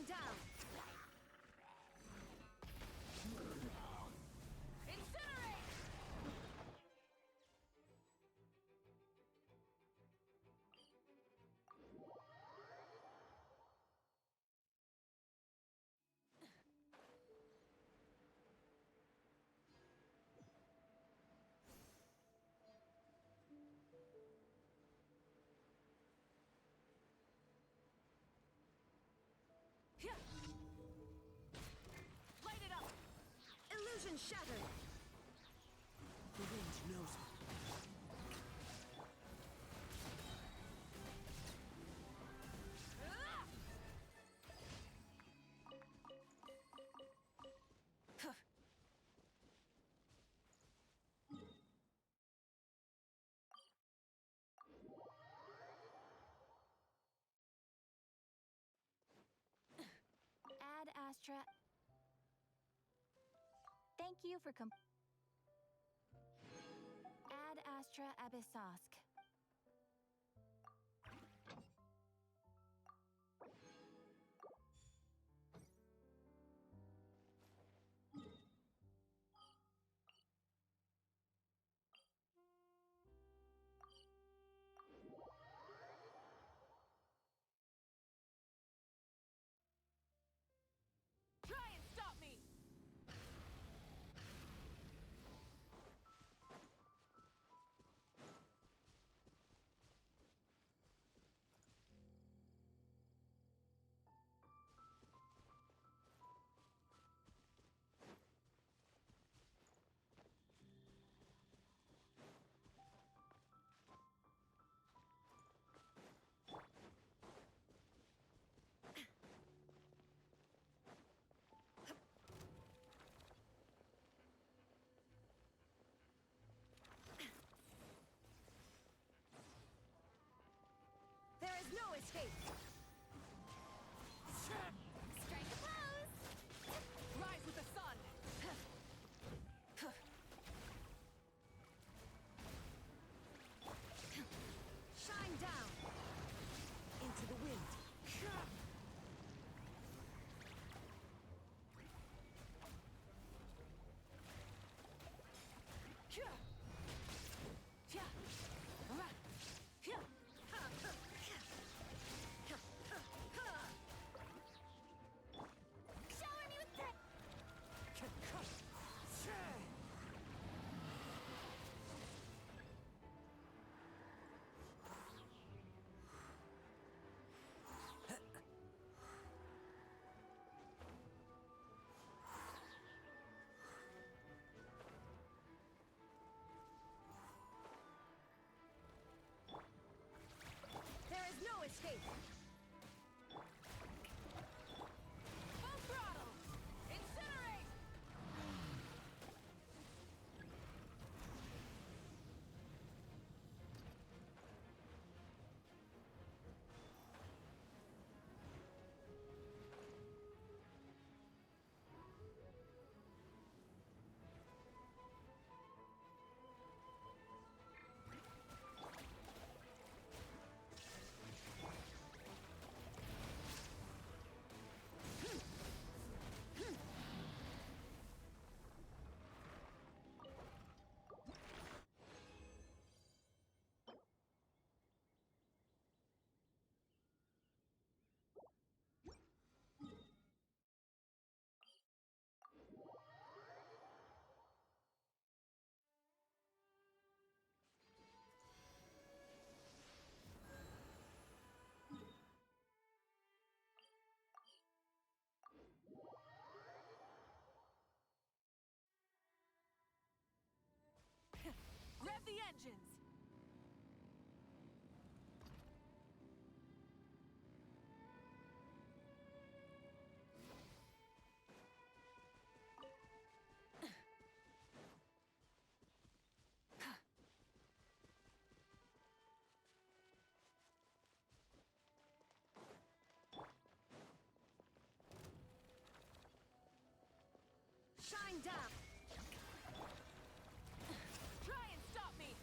Shine down! Incinerate! Light it up! Illusion shattered! The wind knows me. Ad Astra. Thank you for Ad Astra Abyssosk. Try and stop me! There is no escape! Strike a pose! Rise with the sun! Shine down! Into the wind. Shower me with that! There is no escape! Full throttle! Incinerate! Rev the engines! Shine down! Try and stop me!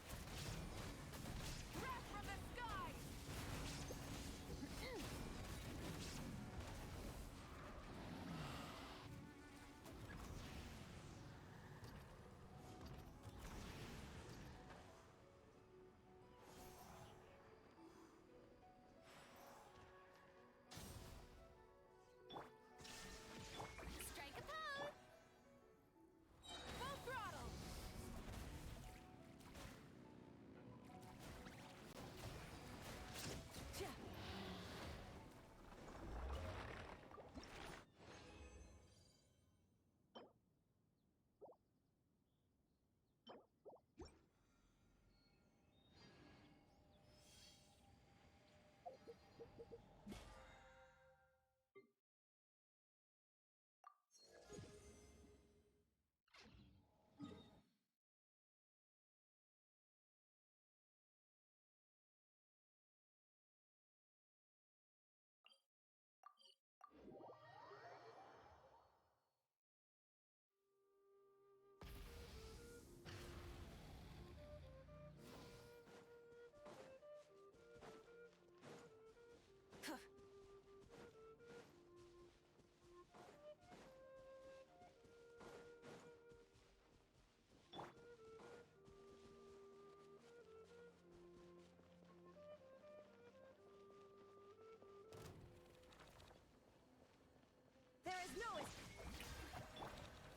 There is no escape.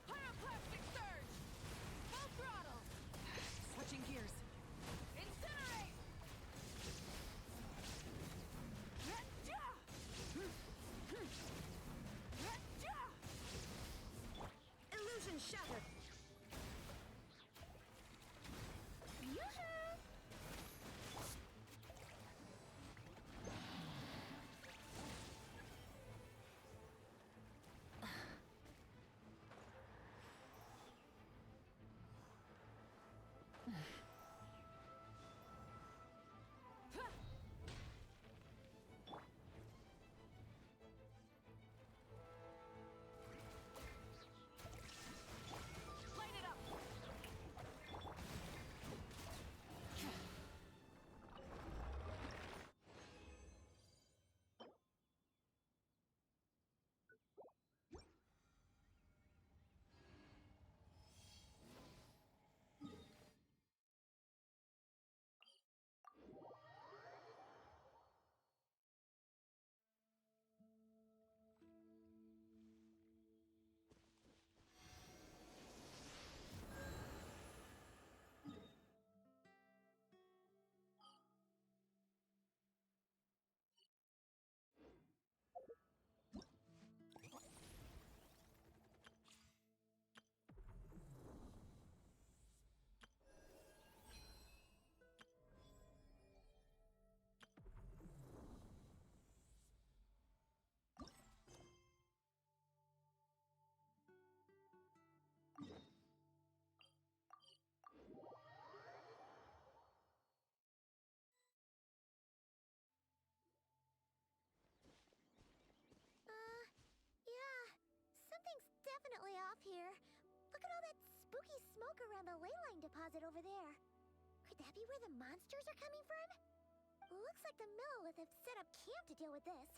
Pyroclastic surge! Full throttle! Switching gears. Incinerate! Illusion shattered! Yoo-hoo! Light it up! Yeah. Something's definitely off here. Look at all that spooky smoke around the ley line deposit over there. Could that be where the monsters are coming from? Looks like the Millelith have set up camp to deal with this.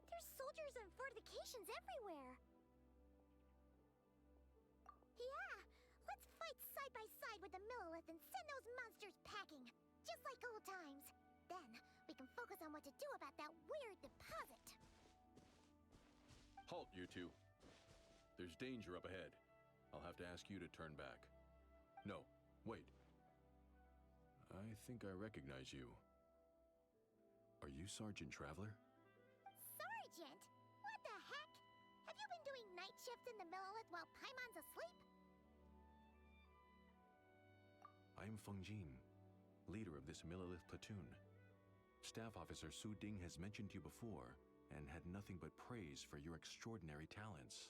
There's soldiers and fortifications everywhere. Yeah, let's fight side by side with the Millelith and send those monsters packing. Just like old times. Then, we can focus on what to do about that weird deposit. Halt, you two. There's danger up ahead. I'll have to ask you to turn back. No, wait. I think I recognize you. Are you Sergeant Traveler? Sergeant? What the heck? Have you been doing night shifts in the Millelith while Paimon's asleep? I'm Feng Jin, leader of this Millelith platoon. Staff Officer Su Ding has mentioned you before and had nothing but praise for your extraordinary talents.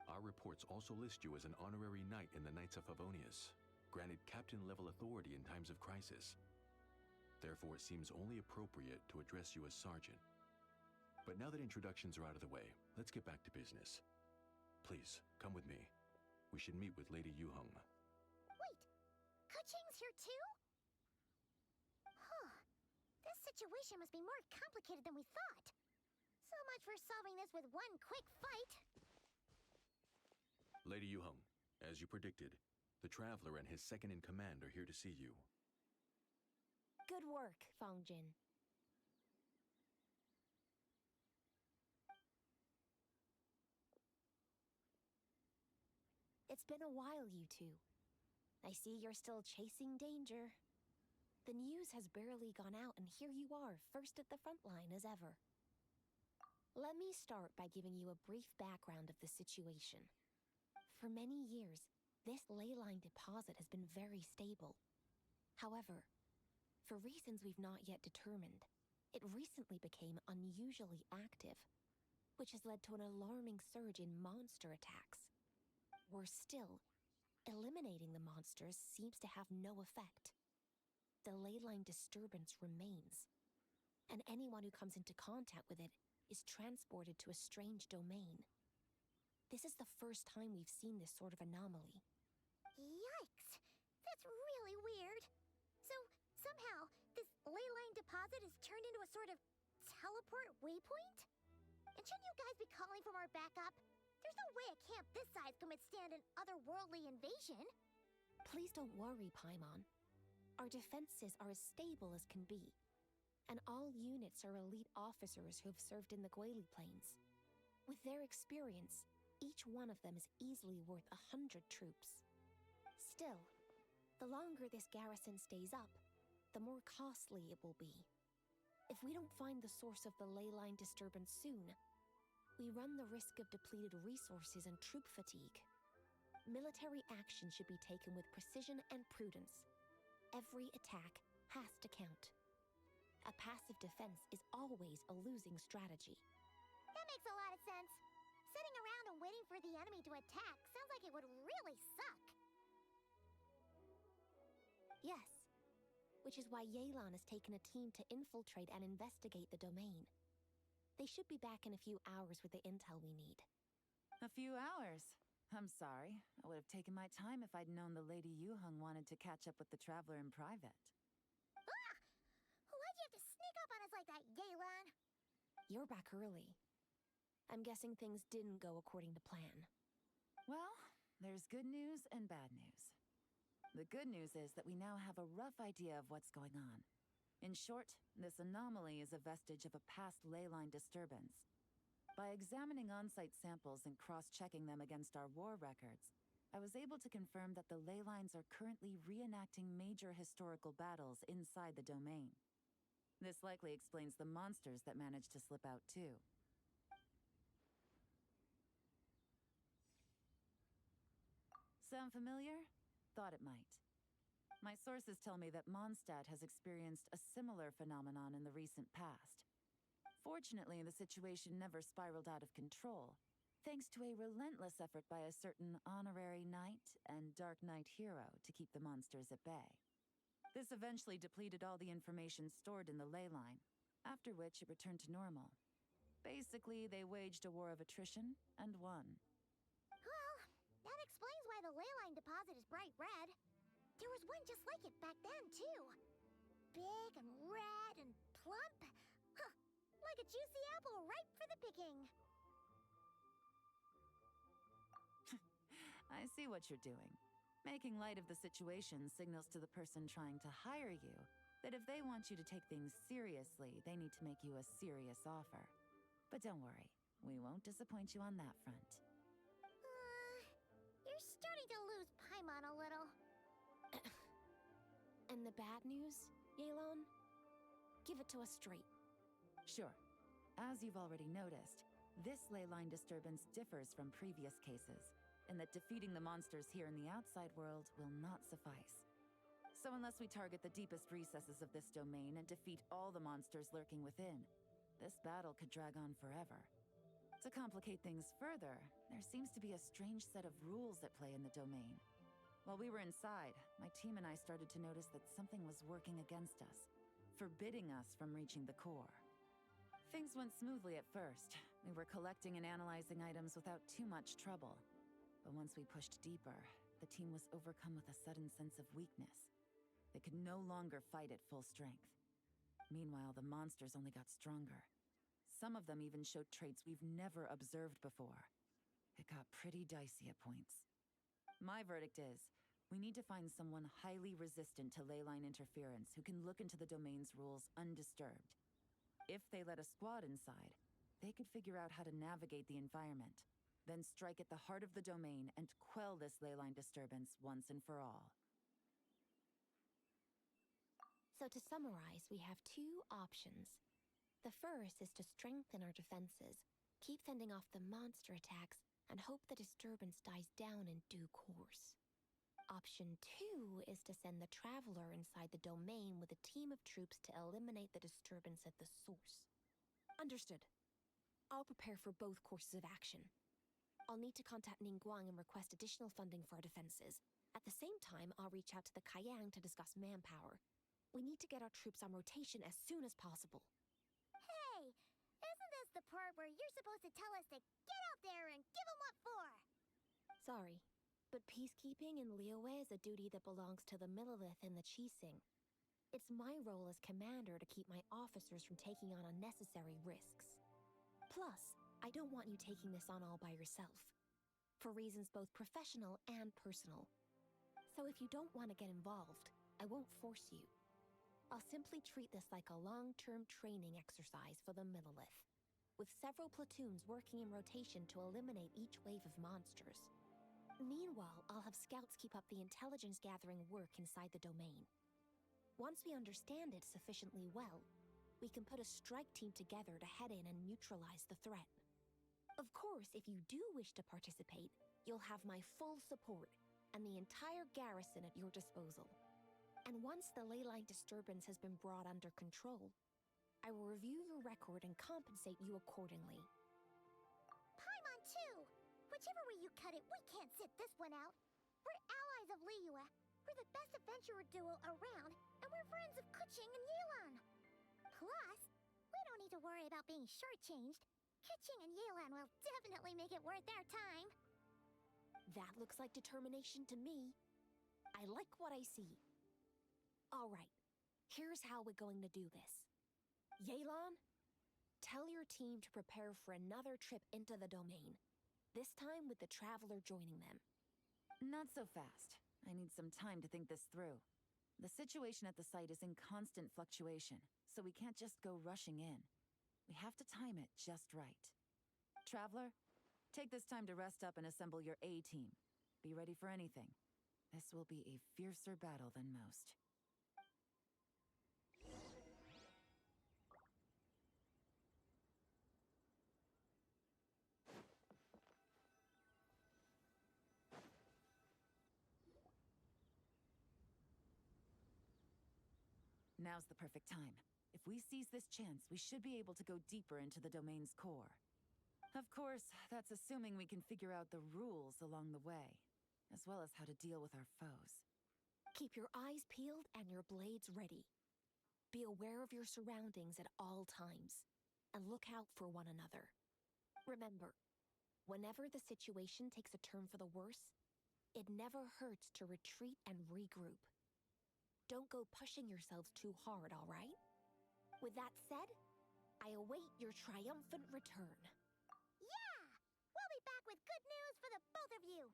Our reports also list you as an honorary knight in the Knights of Favonius, granted captain-level authority in times of crisis. Therefore, it seems only appropriate to address you as Sergeant. But now that introductions are out of the way, let's get back to business. Please, come with me. We should meet with Lady Yuheng. Wait, Kuching's here too? Huh. This situation must be more complicated than we thought. So much for solving this with one quick fight. Lady Yuheng, as you predicted, the Traveler and his second-in-command are here to see you. Good work, Fangjin. It's been a while, you two. I see you're still chasing danger. The news has barely gone out, and here you are, first at the front line as ever. Let me start by giving you a brief background of the situation. For many years, this ley line deposit has been very stable. However, for reasons we've not yet determined, It recently became unusually active, which has led to an alarming surge in monster attacks. Worse still, eliminating the monsters seems to have no effect. The leyline disturbance remains, and anyone who comes into contact with it is transported to a strange domain. This is the first time we've seen this sort of anomaly. Yikes! That's really weird. So, somehow, this leyline deposit is turned into a sort of teleport waypoint? And shouldn't you guys be calling from our backup? There's no way a camp this size can withstand an otherworldly invasion. Please don't worry, Paimon. Our defenses are as stable as can be, and all units are elite officers who have served in the Guili Plains. With their experience, each one of them is easily worth 100 troops. Still, the longer this garrison stays up, the more costly it will be. If we don't find the source of the leyline disturbance soon, we run the risk of depleted resources and troop fatigue. Military action should be taken with precision and prudence. Every attack has to count. A passive defense is always a losing strategy. That makes a lot of sense. Sitting around and waiting for the enemy to attack sounds like it would really suck. Yes, which is why Yelan has taken a team to infiltrate and investigate the domain. They should be back in a few hours with the intel we need. A few hours? I'm sorry. I would have taken my time if I'd known the Lady Yuheng wanted to catch up with the Traveler in private. Ah! Why'd you have to sneak up on us like that, Yelan? You're back early. I'm guessing things didn't go according to plan. Well, there's good news and bad news. The good news is that we now have a rough idea of what's going on. In short, this anomaly is a vestige of a past leyline disturbance. By examining on-site samples and cross-checking them against our war records, I was able to confirm that the ley lines are currently reenacting major historical battles inside the domain. This likely explains the monsters that managed to slip out too. Sound familiar? Thought it might. My sources tell me that Mondstadt has experienced a similar phenomenon in the recent past. Fortunately, the situation never spiraled out of control, thanks to a relentless effort by a certain honorary knight and Dark Knight hero to keep the monsters at bay. This eventually depleted all the information stored in the ley line, after which it returned to normal. Basically, they waged a war of attrition and won. Well, that explains why the leyline deposit is bright red. There was one just like it back then, too. Big and red and plump. Huh, like a juicy apple ripe for the picking. I see what you're doing. Making light of the situation signals to the person trying to hire you that if they want you to take things seriously, they need to make you a serious offer. But don't worry, we won't disappoint you on that front. You're starting to lose Paimon a little. And the bad news, Yelan? Give it to us straight. Sure. As you've already noticed, this leyline disturbance differs from previous cases, in that defeating the monsters here in the outside world will not suffice. So unless we target the deepest recesses of this domain and defeat all the monsters lurking within, this battle could drag on forever. To complicate things further, there seems to be a strange set of rules at play in the domain. While we were inside, my team and I started to notice that something was working against us, forbidding us from reaching the core. Things went smoothly at first. We were collecting and analyzing items without too much trouble. But once we pushed deeper, the team was overcome with a sudden sense of weakness. They could no longer fight at full strength. Meanwhile, the monsters only got stronger. Some of them even showed traits we've never observed before. It got pretty dicey at points. My verdict is, we need to find someone highly resistant to leyline interference who can look into the domain's rules undisturbed. If they let a squad inside, they could figure out how to navigate the environment, then strike at the heart of the domain and quell this leyline disturbance once and for all. So to summarize, we have two options. The first is to strengthen our defenses, keep fending off the monster attacks, and hope the disturbance dies down in due course. Option 2 is to send the Traveler inside the domain with a team of troops to eliminate the disturbance at the source. Understood. I'll prepare for both courses of action. I'll need to contact Ningguang and request additional funding for our defenses. At the same time, I'll reach out to the Kayang to discuss manpower. We need to get our troops on rotation as soon as possible. Hey, isn't this the part where you're supposed to tell us to get out there and give them what for? Sorry, but peacekeeping in Liyue is a duty that belongs to the Millelith and the Qixing. It's my role as commander to keep my officers from taking on unnecessary risks. Plus, I don't want you taking this on all by yourself, for reasons both professional and personal. So if you don't want to get involved, I won't force you. I'll simply treat this like a long-term training exercise for the Millelith, with several platoons working in rotation to eliminate each wave of monsters. Meanwhile, I'll have scouts keep up the intelligence-gathering work inside the domain. Once we understand it sufficiently well, we can put a strike team together to head in and neutralize the threat. Of course, if you do wish to participate, you'll have my full support and the entire garrison at your disposal. And once the leyline disturbance has been brought under control, I will review your record and compensate you accordingly. Paimon too! Whichever way you cut it, we can't sit this one out. We're allies of Liyue. We're the best adventurer duo around, and we're friends of Keqing and Yelan. Plus, we don't need to worry about being shortchanged. Keqing and Yelan will definitely make it worth their time. That looks like determination to me. I like what I see. All right, here's how we're going to do this. Yelan, tell your team to prepare for another trip into the domain, this time with the Traveler joining them. Not so fast. I need some time to think this through. The situation at the site is in constant fluctuation, so we can't just go rushing in. We have to time it just right. Traveler, take this time to rest up and assemble your A-team. Be ready for anything. This will be a fiercer battle than most. Now's the perfect time. If we seize this chance, we should be able to go deeper into the domain's core. Of course, that's assuming we can figure out the rules along the way, as well as how to deal with our foes. Keep your eyes peeled and your blades ready. Be aware of your surroundings at all times, and look out for one another. Remember, whenever the situation takes a turn for the worse, it never hurts to retreat and regroup. Don't go pushing yourselves too hard, all right? With that said, I await your triumphant return. Yeah! We'll be back with good news for the both of you!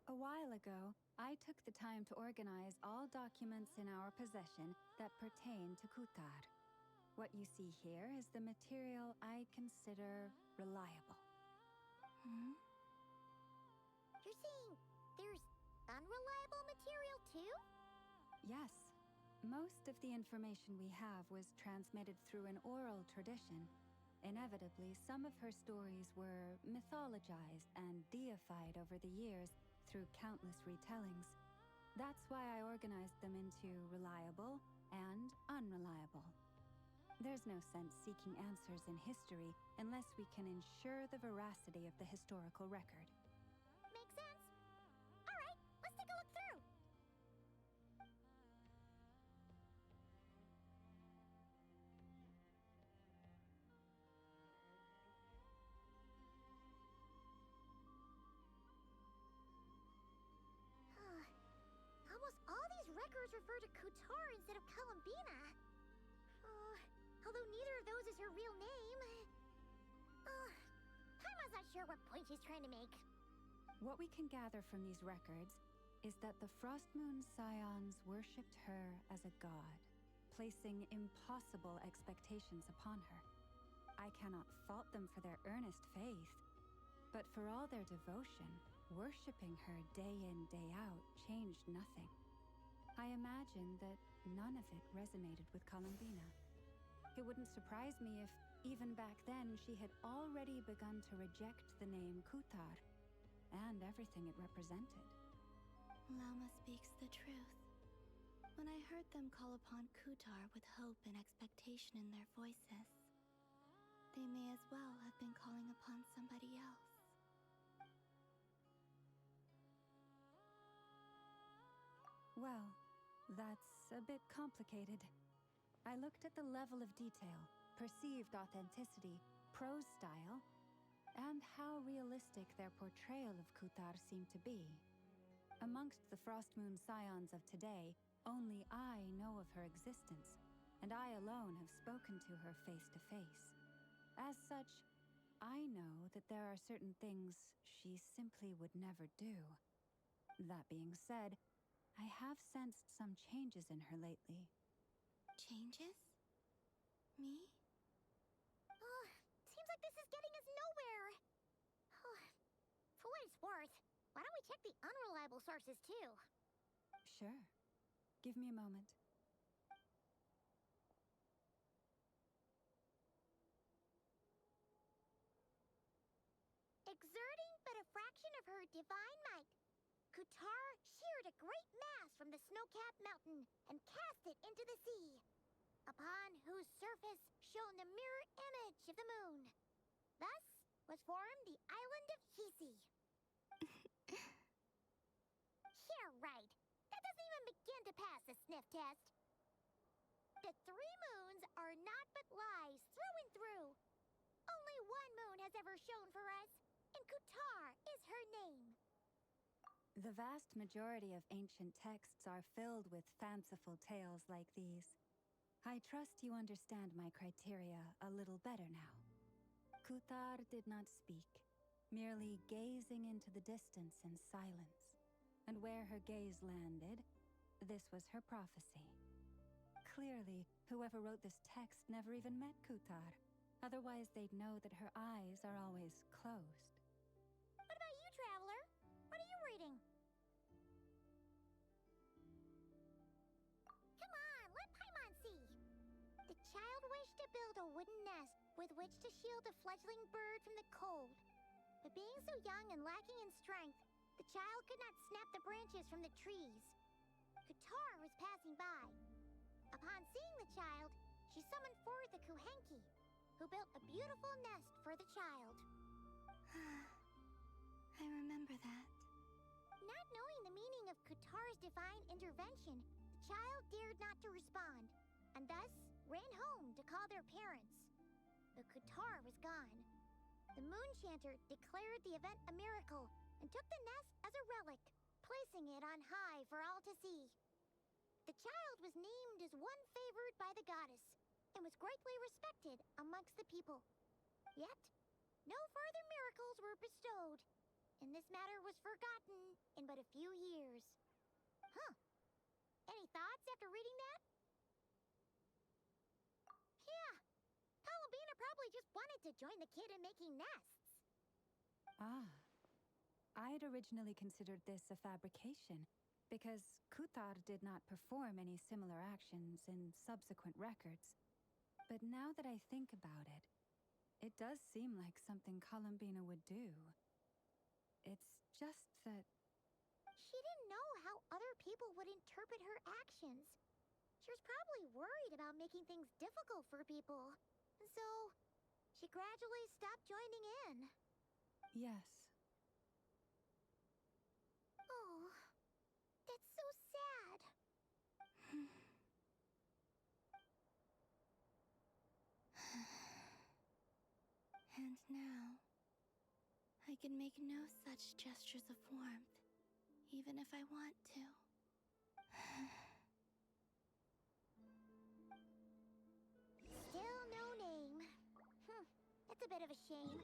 A while ago, I took the time to organize all documents in our possession that pertain to Kutar. What you see here is the material I consider reliable. You're saying there's unreliable material too? Yes. Most of the information we have was transmitted through an oral tradition. Inevitably, some of her stories were mythologized and deified over the years through countless retellings. That's why I organized them into reliable and unreliable. There's no sense seeking answers in history unless we can ensure the veracity of the historical record. Makes sense. All right, let's take a look through. Almost all these records refer to Kutar instead of Columbina. Although neither of those is her real name. Paimon's not sure what point she's trying to make. What we can gather from these records is that the Frostmoon Scions worshipped her as a god, placing impossible expectations upon her. I cannot fault them for their earnest faith, but for all their devotion, worshipping her day in, day out changed nothing. I imagine that none of it resonated with Columbina. It wouldn't surprise me if, even back then, she had already begun to reject the name Kutar and everything it represented. Lama speaks the truth. When I heard them call upon Kutar with hope and expectation in their voices, they may as well have been calling upon somebody else. Well, that's a bit complicated. I looked at the level of detail, perceived authenticity, prose style, and how realistic their portrayal of Kutar seemed to be. Amongst the Frostmoon Scions of today, only I know of her existence, and I alone have spoken to her face to face. As such, I know that there are certain things she simply would never do. That being said, I have sensed some changes in her lately. Changes? Me? Seems like this is getting us nowhere. For what it's worth, why don't we check the unreliable sources too? Sure. Give me a moment. Exerting but a fraction of her divine might, Kutar sheared a great mass from the snow-capped mountain and cast it into the sea, upon whose surface shone the mirror image of the moon. Thus was formed the island of Hisi. Yeah, right. That doesn't even begin to pass the sniff test. The three moons are naught but lies through and through. Only one moon has ever shone for us, and Kutar is her name. The vast majority of ancient texts are filled with fanciful tales like these. I trust you understand my criteria a little better now. Kutar did not speak, merely gazing into the distance in silence. And where her gaze landed, this was her prophecy. Clearly, whoever wrote this text never even met Kutar. Otherwise, they'd know that her eyes are always closed. What about you, traveler? What are you reading? Come on, let Paimon see. The child wished to build a wooden nest with which to shield a fledgling bird from the cold. But being so young and lacking in strength, the child could not snap the branches from the trees. Kutar was passing by. Upon seeing the child, she summoned forth the Kuhenki, who built a beautiful nest for the child. I remember that. Not knowing the meaning of Kutar's divine intervention, the child dared not to respond, and thus ran home to call their parents. The Kutar was gone. The Moon Chanter declared the event a miracle and took the nest as a relic, placing it on high for all to see. The child was named as one favored by the goddess, and was greatly respected amongst the people. Yet, no further miracles were bestowed, and this matter was forgotten in but a few years. Huh. Any thoughts after reading that? Yeah, wanted to join the kid in making nests. Ah. I'd originally considered this a fabrication, because Kuthar did not perform any similar actions in subsequent records. But now that I think about it, it does seem like something Columbina would do. It's just that... She didn't know how other people would interpret her actions. She was probably worried about making things difficult for people. And so, she gradually stopped joining in. Yes. Oh, that's so sad. And now, I can make no such gestures of warmth, even if I want to. Still no name. That's a bit of a shame.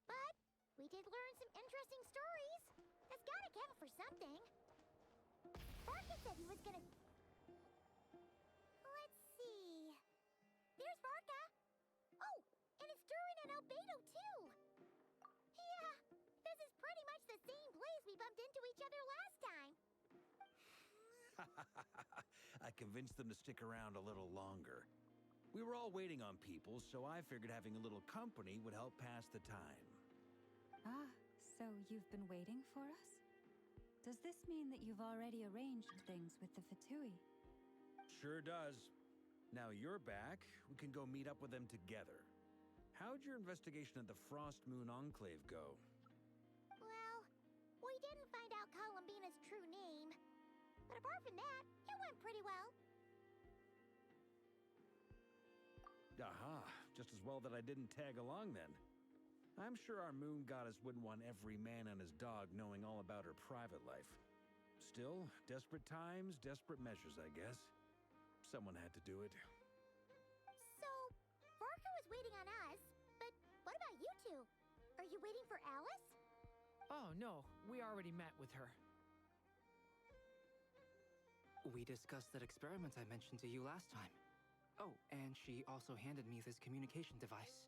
But we did learn some interesting stories. That's gotta count for something. Varka said he was gonna... Let's see... There's Varka! Oh, and it's Durin and Albedo, too! Yeah, this is pretty much the same place we bumped into each other last time. I convinced them to stick around a little longer. We were all waiting on people, so I figured having a little company would help pass the time. Ah, so you've been waiting for us? Does this mean that you've already arranged things with the Fatui? Sure does. Now you're back, we can go meet up with them together. How'd your investigation at the Frost Moon Enclave go? Well, we didn't find out Columbina's true name. But apart from that, it went pretty well. Aha, just as well that I didn't tag along then. I'm sure our moon goddess wouldn't want every man and his dog knowing all about her private life. Still, desperate times, desperate measures, I guess. Someone had to do it. So, Varka was waiting on us, but what about you two? Are you waiting for Alice? Oh, no. We already met with her. We discussed that experiment I mentioned to you last time. Oh, and she also handed me this communication device.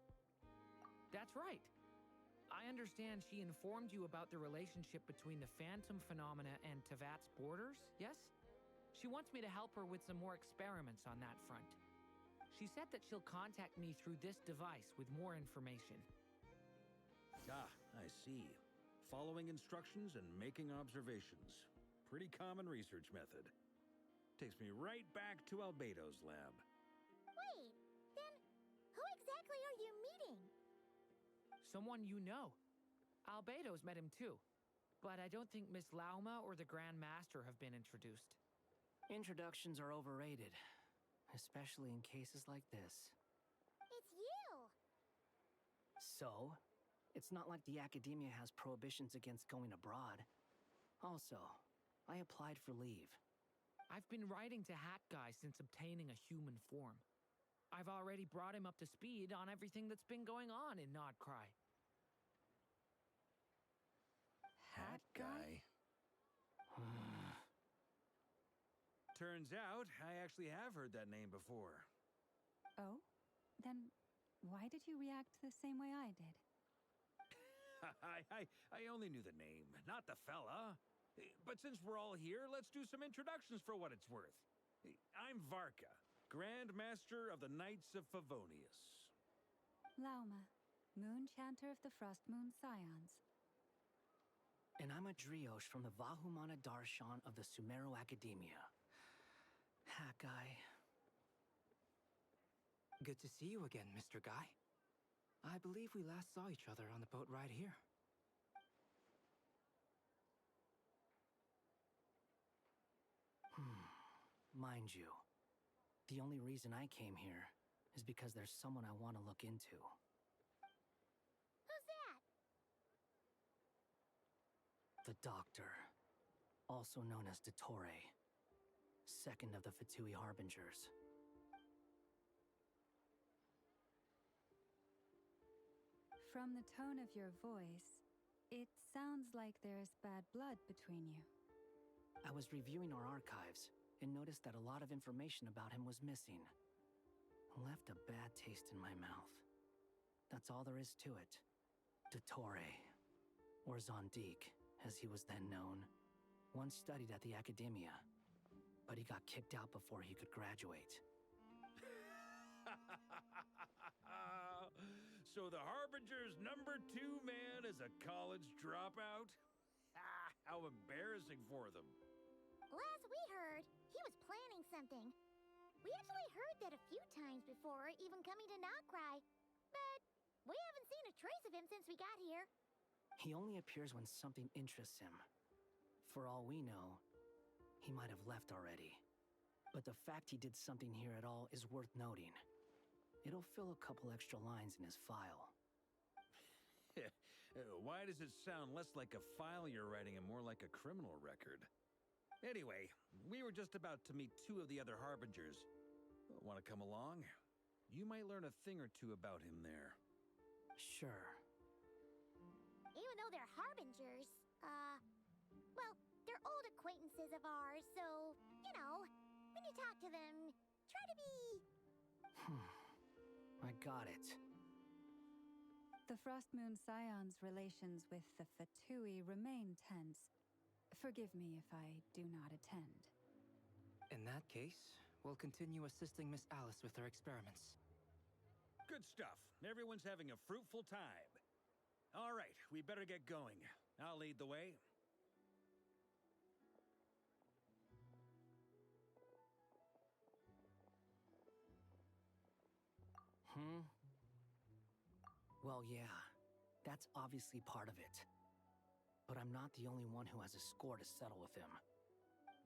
That's right. I understand she informed you about the relationship between the phantom phenomena and Tevat's borders, yes? She wants me to help her with some more experiments on that front. She said that she'll contact me through this device with more information. Ah, I see. Following instructions and making observations. Pretty common research method. Takes me right back to Albedo's lab. Wait, then who exactly are you meeting? Someone you know. Albedo's met him too. But I don't think Miss Lauma or the Grand Master have been introduced. Introductions are overrated, especially in cases like this. It's you! So, it's not like the academia has prohibitions against going abroad. Also, I applied for leave. I've been writing to Hat Guy since obtaining a human form. I've already brought him up to speed on everything that's been going on in Nodcry. Hat guy? Turns out, I actually have heard that name before. Oh? Then why did you react the same way I did? I only knew the name, not the fella. But since we're all here, let's do some introductions for what it's worth. I'm Varka, Grand Master of the Knights of Favonius. Lauma, Moon Chanter of the Frost Moon Scions. And I'm a Driosh from the Vahumana Darshan of the Sumero Academia. Hat Guy. Good to see you again, Mr. Guy. I believe we last saw each other on the boat ride here. Mind you, the only reason I came here is because there's someone I want to look into. Who's that? The Doctor, also known as Dottore, second of the Fatui Harbingers. From the tone of your voice, It sounds like there's bad blood between you. I was reviewing our archives and noticed that a lot of information about him was missing. Left a bad taste in my mouth. That's all there is to it. Dottore, or Zondique, as he was then known, once studied at the Academia, but he got kicked out before he could graduate. So the Harbinger's #2 man is a college dropout? How embarrassing for them. Last we heard, he was planning something. We actually heard that a few times before, even coming to Notcry. But we haven't seen a trace of him since we got here. He only appears when something interests him. For all we know, he might have left already. But the fact he did something here at all is worth noting. It'll fill a couple extra lines in his file. Why does it sound less like a file you're writing and more like a criminal record? Anyway, we were just about to meet 2 of the other Harbingers. Want to come along? You might learn a thing or two about him there. Sure. Even though they're Harbingers, well, they're old acquaintances of ours, so, you know, when you talk to them, try to be... I got it. The Frostmoon Scion's relations with the Fatui remain tense. Forgive me if I do not attend. In that case, we'll continue assisting Miss Alice with her experiments. Good stuff. Everyone's having a fruitful time. All right, we better get going. I'll lead the way. Well, yeah, that's obviously part of it. But I'm not the only one who has a score to settle with him.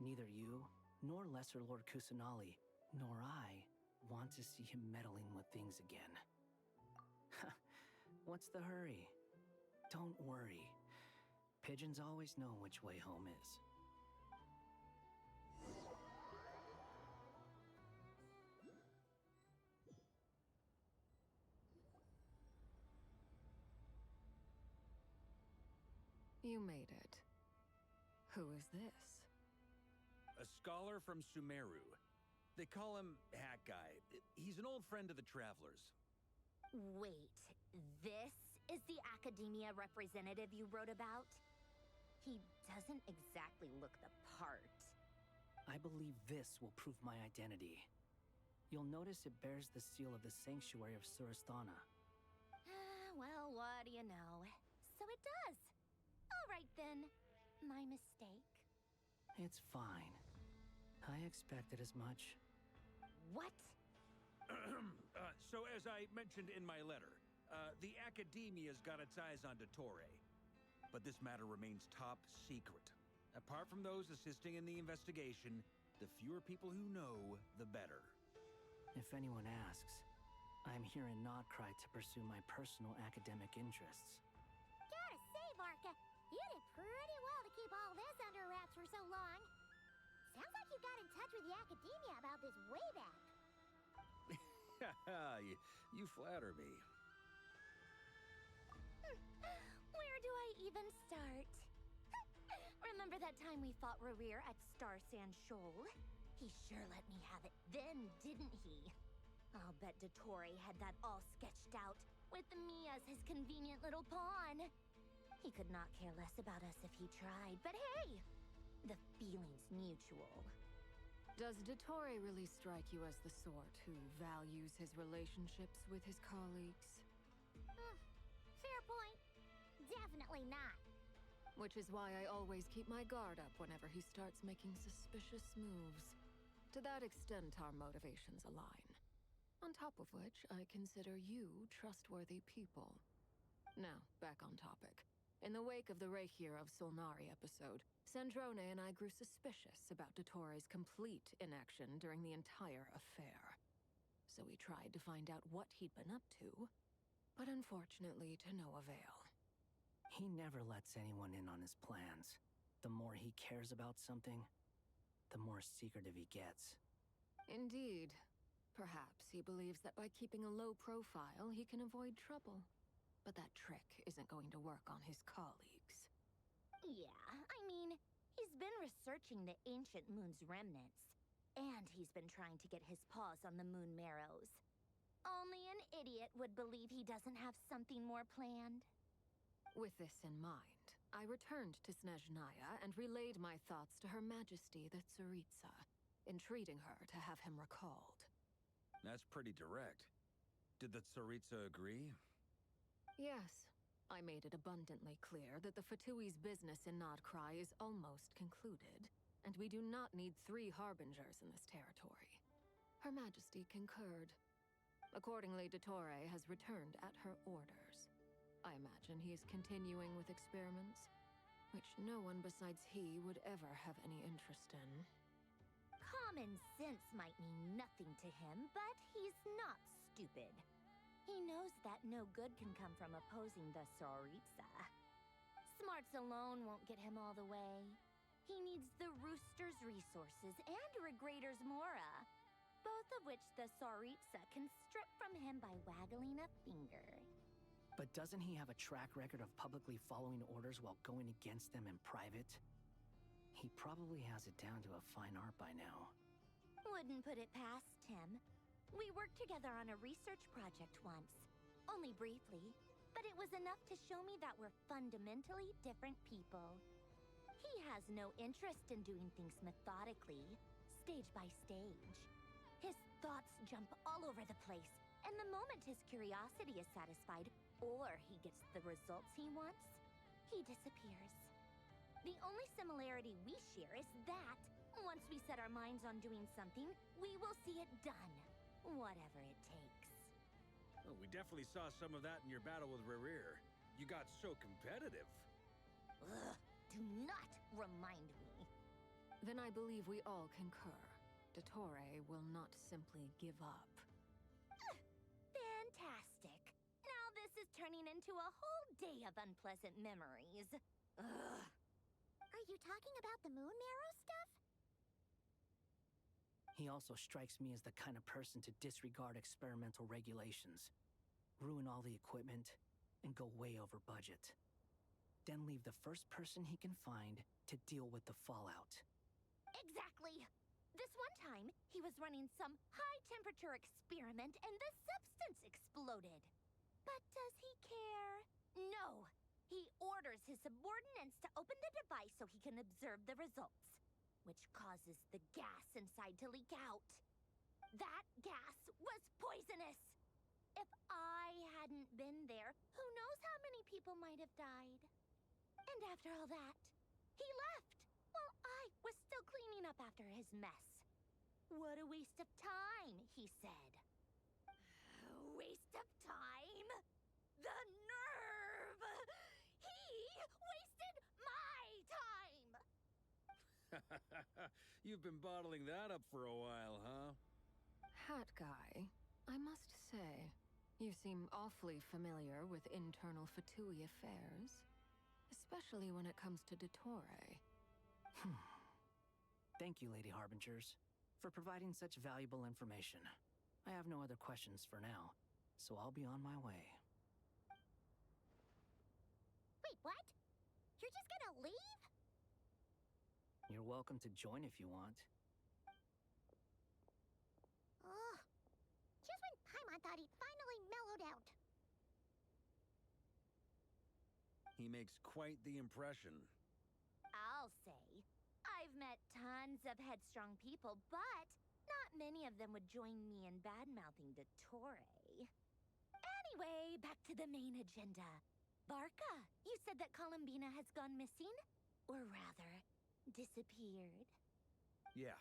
Neither you, nor Lesser Lord Kusanali, nor I want to see him meddling with things again. What's the hurry? Don't worry. Pigeons always know which way home is. You made it. Who is this? A scholar from Sumeru. They call him Hat Guy. He's an old friend of the Travelers. Wait, this is the Academia representative you wrote about? He doesn't exactly look the part. I believe this will prove my identity. You'll notice it bears the seal of the Sanctuary of Surasthana. Well, what do you know? So it does. All right then. My mistake. It's fine. I expected as much. What? So as I mentioned in my letter, the Academia's got its eyes on Dottore. But this matter remains top secret. Apart from those assisting in the investigation, the fewer people who know, the better. If anyone asks, I'm here in Notcry to pursue my personal academic interests. Gotta say, Varka, you did pretty well to keep all this under wraps for so long. Sounds like you got in touch with the Academia about this way back. You flatter me. Where do I even start? Remember that time we fought Rerir at Star Sand Shoal? He sure let me have it then, didn't he? I'll bet Dottore had that all sketched out, with me as his convenient little pawn. He could not care less about us if he tried, but hey! The feeling's mutual. Does Dottore really strike you as the sort who values his relationships with his colleagues? Fair point. Definitely not. Which is why I always keep my guard up whenever he starts making suspicious moves. To that extent, our motivations align. On top of which, I consider you trustworthy people. Now, back on topic. In the wake of the Reikir of Solnari episode, Sandrone and I grew suspicious about Dottore's complete inaction during the entire affair. So we tried to find out what he'd been up to, but unfortunately to no avail. He never lets anyone in on his plans. The more he cares about something, the more secretive he gets. Indeed. Perhaps he believes that by keeping a low profile, he can avoid trouble. but that trick isn't going to work on his colleagues. Yeah, I mean, he's been researching the ancient moon's remnants, and he's been trying to get his paws on the moon marrows. Only an idiot would believe he doesn't have something more planned. With this in mind, I returned to Snezhnaya and relayed my thoughts to Her Majesty the Tsaritsa, entreating her to have him recalled. That's pretty direct. Did the Tsaritsa agree? Yes. I made it abundantly clear that the Fatui's business in Nodcry is almost concluded, and we do not need 3 harbingers in this territory. Her Majesty concurred. Accordingly, Dottore has returned at her orders. I imagine he is continuing with experiments, which no one besides he would ever have any interest in. Common sense might mean nothing to him, but he's not stupid. He knows that no good can come from opposing the Tsaritsa. Smarts alone won't get him all the way. He needs the Rooster's resources and Regrator's Mora, both of which the Tsaritsa can strip from him by waggling a finger. But doesn't he have a track record of publicly following orders while going against them in private? He probably has it down to a fine art by now. Wouldn't put it past him. We worked together on a research project once. Only briefly, but it was enough to show me that we're fundamentally different people. He has no interest in doing things methodically, stage by stage. His thoughts jump all over the place, and the moment his curiosity is satisfied, or he gets the results he wants, he disappears. The only similarity we share is that, once we set our minds on doing something, we will see it done. Whatever it takes. Well, we definitely saw some of that in your battle with Rerir. You got so competitive. Ugh, do not remind me. Then I believe we all concur. Dottore will not simply give up. Fantastic. Now this is turning into a whole day of unpleasant memories. Ugh. Are you talking about the moon marrow stuff? He also strikes me as the kind of person to disregard experimental regulations, ruin all the equipment, and go way over budget. Then leave the first person he can find to deal with the fallout. Exactly. This one time, he was running some high-temperature experiment and the substance exploded. But does he care? No. He orders his subordinates to open the device so he can observe the results, which causes the gas inside to leak out. That gas was poisonous! If I hadn't been there, who knows how many people might have died? And after all that, he left, while I was still cleaning up after his mess. What a waste of time, he said. Waste of time? The nerve! He wasted my time! You've been bottling that up for a while, huh? Hat guy, I must say, you seem awfully familiar with internal Fatui affairs, especially when it comes to Dottore. Thank you, Lady Harbingers, for providing such valuable information. I have no other questions for now, so I'll be on my way. Wait, what? You're just gonna leave? You're welcome to join if you want. Ugh. Just when Paimon thought he'd finally mellowed out. He makes quite the impression. I'll say. I've met tons of headstrong people, but not many of them would join me in bad-mouthing Dottore. Anyway, back to the main agenda. Barca, you said that Columbina has gone missing? Or rather, disappeared. Yeah.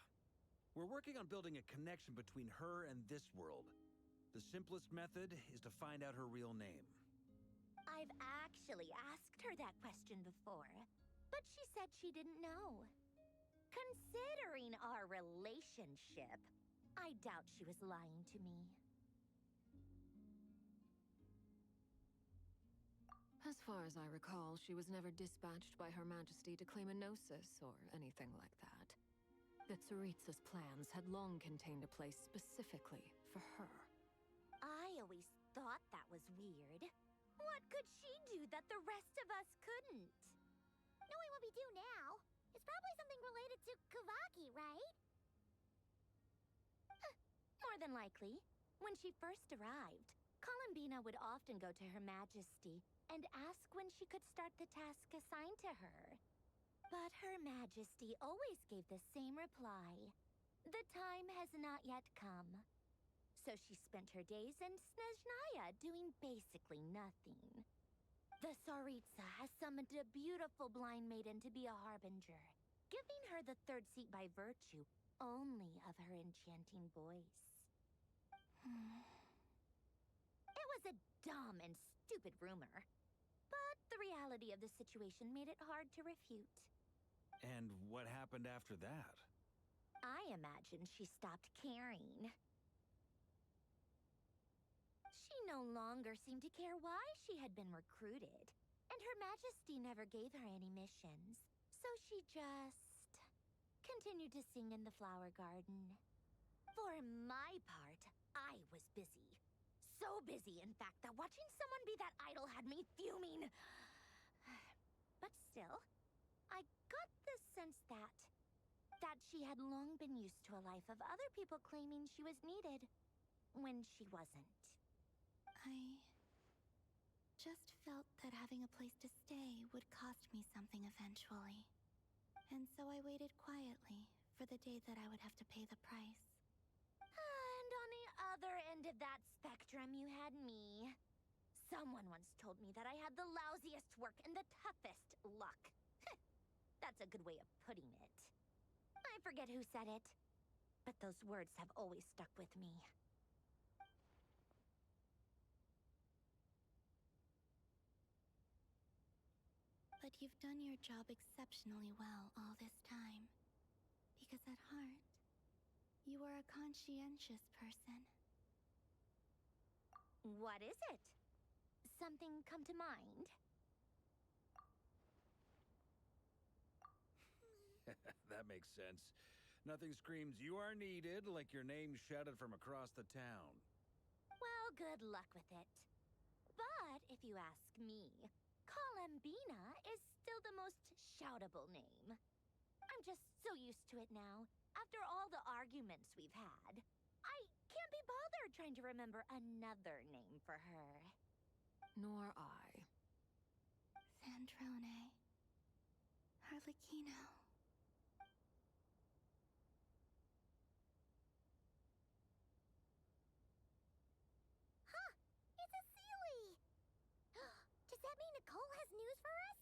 We're working on building a connection between her and this world. The simplest method is to find out her real name. I've actually asked her that question before, but she said she didn't know. Considering our relationship, I doubt she was lying to me. As far as I recall, she was never dispatched by Her Majesty to claim a gnosis or anything like that. The Tsaritsa's plans had long contained a place specifically for her. I always thought that was weird. What could that the rest of us couldn't. Knowing what we do now, it's probably something related to Kavaki, right? More than likely. When she first arrived, Columbina would often go to Her Majesty and ask when she could start the task assigned to her. But Her Majesty always gave the same reply. The time has not yet come. So she spent her days in Snezhnaya doing basically nothing. The Tsaritsa has summoned a beautiful blind maiden to be a harbinger, giving her the third seat by virtue only of her enchanting voice. It was a dumb and stupid rumor, but the reality of the situation made it hard to refute. And what happened after that? I imagine she stopped caring. She no longer seemed to care why she had been recruited, and Her Majesty never gave her any missions, so she just continued to sing in the flower garden. For my part, I was busy. So busy, in fact, that watching someone be that idol had me fuming. But still, I got the sense that she had long been used to a life of other people claiming she was needed when she wasn't. I just felt that having a place to stay would cost me something eventually. And so I waited quietly for the day that I would have to pay the price. And on the other end of that spectrum, you had me. Someone once told me that I had the lousiest work and the toughest luck. That's a good way of putting it. I forget who said it, but those words have always stuck with me. But you've done your job exceptionally well all this time. Because at heart, you are a conscientious person. What is it? Something come to mind? That makes sense. Nothing screams "you are needed" like your name shouted from across the town. Well, good luck with it. But if you ask me, Columbina is still the most shoutable name. I'm just so used to it now. After all the arguments we've had, I can't be bothered trying to remember another name for her. Nor I. Sandrone. Harlequino. Huh! It's a Sealy! Does that mean Nicole has news for us?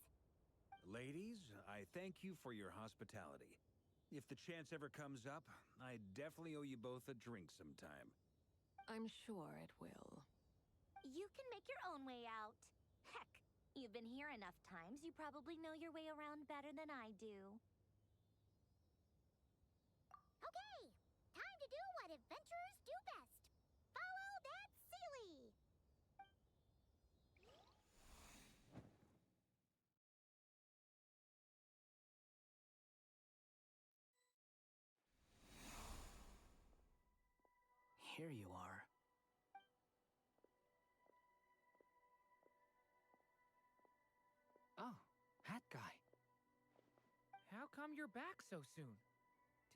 Ladies, I thank you for your hospitality. If the chance ever comes up, I definitely owe you both a drink sometime. I'm sure it will. You can make your own way out. Heck, you've been here enough times, you probably know your way around better than I do. Okay! Time to do what adventurers do best. Follow that Sealy! Here you are. Oh, hat guy. How come you're back so soon?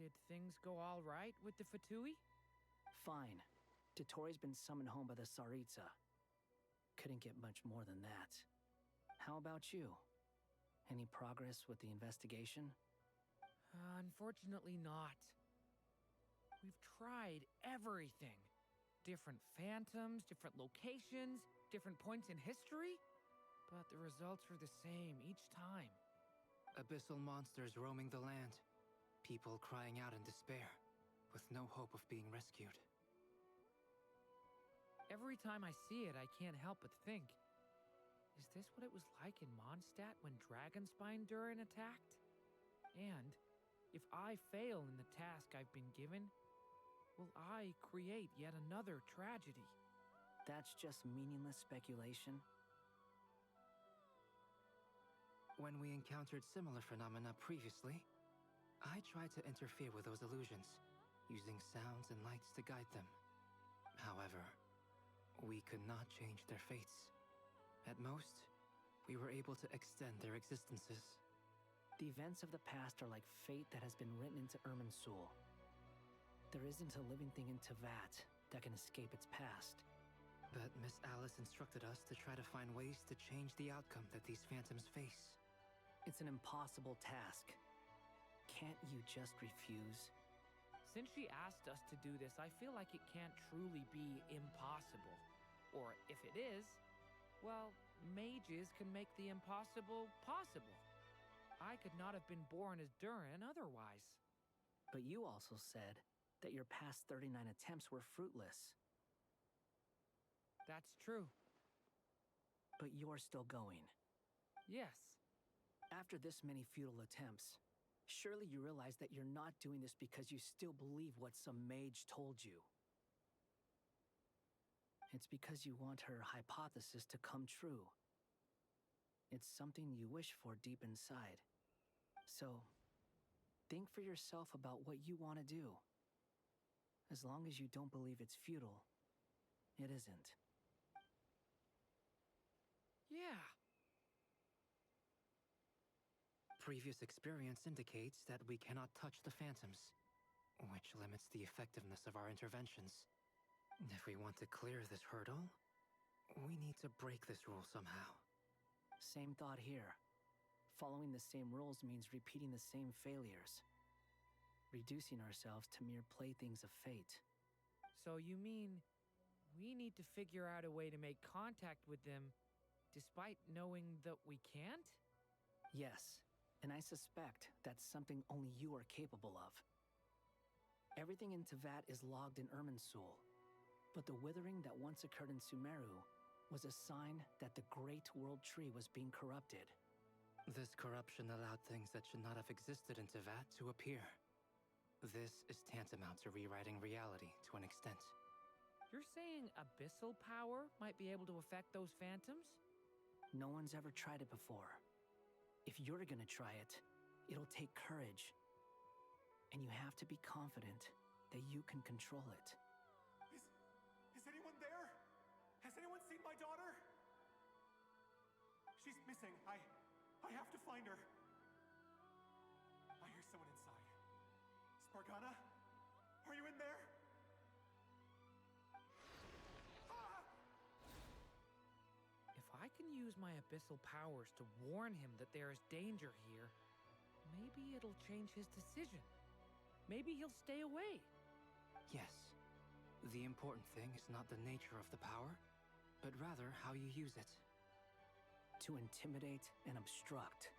Did things go all right with the Fatui? Fine. Dotori's been summoned home by the Tsaritsa. Couldn't get much more than that. How about you? Any progress with the investigation? Unfortunately not. We've tried everything. Different phantoms, different locations, different points in history. But the results were the same each time. Abyssal monsters roaming the land. People crying out in despair, with no hope of being rescued. Every time I see it, I can't help but think, is this what it was like in Mondstadt when Dragonspine Durin attacked? And if I fail in the task I've been given, will I create yet another tragedy? That's just meaningless speculation. When we encountered similar phenomena previously, I tried to interfere with those illusions, using sounds and lights to guide them. However, we could not change their fates. At most, we were able to extend their existences. The events of the past are like fate that has been written into Irminsul. There isn't a living thing in Tevat that can escape its past. But Miss Alice instructed us to try to find ways to change the outcome that these phantoms face. It's an impossible task. Can't you just refuse? Since she asked us to do this, I feel like it can't truly be impossible. Or if it is, well, mages can make the impossible possible. I could not have been born as Durin otherwise. But you also said that your past 39 attempts were fruitless. That's true. But you're still going. Yes. After this many futile attempts, surely you realize that you're not doing this because you still believe what some mage told you. It's because you want her hypothesis to come true. It's something you wish for deep inside. So, think for yourself about what you want to do. As long as you don't believe it's futile, it isn't. Yeah. Previous experience indicates that we cannot touch the phantoms, which limits the effectiveness of our interventions. If we want to clear this hurdle, we need to break this rule somehow. Same thought here. Following the same rules means repeating the same failures. Reducing ourselves to mere playthings of fate. So you mean we need to figure out a way to make contact with them despite knowing that we can't? Yes, and I suspect that's something only you are capable of. Everything in Tevat is logged in Irminsul, but the withering that once occurred in Sumeru was a sign that the Great World Tree was being corrupted. This corruption allowed things that should not have existed in Tevat to appear. This is tantamount to rewriting reality to an extent. You're saying abyssal power might be able to affect those phantoms? No one's ever tried it before. If you're gonna try it, it'll take courage. And you have to be confident that you can control it. Is anyone there? Has anyone seen my daughter? She's missing. I have to find her. I hear someone inside. Spargana? Are you in there? Ah! If I can use my abyssal powers to warn him that there is danger here, maybe it'll change his decision. Maybe he'll stay away. Yes. The important thing is not the nature of the power, but rather how you use it. To intimidate and obstruct.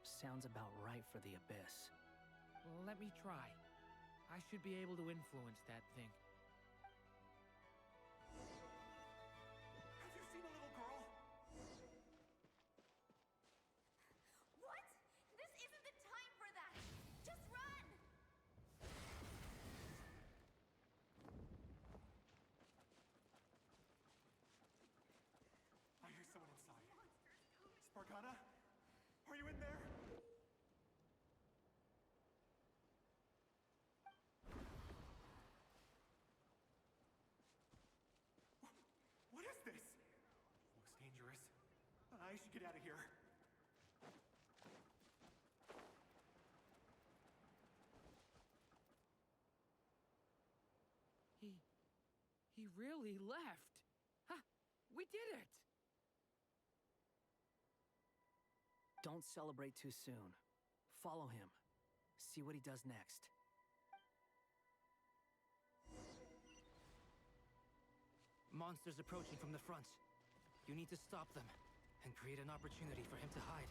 Sounds about right for the Abyss. Let me try. I should be able to influence that thing. Have you seen a little girl? What? This isn't the time for that! Just run! I hear someone inside. Spargana? Are you in there? What is this? Looks dangerous. I should get out of here. He really left. Ha! We did it! Don't celebrate too soon. Follow him. See what he does next. Monsters approaching from the front. You need to stop them and create an opportunity for him to hide.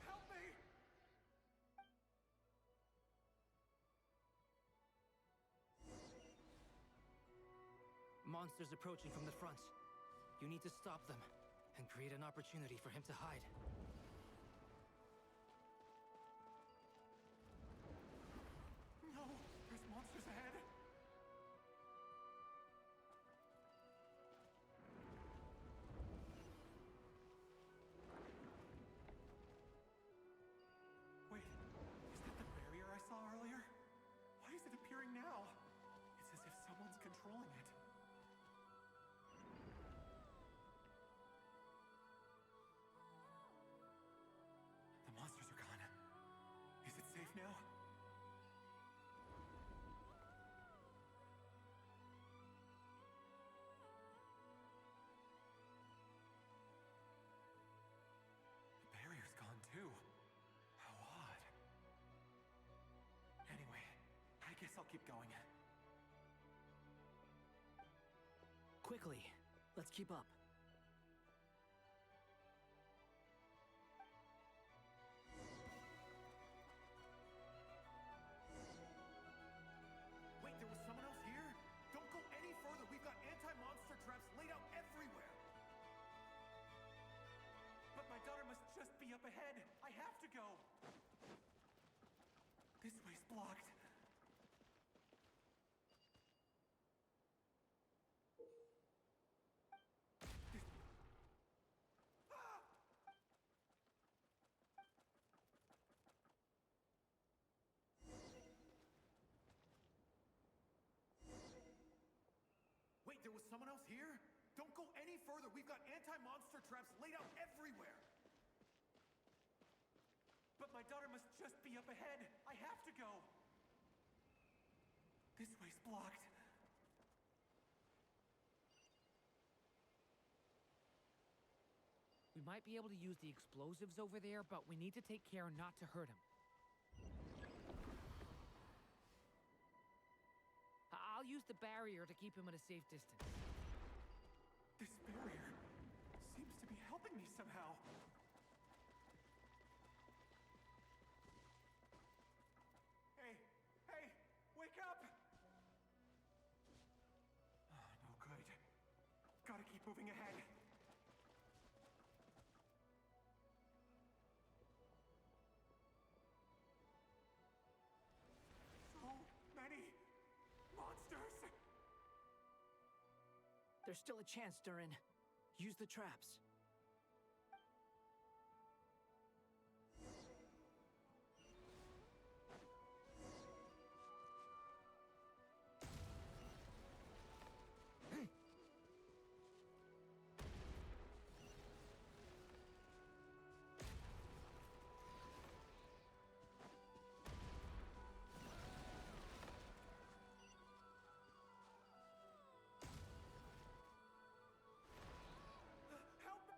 Help me! Monsters approaching from the front. You need to stop them and create an opportunity for him to hide. No! There's monsters ahead! controlling it. The monsters are gone. Is it safe now? The barrier's gone too. How odd. Anyway, I guess I'll keep going. Quickly, let's keep up. Wait, there was someone else here? Don't go any further. We've got anti-monster traps laid out everywhere. But my daughter must just be up ahead. I have to go. This way's blocked. Ah! Wait, there was someone else here? Don't go any further. We've got anti-monster traps laid out everywhere. But my daughter must just be up ahead. I have to go. This way's blocked. We might be able to use the explosives over there, but we need to take care not to hurt him. I'll use the barrier to keep him at a safe distance. This barrier seems to be helping me somehow. Hey, hey, wake up! Oh, no good. Gotta keep moving ahead. So many monsters! There's still a chance, Durin. Use the traps. Help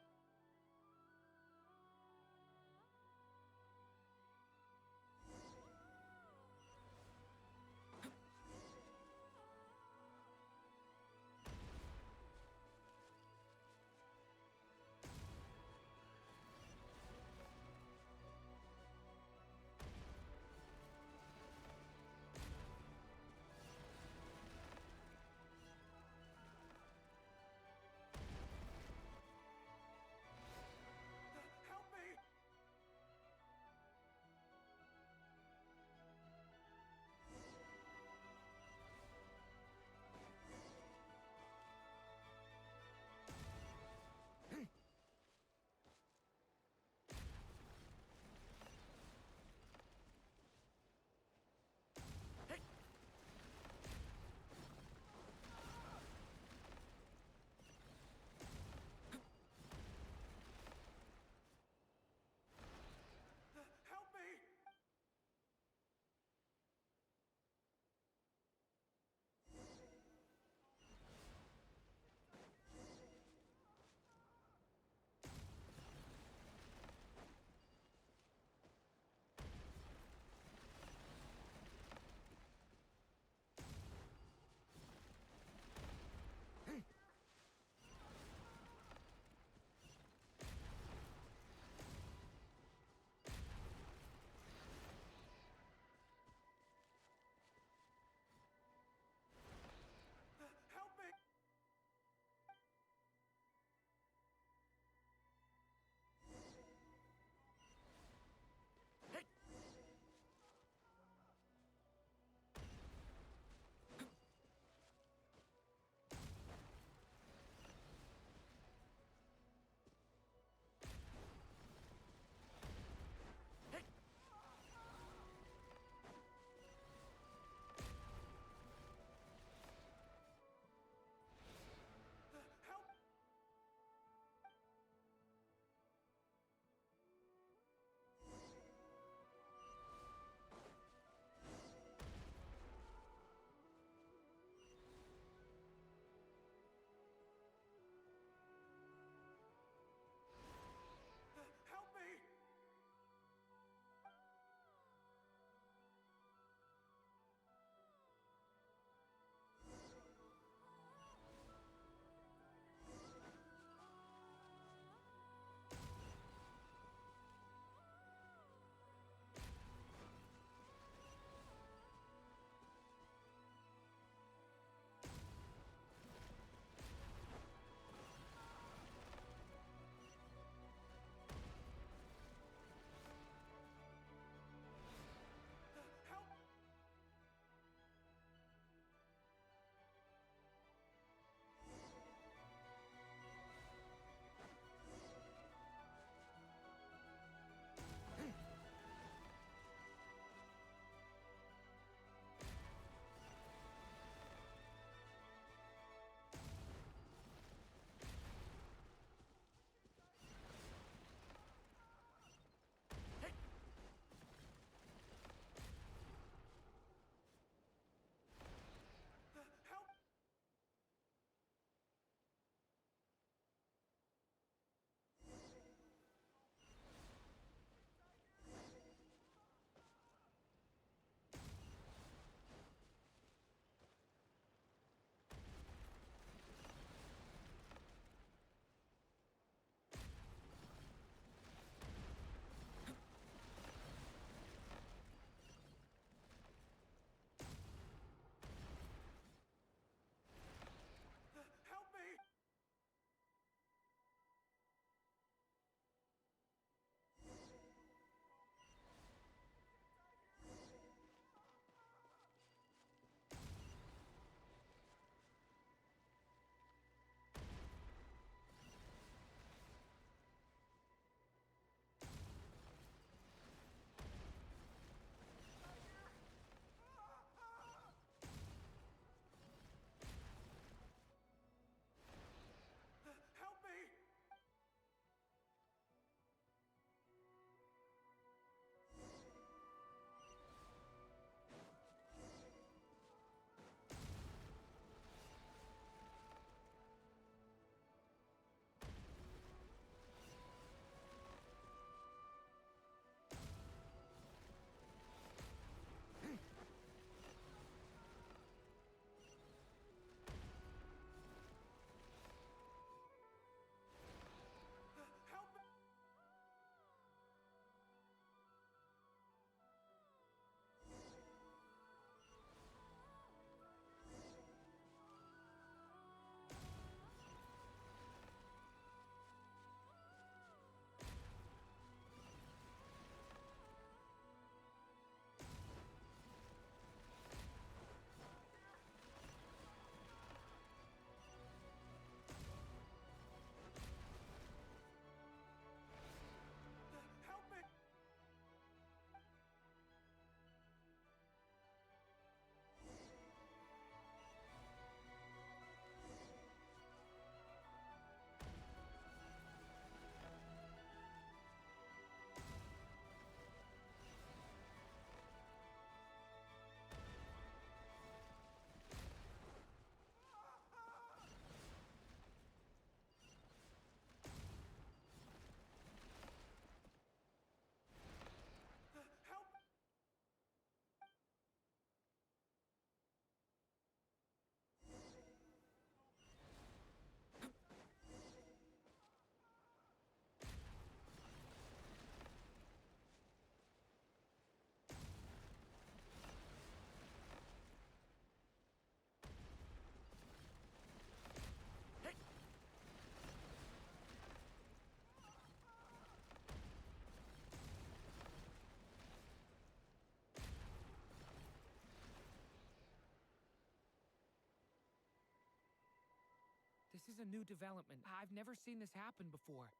This is a new development. I've never seen this happen before.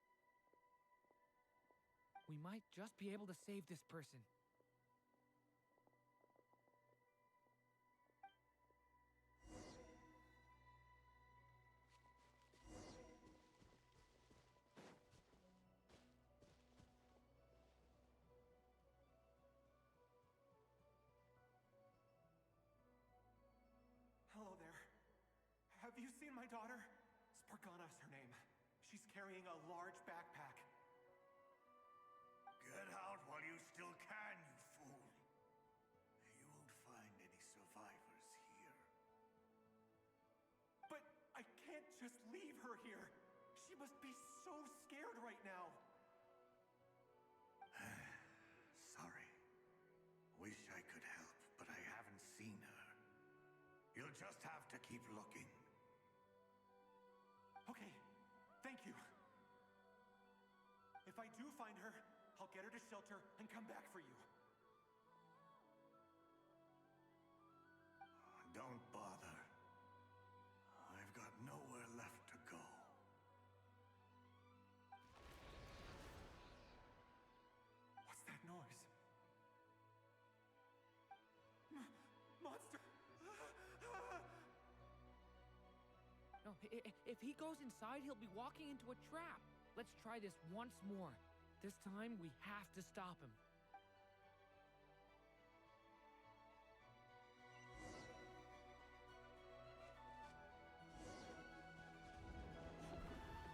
We might just be able to save this person. Hello there. Have you seen my daughter? Spargana is her name. She's carrying a large backpack. Get out while you still can, you fool. You won't find any survivors here. But I can't just leave her here. She must be so scared right now. Sorry. Wish I could help, but I haven't seen her. You'll just have to keep looking. Okay, thank you. If I do find her, I'll get her to shelter and come back for you. Don't bother. I've got nowhere left to go. What's that noise? Monster! No, if he goes inside, he'll be walking into a trap. Let's try this once more. This time, we have to stop him.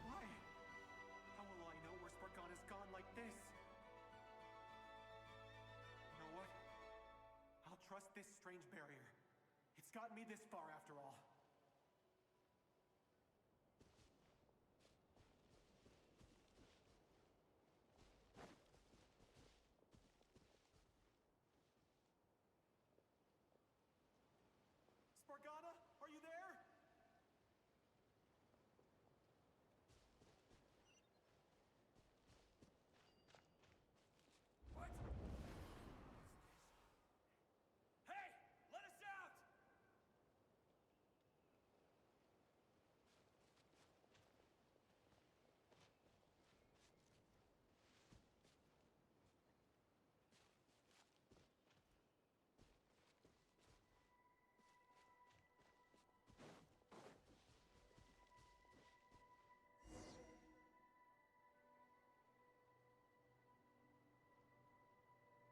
Why? How will I know where Spargana's gone like this? You know what? I'll trust this strange barrier. It's gotten me this far after all. Spargana, are you there? What? Hey! Let us out!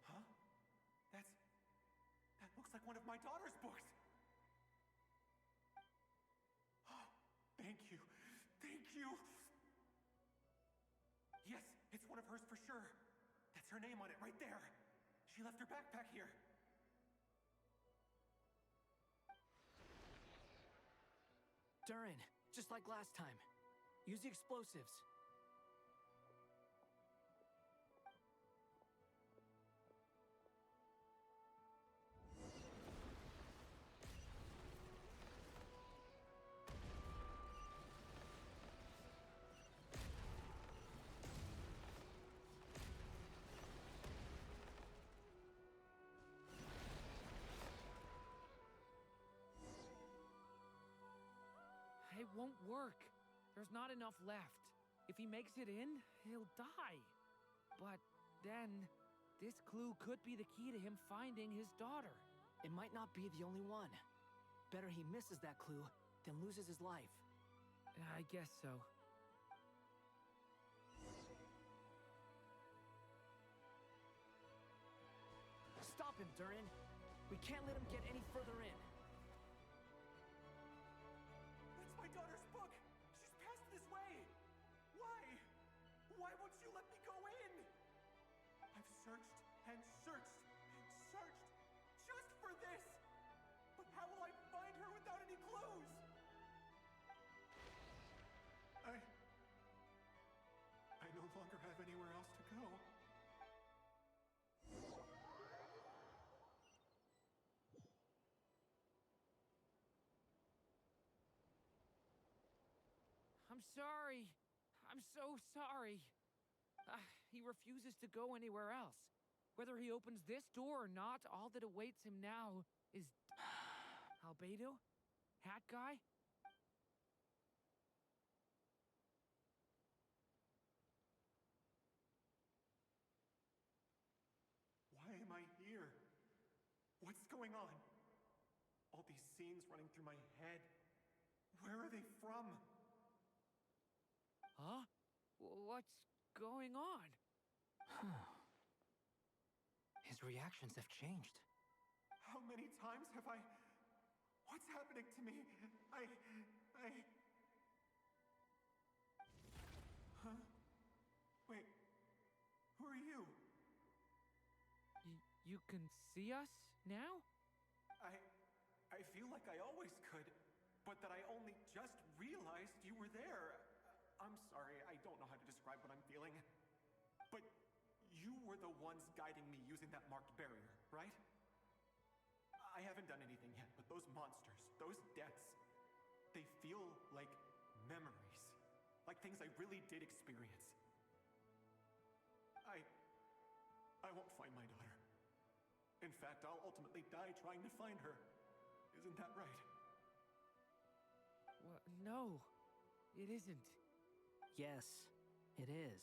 Huh? That looks like one of my daughter's books. Thank you. Thank you. Yes, it's one of hers for sure. That's her name on it right there. She left her backpack here. Durin, just like last time. Use the explosives. It won't work. There's not enough left. If he makes it in, he'll die. But then, this clue could be the key to him finding his daughter. It might not be the only one. Better he misses that clue than loses his life. I guess so. Stop him, Durin. We can't let him get any further in. That's my daughter's book. She's passed this way. Why? Why won't you let me go in? I've searched and searched and searched just for this. But how will I find her without any clues? I no longer have anywhere else to go. I'm sorry. I'm so sorry. He refuses to go anywhere else. Whether he opens this door or not, all that awaits him now is... Albedo? Hat guy? going on? All these scenes running through my head. Where are they from? Huh? What's going on? His reactions have changed. How many times have I... What's happening to me? Huh? Wait. Who are you? You can see us now? I feel like I always could, but that I only just realized you were there. I'm sorry, I don't know how to describe what I'm feeling. But you were the ones guiding me using that marked barrier, right? I haven't done anything yet, but those monsters, those deaths, they feel like memories. Like things I really did experience. I won't find my daughter. In fact, I'll ultimately die trying to find her. Isn't that right? Well, no, it isn't. Yes, it is.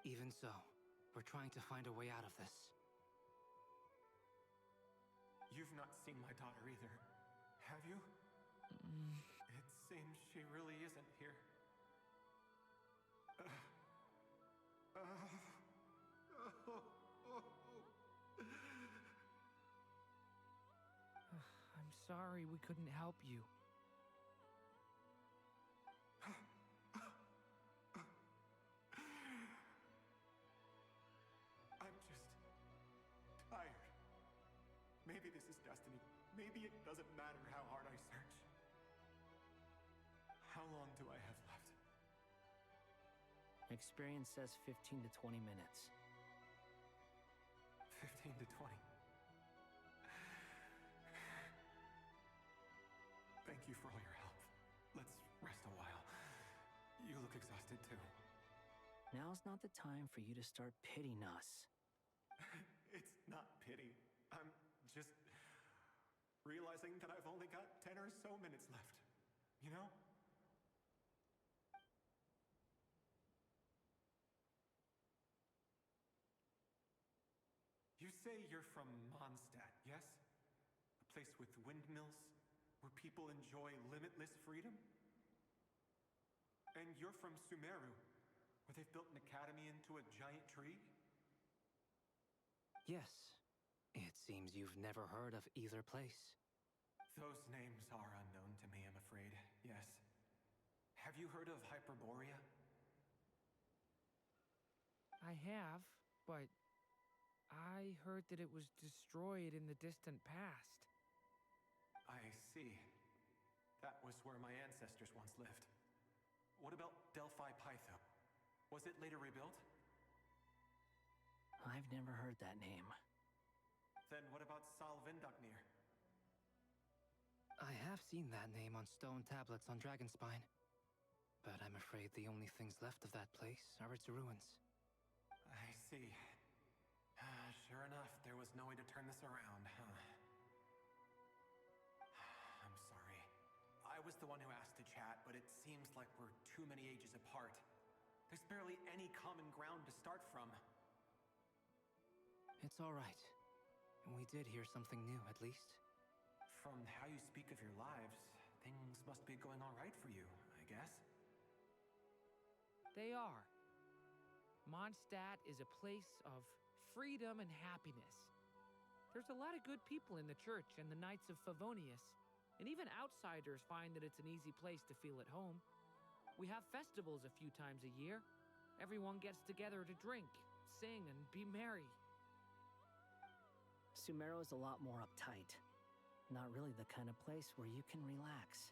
Even so, we're trying to find a way out of this. You've not seen my daughter either, have you? It seems she really isn't here. I'm sorry we couldn't help you. I'm just tired. Maybe this is destiny. Maybe it doesn't matter how hard I search. How long do I have left? Experience says 15 to 20 minutes. 15 to 20. Thank you for all your help. Let's rest a while. You look exhausted too. Now's not the time for you to start pitying us. It's not pity. I'm just realizing that I've only got 10 or so minutes left. You know? You say you're from Mondstadt, yes? A place with windmills, where people enjoy limitless freedom? And you're from Sumeru, where they've built an academy into a giant tree? Yes. It seems you've never heard of either place. Those names are unknown to me, I'm afraid, yes. Have you heard of Hyperborea? I have, but I heard that it was destroyed in the distant past. I see. That was where my ancestors once lived. What about Delphi Pytho? Was it later rebuilt? I've never heard that name. Then what about Salvindaknir? I have seen that name on stone tablets on Dragonspine. But I'm afraid the only things left of that place are its ruins. I see. Sure enough, there was no way to turn this around, huh? I'm sorry. I was the one who asked to chat, but it seems like we're too many ages apart. There's barely any common ground to start from. It's all right. We did hear something new, at least. From how you speak of your lives, things must be going all right for you, I guess. They are. Mondstadt is a place of freedom and happiness. There's a lot of good people in the church and the Knights of Favonius, and even outsiders find that it's an easy place to feel at home. We have festivals a few times a year. Everyone gets together to drink, sing, and be merry. Sumeru is a lot more uptight. Not really the kind of place where you can relax.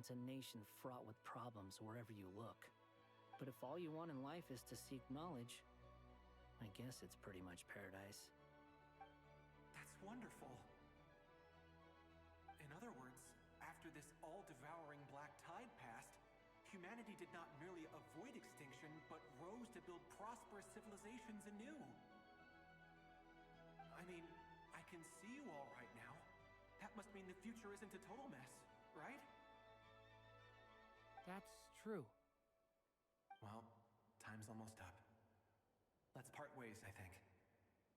It's a nation fraught with problems wherever you look. But if all you want in life is to seek knowledge, I guess it's pretty much paradise. That's wonderful. In other words, after this all-devouring black tide passed, humanity did not merely avoid extinction, but rose to build prosperous civilizations anew. I mean, I can see you all right now. That must mean the future isn't a total mess, right? That's true. Well, time's almost up. Let's part ways, I think.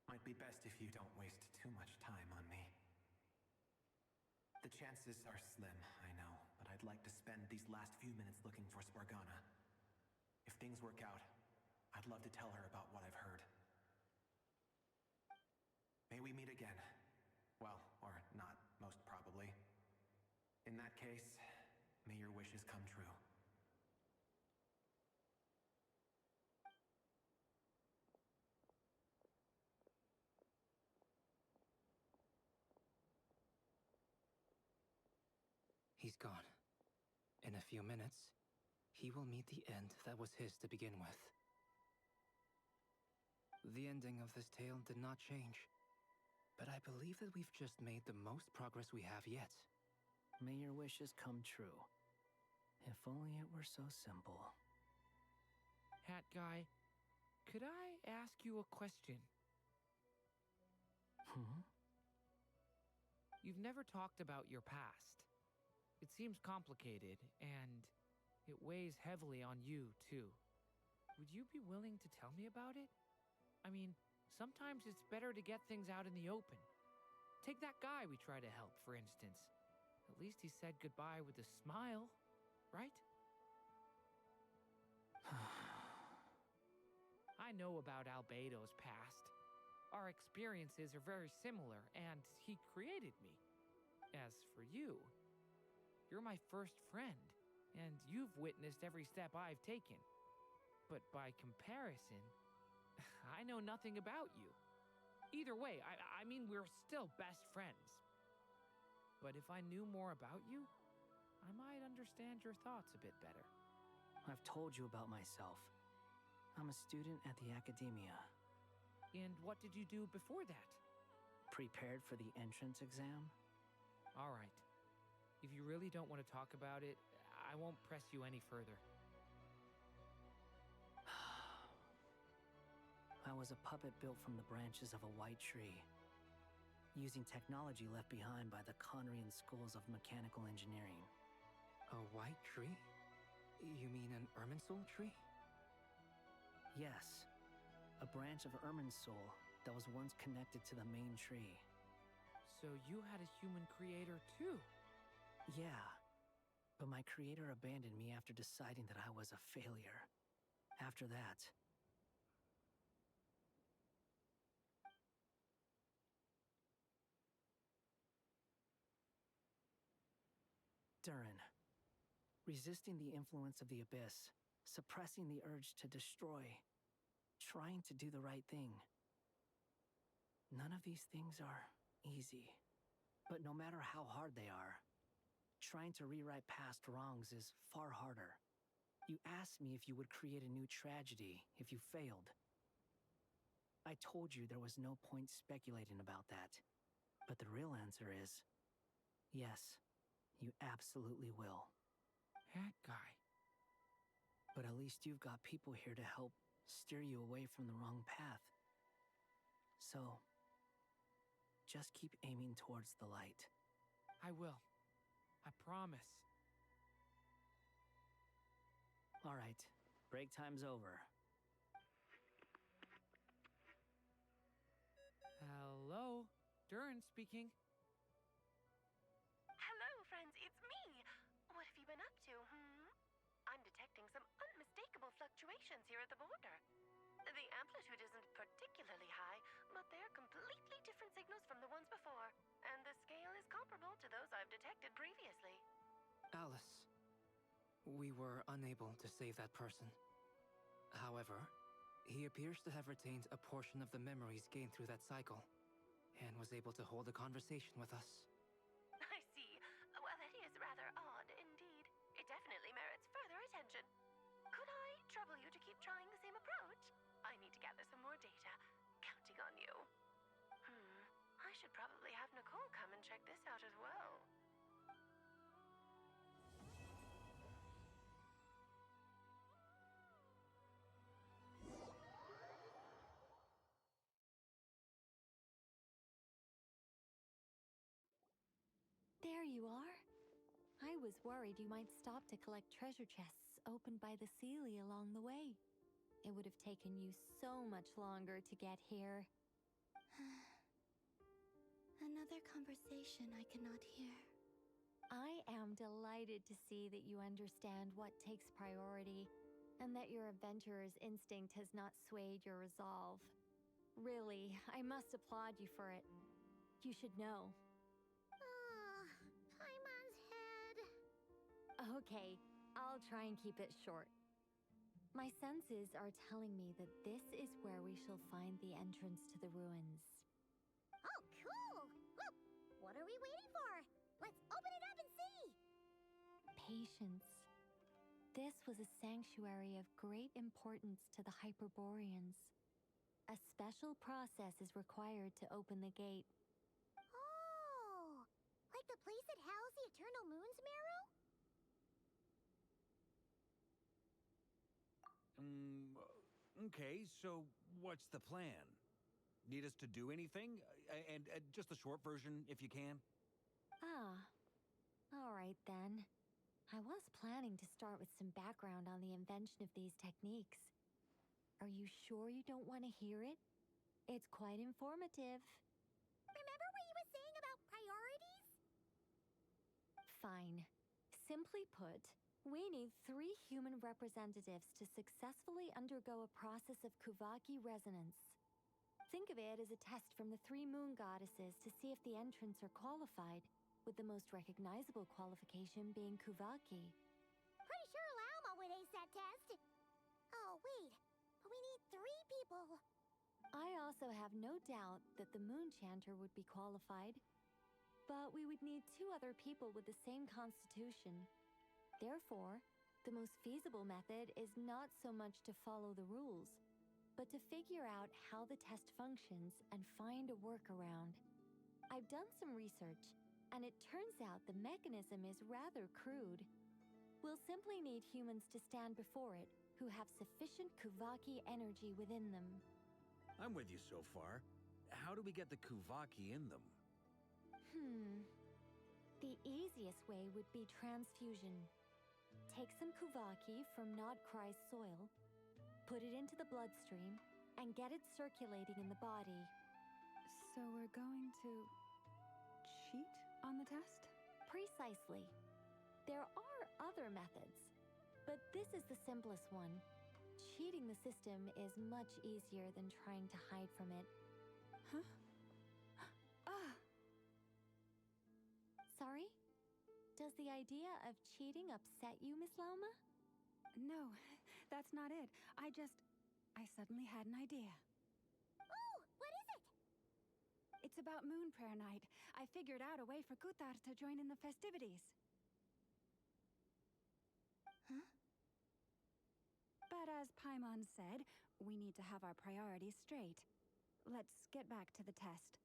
Might be best if you don't waste too much time on me. The chances are slim, I know, but I'd like to spend these last few minutes looking for Spargana. If things work out, I'd love to tell her about what I've heard. May we meet again. Well, or not, most probably. In that case, may your wishes come true. He's gone. In a few minutes, he will meet the end that was his to begin with. The ending of this tale did not change, but I believe that we've just made the most progress we have yet. May your wishes come true. If only it were so simple. Hat guy, could I ask you a question? You've never talked about your past. It seems complicated, and it weighs heavily on you, too. Would you be willing to tell me about it? I mean, sometimes it's better to get things out in the open. Take that guy we try to help, for instance. At least he said goodbye with a smile, right? I know about Albedo's past. Our experiences are very similar, and he created me. As for you, you're my first friend, and you've witnessed every step I've taken. But by comparison, I know nothing about you. Either way, I mean, we're still best friends. But if I knew more about you, I might understand your thoughts a bit better. I've told you about myself. I'm a student at the Academia. And what did you do before that? Prepared for the entrance exam? All right. If you really don't want to talk about it, I won't press you any further. I was a puppet built from the branches of a white tree, using technology left behind by the Conrian schools of mechanical engineering. A white tree? You mean an Irminsul tree? Yes, a branch of Irminsul that was once connected to the main tree. So you had a human creator too? Yeah, but my creator abandoned me after deciding that I was a failure. After that, Durin. Resisting the influence of the Abyss, suppressing the urge to destroy, trying to do the right thing. None of these things are easy. But no matter how hard they are, trying to rewrite past wrongs is far harder. You asked me if you would create a new tragedy if you failed. I told you there was no point speculating about that. But the real answer is, yes. You absolutely will. That guy. But at least you've got people here to help steer you away from the wrong path. So, just keep aiming towards the light. I will. I promise. All right, break time's over. Hello? Durin speaking. It's me! What have you been up to, I'm detecting some unmistakable fluctuations here at the border. The amplitude isn't particularly high, but they're completely different signals from the ones before, and the scale is comparable to those I've detected previously. Alice, we were unable to save that person. However, he appears to have retained a portion of the memories gained through that cycle, and was able to hold a conversation with us. I see. Well, that is rather odd indeed. It definitely merits further attention. Could I trouble you to keep trying the same approach? I need to gather some more data. Counting on you. I should probably have Nicole come and check this out as well. There you are. I was worried you might stop to collect treasure chests opened by the Seelie along the way. It would have taken you so much longer to get here. Another conversation I cannot hear. I am delighted to see that you understand what takes priority and that your adventurer's instinct has not swayed your resolve. Really, I must applaud you for it. You should know. Paimon's head. Okay, I'll try and keep it short. My senses are telling me that this is where we shall find the entrance to the ruins. Oh, cool! Well, what are we waiting for? Let's open it up and see! Patience. This was a sanctuary of great importance to the Hyperboreans. A special process is required to open the gate. Oh! Like the place that housed the Eternal Moon's marrow? Okay, so what's the plan? Need us to do anything? And just the short version, if you can. All right then. I was planning to start with some background on the invention of these techniques. Are you sure you don't want to hear it? It's quite informative. Remember what you were saying about priorities? Fine. Simply put, we need 3 human representatives to successfully undergo a process of Kuvaki resonance. Think of it as a test from the 3 moon goddesses to see if the entrants are qualified, with the most recognizable qualification being Kuvaki. Pretty sure Lauma would ace that test. Oh, wait. But we need 3 people. I also have no doubt that the moon chanter would be qualified. But we would need 2 other people with the same constitution. Therefore, the most feasible method is not so much to follow the rules, but to figure out how the test functions and find a workaround. I've done some research, and it turns out the mechanism is rather crude. We'll simply need humans to stand before it who have sufficient Kuvaki energy within them. I'm with you so far. How do we get the Kuvaki in them? The easiest way would be transfusion. Take some Kuvaki from Nodkrai's soil, put it into the bloodstream, and get it circulating in the body. So we're going to cheat on the test? Precisely. There are other methods, but this is the simplest one. Cheating the system is much easier than trying to hide from it. Huh? Sorry? Does the idea of cheating upset you, Miss Lauma? No, that's not it. I suddenly had an idea. Oh, what is it? It's about Moon Prayer Night. I figured out a way for Kutar to join in the festivities. Huh? But as Paimon said, we need to have our priorities straight. Let's get back to the test.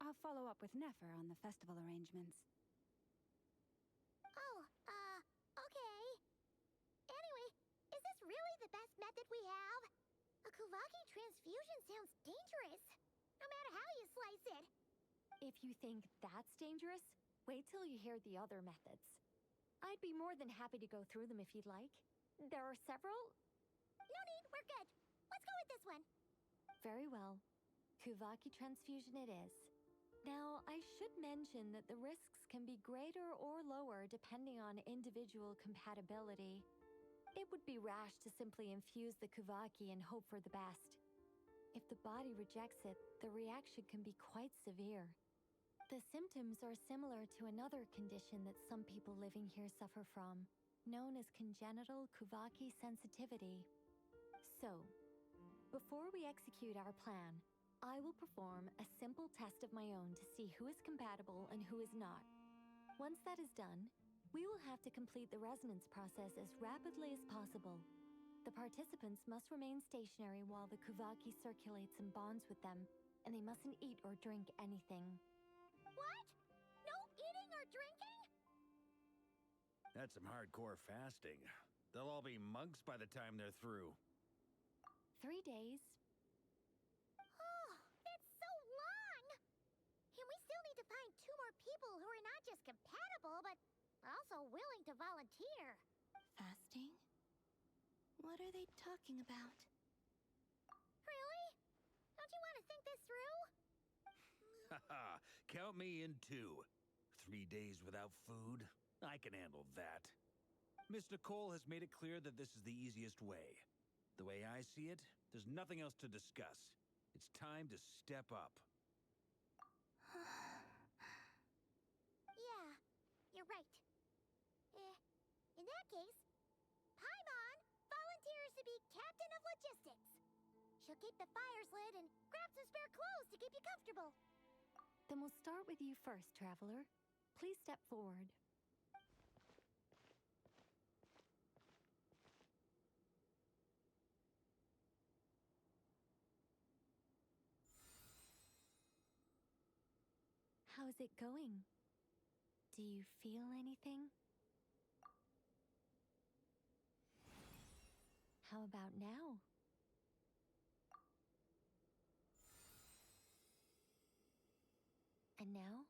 I'll follow up with Nefer on the festival arrangements. Okay. Anyway, is this really the best method we have? A Kuvaki transfusion sounds dangerous, no matter how you slice it. If you think that's dangerous, wait till you hear the other methods. I'd be more than happy to go through them if you'd like. There are several. No need, we're good. Let's go with this one. Very well. Kuvaki transfusion it is. Now, I should mention that the risks can be greater or lower depending on individual compatibility. It would be rash to simply infuse the Kuvaki and hope for the best. If the body rejects it, the reaction can be quite severe. The symptoms are similar to another condition that some people living here suffer from, known as congenital Kuvaki sensitivity. So, before we execute our plan, I will perform a simple test of my own to see who is compatible and who is not. Once that is done, we will have to complete the resonance process as rapidly as possible. The participants must remain stationary while the Kuvaki circulates and bonds with them, and they mustn't eat or drink anything. What? No eating or drinking? That's some hardcore fasting. They'll all be monks by the time they're through. 3 days. Oh, that's so long! And we still need to find 2 more people who are not just compatible, but also willing to volunteer. Fasting? What are they talking about? Really? Don't you want to think this through? Haha, count me in 2. 3 days without food? I can handle that. Miss Nicole has made it clear that this is the easiest way. The way I see it, there's nothing else to discuss. It's time to step up. Yeah, you're right. In that case, Paimon volunteers to be captain of logistics. She'll keep the fires lit and grab some spare clothes to keep you comfortable. Then we'll start with you first, traveler. Please step forward. How's it going? Do you feel anything? How about now? And now?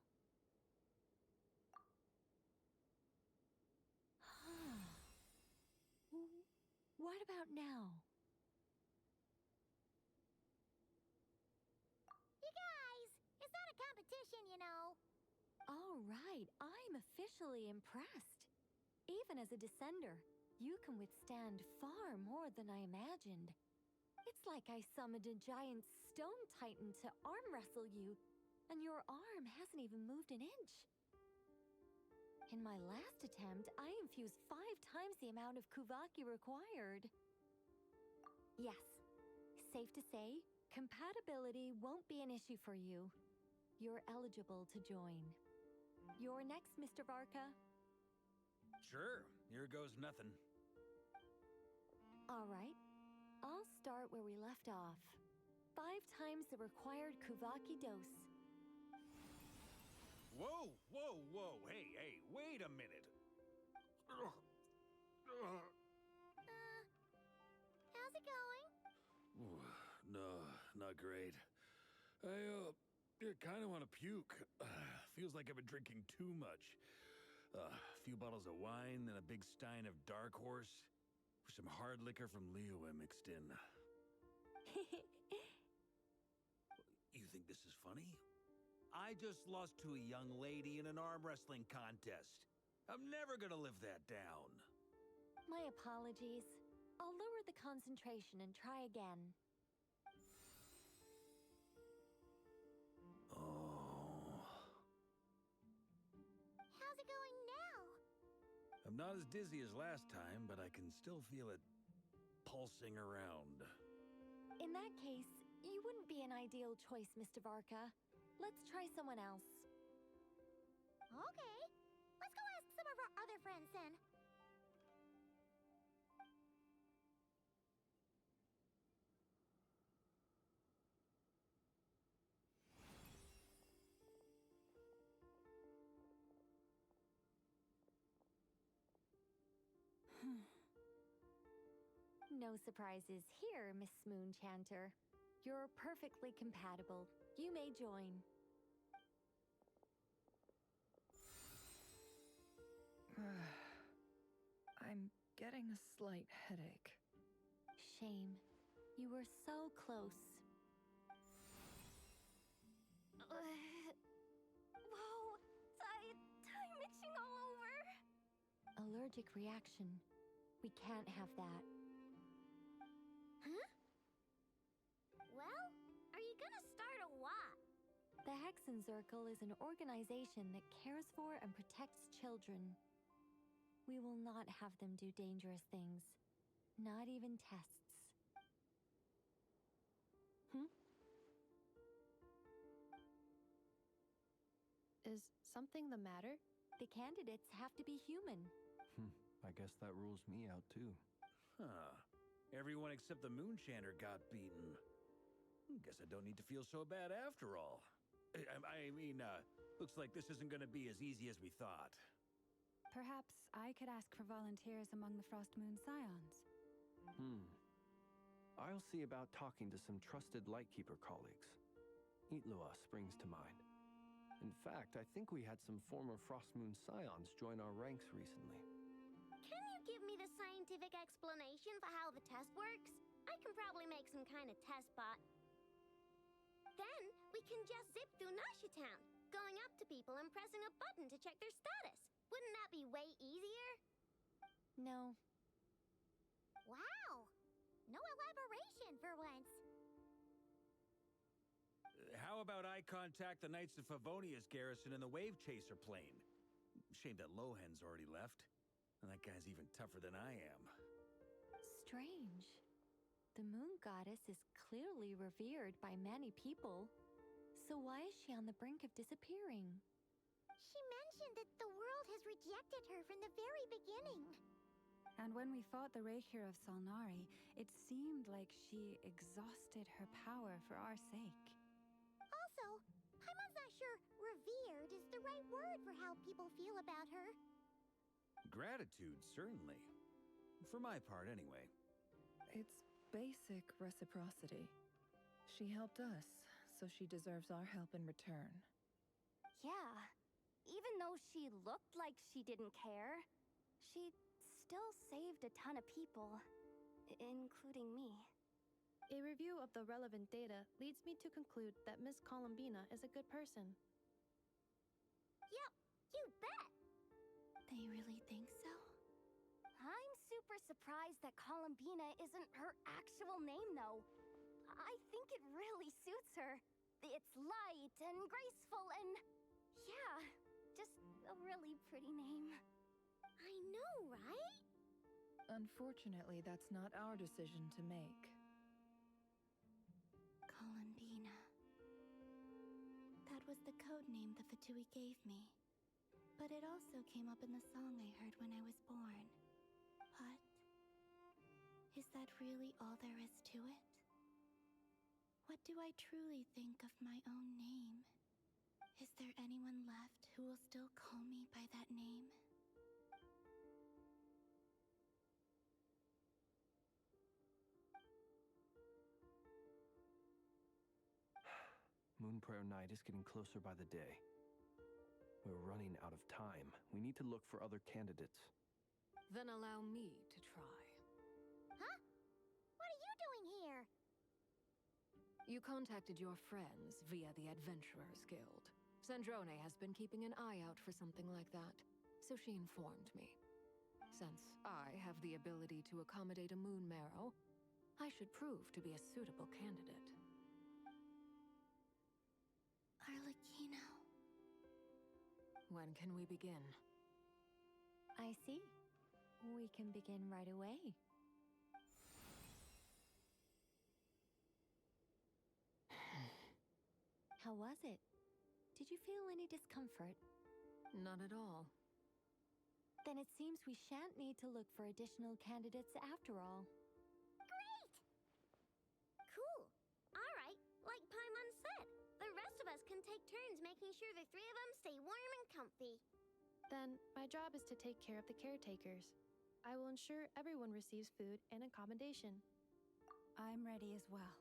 What about now? You guys, it's not a competition, you know. All right, I'm officially impressed. Even as a descender, you can withstand far more than I imagined. It's like I summoned a giant stone titan to arm wrestle you, and your arm hasn't even moved an inch. In my last attempt, I infused 5 times the amount of Kuvaki required. Yes, safe to say, compatibility won't be an issue for you. You're eligible to join. You're next, Mr. Varka. Sure, here goes nothing. All right, I'll start where we left off. 5 times the required Kuvaki dose. Whoa, whoa, whoa, hey, wait a minute. How's it going? No, not great. I kind of want to puke. Feels like I've been drinking too much. A few bottles of wine, then a big stein of Dark Horse, with some hard liquor from Liyue mixed in. You think this is funny? I just lost to a young lady in an arm wrestling contest. I'm never gonna live that down. My apologies. I'll lower the concentration and try again. Oh. How's it going now? I'm not as dizzy as last time, but I can still feel it pulsing around. In that case, you wouldn't be an ideal choice, Mr. Varka. Let's try someone else. Okay, let's go ask some of our other friends then. No surprises here, Miss Smoonchanter. You're perfectly compatible. You may join. I'm getting a slight headache. Shame. You were so close. Whoa! Time itching all over! Allergic reaction. We can't have that. Huh? Well, are you gonna start a what? The Hexenzirkel is an organization that cares for and protects children. We will not have them do dangerous things. Not even tests. Is something the matter? The candidates have to be human. I guess that rules me out too. Huh. Everyone except the Moonchanter got beaten. Guess I don't need to feel so bad after all. I mean, looks like this isn't gonna be as easy as we thought. Perhaps I could ask for volunteers among the Frost Moon Scions. I'll see about talking to some trusted Lightkeeper colleagues. Itlua springs to mind. In fact, I think we had some former Frost Moon Scions join our ranks recently. Can you give me the scientific explanation for how the test works? I can probably make some kind of test bot. Then we can just zip through Nasha Town, going up to people and pressing a button to check their status. Wouldn't that be way easier? No. Wow! No elaboration for once. How about I contact the Knights of Favonia's garrison in the Wave Chaser plane? Shame that Lohan's already left. And that guy's even tougher than I am. Strange. The moon goddess is clearly revered by many people. So why is she on the brink of disappearing? She mentioned that the world has rejected her from the very beginning. And when we fought the Reikir of Salnari, it seemed like she exhausted her power for our sake. Also, Paimon's not sure revered is the right word for how people feel about her. Gratitude, certainly. For my part, anyway. It's basic reciprocity. She helped us, so she deserves our help in return. Yeah. Even though she looked like she didn't care, she still saved a ton of people, including me. A review of the relevant data leads me to conclude that Miss Columbina is a good person. Yep, you bet! They really think so? I'm super surprised that Columbina isn't her actual name, though. I think it really suits her. It's light and graceful and... yeah, just a really pretty name. I know, right? Unfortunately, that's not our decision to make. Columbina. That was the code name the Fatui gave me. But it also came up in the song I heard when I was born. But... is that really all there is to it? What do I truly think of my own name? Is there anyone left who will still call me by that name? Moon Prayer Night is getting closer by the day. We're running out of time. We need to look for other candidates. Then allow me to try. Huh? What are you doing here? You contacted your friends via the Adventurers Guild. Sandrone has been keeping an eye out for something like that, so she informed me. Since I have the ability to accommodate a moon marrow, I should prove to be a suitable candidate. Arlecchino. When can we begin? I see. We can begin right away. How was it? Did you feel any discomfort? Not at all. Then it seems we shan't need to look for additional candidates after all. Great! Cool. All right, like Paimon said, the rest of us can take turns making sure the three of them stay warm and comfy. Then, my job is to take care of the caretakers. I will ensure everyone receives food and accommodation. I'm ready as well.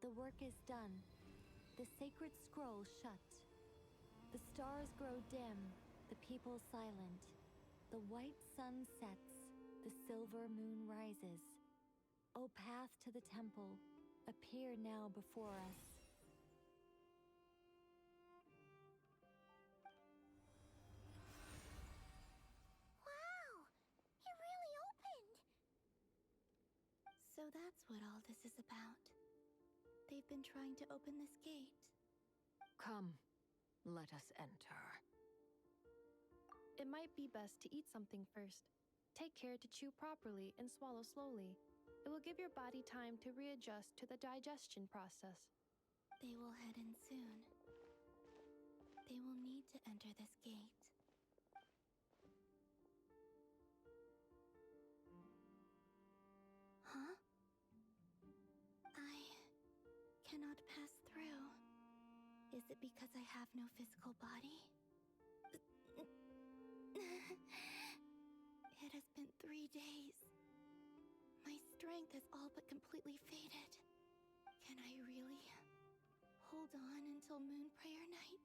The work is done. The sacred scroll shut. The stars grow dim, the people silent. The white sun sets, the silver moon rises. O path to the temple, appear now before us. Wow! It really opened! So that's what all this is about. They've been trying to open this gate. Come, let us enter. it might be best to eat something first. Take care to chew properly and swallow slowly. It will give your body time to readjust to the digestion process. They will head in soon. They will need to enter this gate. Huh? I cannot pass through. Is it because I have no physical body? It has been 3 days. My strength has all but completely faded. Can I really hold on until Moon Prayer Night?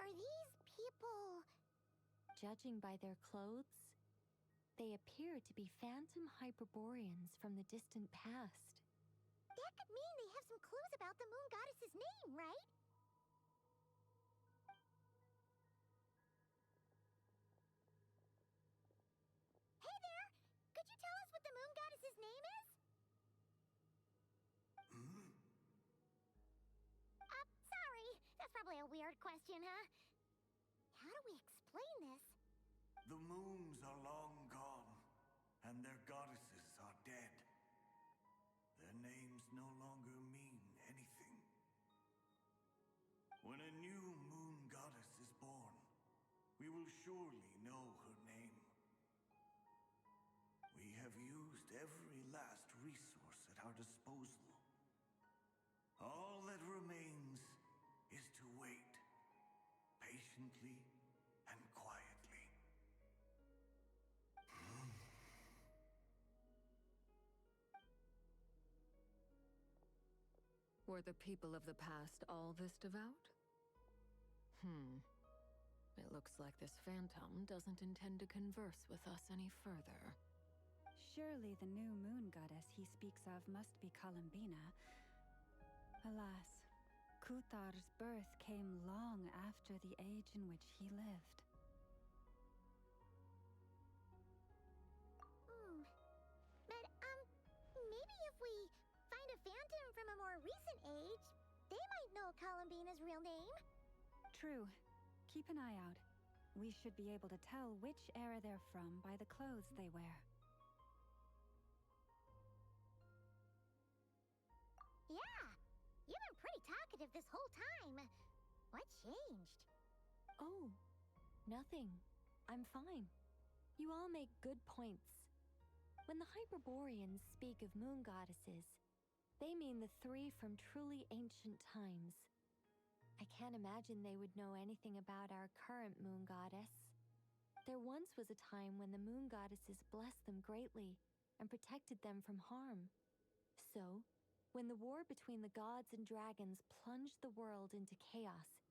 Are these people... Judging by their clothes, they appear to be phantom Hyperboreans from the distant past. That could mean they have some clues about the moon goddess's name, right? Hey there! Could you tell us what the moon goddess's name is? Sorry. That's probably a weird question, huh? How do we explain this? The moons are long gone, and their goddesses are dead. Their names no longer mean anything. When a new moon goddess is born, we will surely know her name. We have used every last resource at our disposal. All that remains is to wait, patiently and quietly. Were the people of the past all this devout? It looks like this phantom doesn't intend to converse with us any further. Surely the new moon goddess he speaks of must be Columbina. Alas, Kuthar's birth came long after the age in which he lived. But, maybe if we find a phantom from a more recent age, they might know Columbina's real name. True. Keep an eye out. We should be able to tell which era they're from by the clothes they wear. Yeah, you've been pretty talkative this whole time. What changed? Oh, nothing. I'm fine. You all make good points. When the Hyperboreans speak of moon goddesses, they mean the 3 from truly ancient times. I can't imagine they would know anything about our current moon goddess. There once was a time when the moon goddesses blessed them greatly and protected them from harm. So, when the war between the gods and dragons plunged the world into chaos,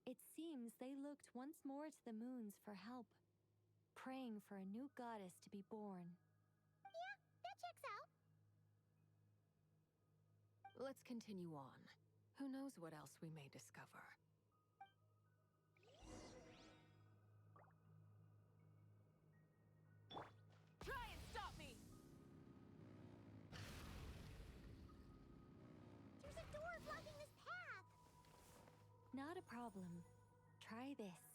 it seems they looked once more to the moons for help, praying for a new goddess to be born. Yeah, that checks out. Let's continue on. Who knows what else we may discover? Try and stop me! There's a door blocking this path. Not a problem. Try this.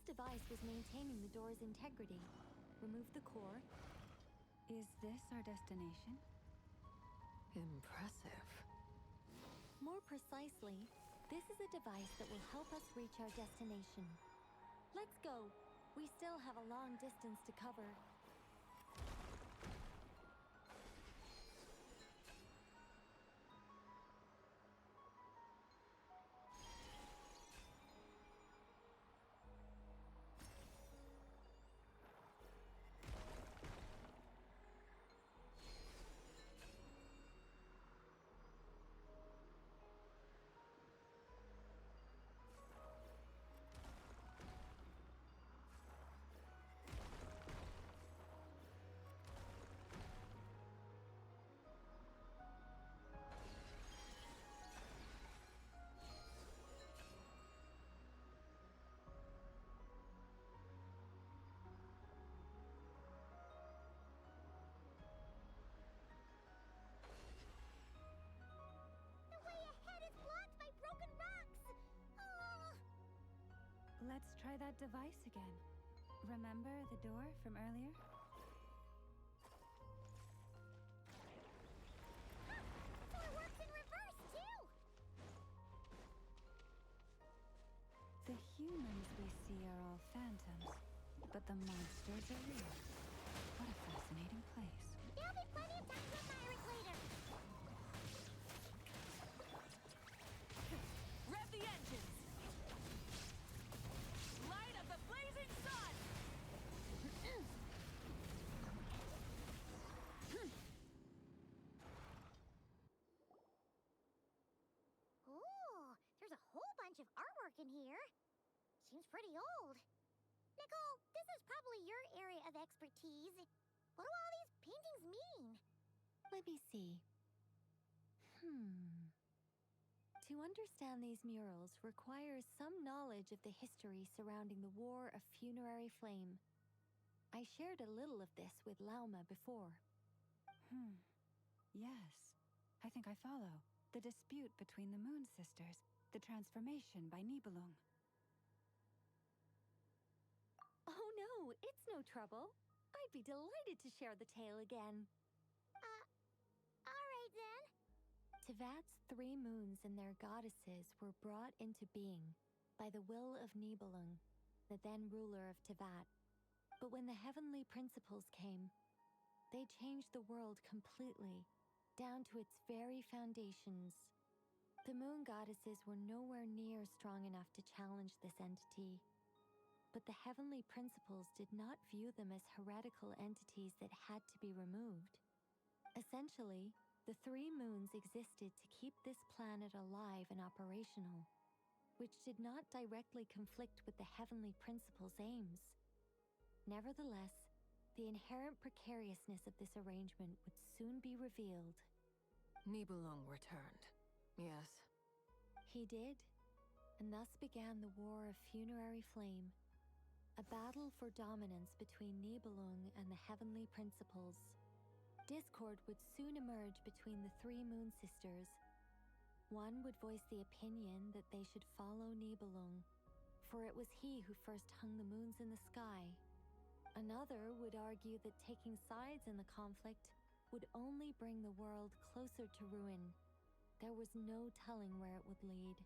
device was maintaining the door's integrity. Remove the core. Is this our destination? Impressive. More precisely, this is a device that will help us reach our destination. Let's go. We still have a long distance to cover. Let's try that device again. Remember the door from earlier? So it works in reverse, too! The humans we see are all phantoms, but the monsters are real. What a fascinating place. There'll be plenty of time to admire it later. Rev the engines! Light of the blazing sun! Ooh, there's a whole bunch of artwork in here. Seems pretty old. Nicole, this is probably your area of expertise. What do all these paintings mean? Let me see. To understand these murals requires some knowledge of the history surrounding the War of Funerary Flame. I shared a little of this with Lauma before. Yes, I think I follow. The dispute between the Moon Sisters, the transformation by Nibelung. Oh no, it's no trouble. I'd be delighted to share the tale again. Alright then. Tevat's 3 moons and their goddesses were brought into being by the will of Nibelung, the then ruler of Tevat. But when the heavenly principles came, they changed the world completely, down to its very foundations. The moon goddesses were nowhere near strong enough to challenge this entity. But the heavenly principles did not view them as heretical entities that had to be removed. Essentially, the 3 moons existed to keep this planet alive and operational, which did not directly conflict with the heavenly principles' aims. Nevertheless, the inherent precariousness of this arrangement would soon be revealed. Nibelung returned. Yes. He did, and thus began the War of Funerary Flame, a battle for dominance between Nibelung and the heavenly principles. Discord would soon emerge between the 3 Moon Sisters. One would voice the opinion that they should follow Nibelung, for it was he who first hung the moons in the sky. Another would argue that taking sides in the conflict would only bring the world closer to ruin. There was no telling where it would lead,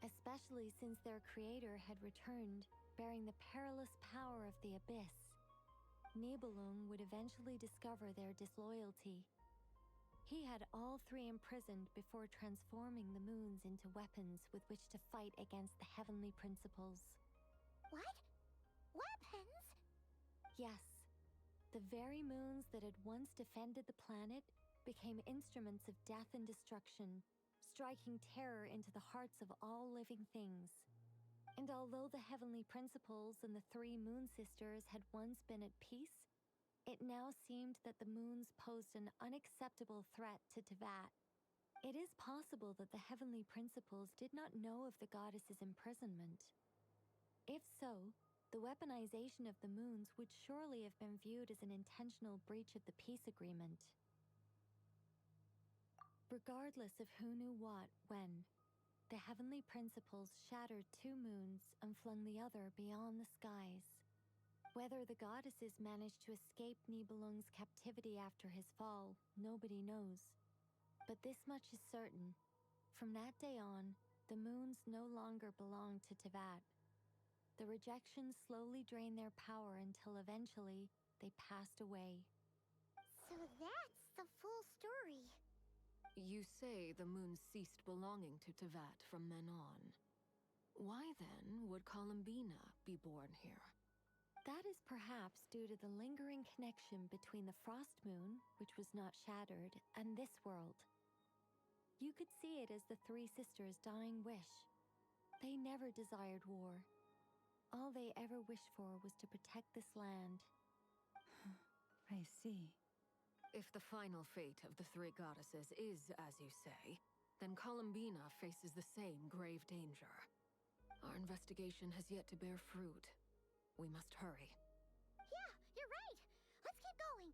especially since their creator had returned, bearing the perilous power of the abyss. Nibelung would eventually discover their disloyalty. He had all 3 imprisoned before transforming the moons into weapons with which to fight against the heavenly principles. What? Weapons? Yes. The very moons that had once defended the planet became instruments of death and destruction, striking terror into the hearts of all living things. And although the heavenly principles and the 3 Moon Sisters had once been at peace, it now seemed that the moons posed an unacceptable threat to Tevat. It is possible that the heavenly principles did not know of the goddess's imprisonment. If so, the weaponization of the moons would surely have been viewed as an intentional breach of the peace agreement. Regardless of who knew what, when, the heavenly principles shattered 2 moons and flung the other beyond the skies. Whether the goddesses managed to escape Nibelung's captivity after his fall, nobody knows. But this much is certain. From that day on, the moons no longer belonged to Tevat. The rejections slowly drained their power until eventually they passed away. So that's the full story. You say the moon ceased belonging to Tevat from then on. Why then would Columbina be born here? That is perhaps due to the lingering connection between the Frost Moon, which was not shattered, and this world. You could see it as the 3 sisters' dying wish. They never desired war. All they ever wished for was to protect this land. I see. If the final fate of the 3 goddesses is as you say, then Columbina faces the same grave danger. Our investigation has yet to bear fruit. We must hurry. Yeah, you're right. Let's keep going.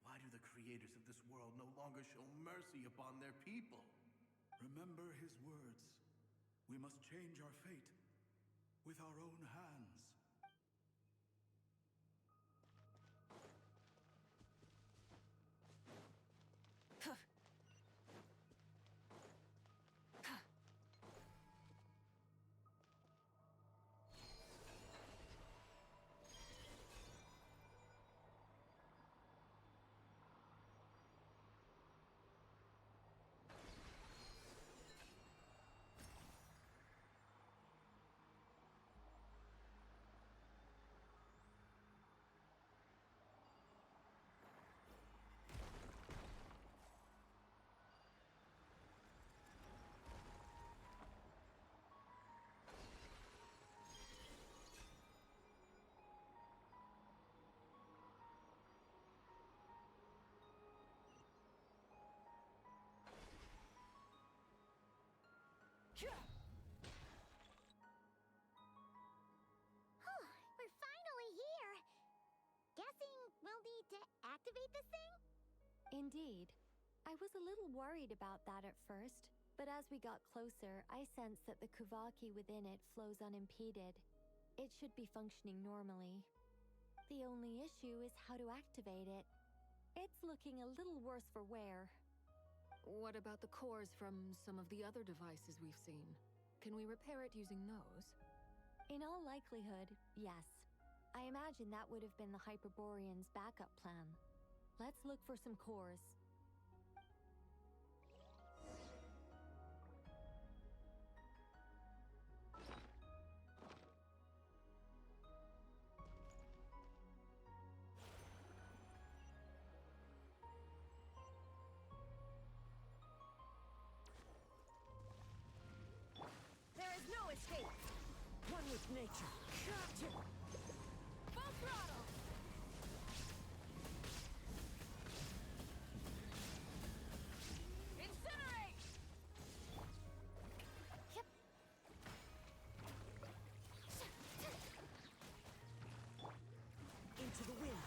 Why do the creators of this world no longer show mercy upon their people? Remember his words. We must change our fate with our own hands. We're finally here. Guessing we'll need to activate this thing? Indeed. I was a little worried about that at first, but as we got closer, I sensed that the Kuvaki within it flows unimpeded. It should be functioning normally. The only issue is how to activate it. It's looking a little worse for wear. What about the cores from some of the other devices we've seen? Can we repair it using those? In all likelihood, yes. I imagine that would have been the Hyperborean's backup plan. Let's look for some cores. There is no escape. One with nature. Full throttle! Incinerate! Yep. Into the wind.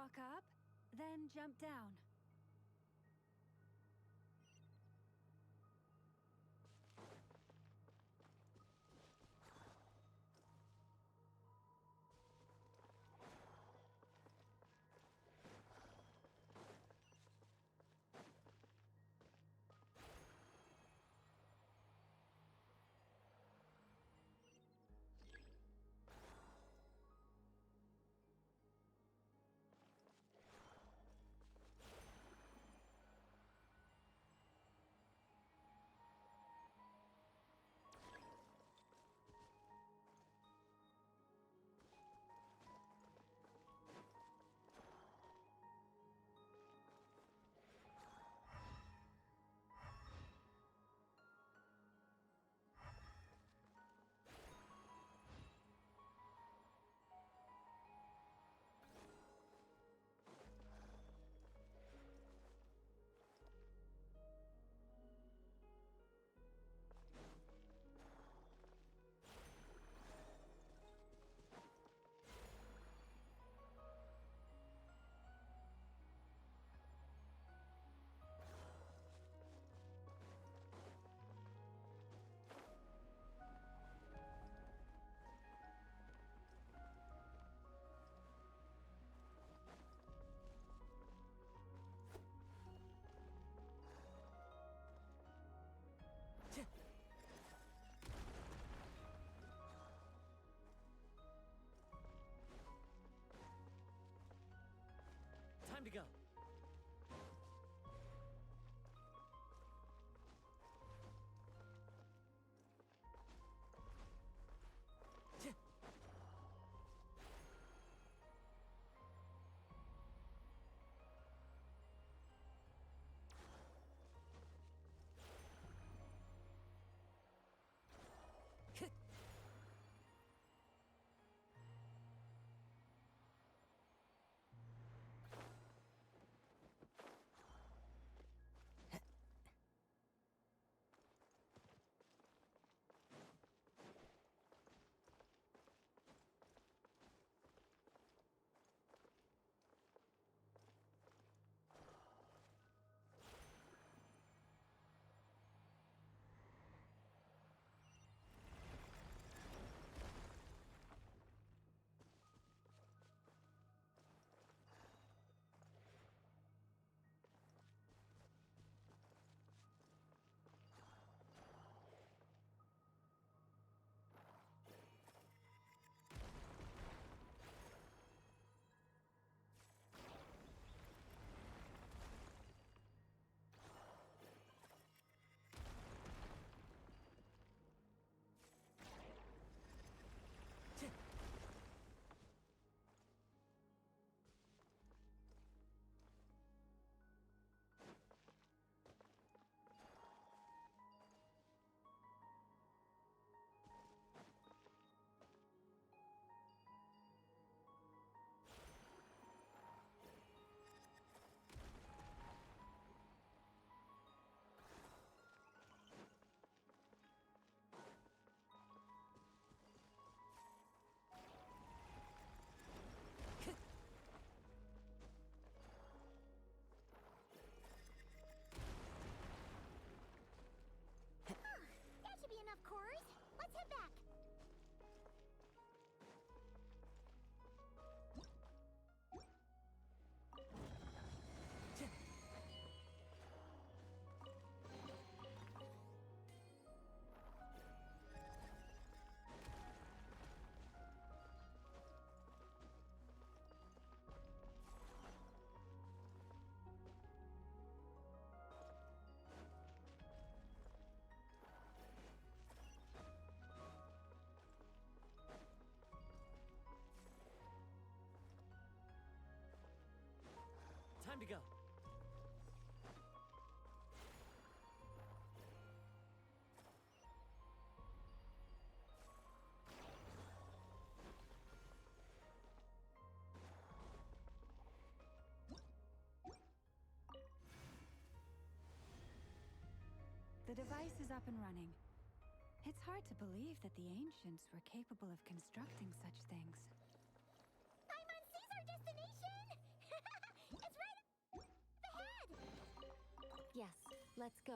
Walk up, then jump down. Time to go. That should be enough cores. Let's head back. Time to go. The device is up and running. It's hard to believe that the ancients were capable of constructing such things. Paimon sees our destination! Let's go.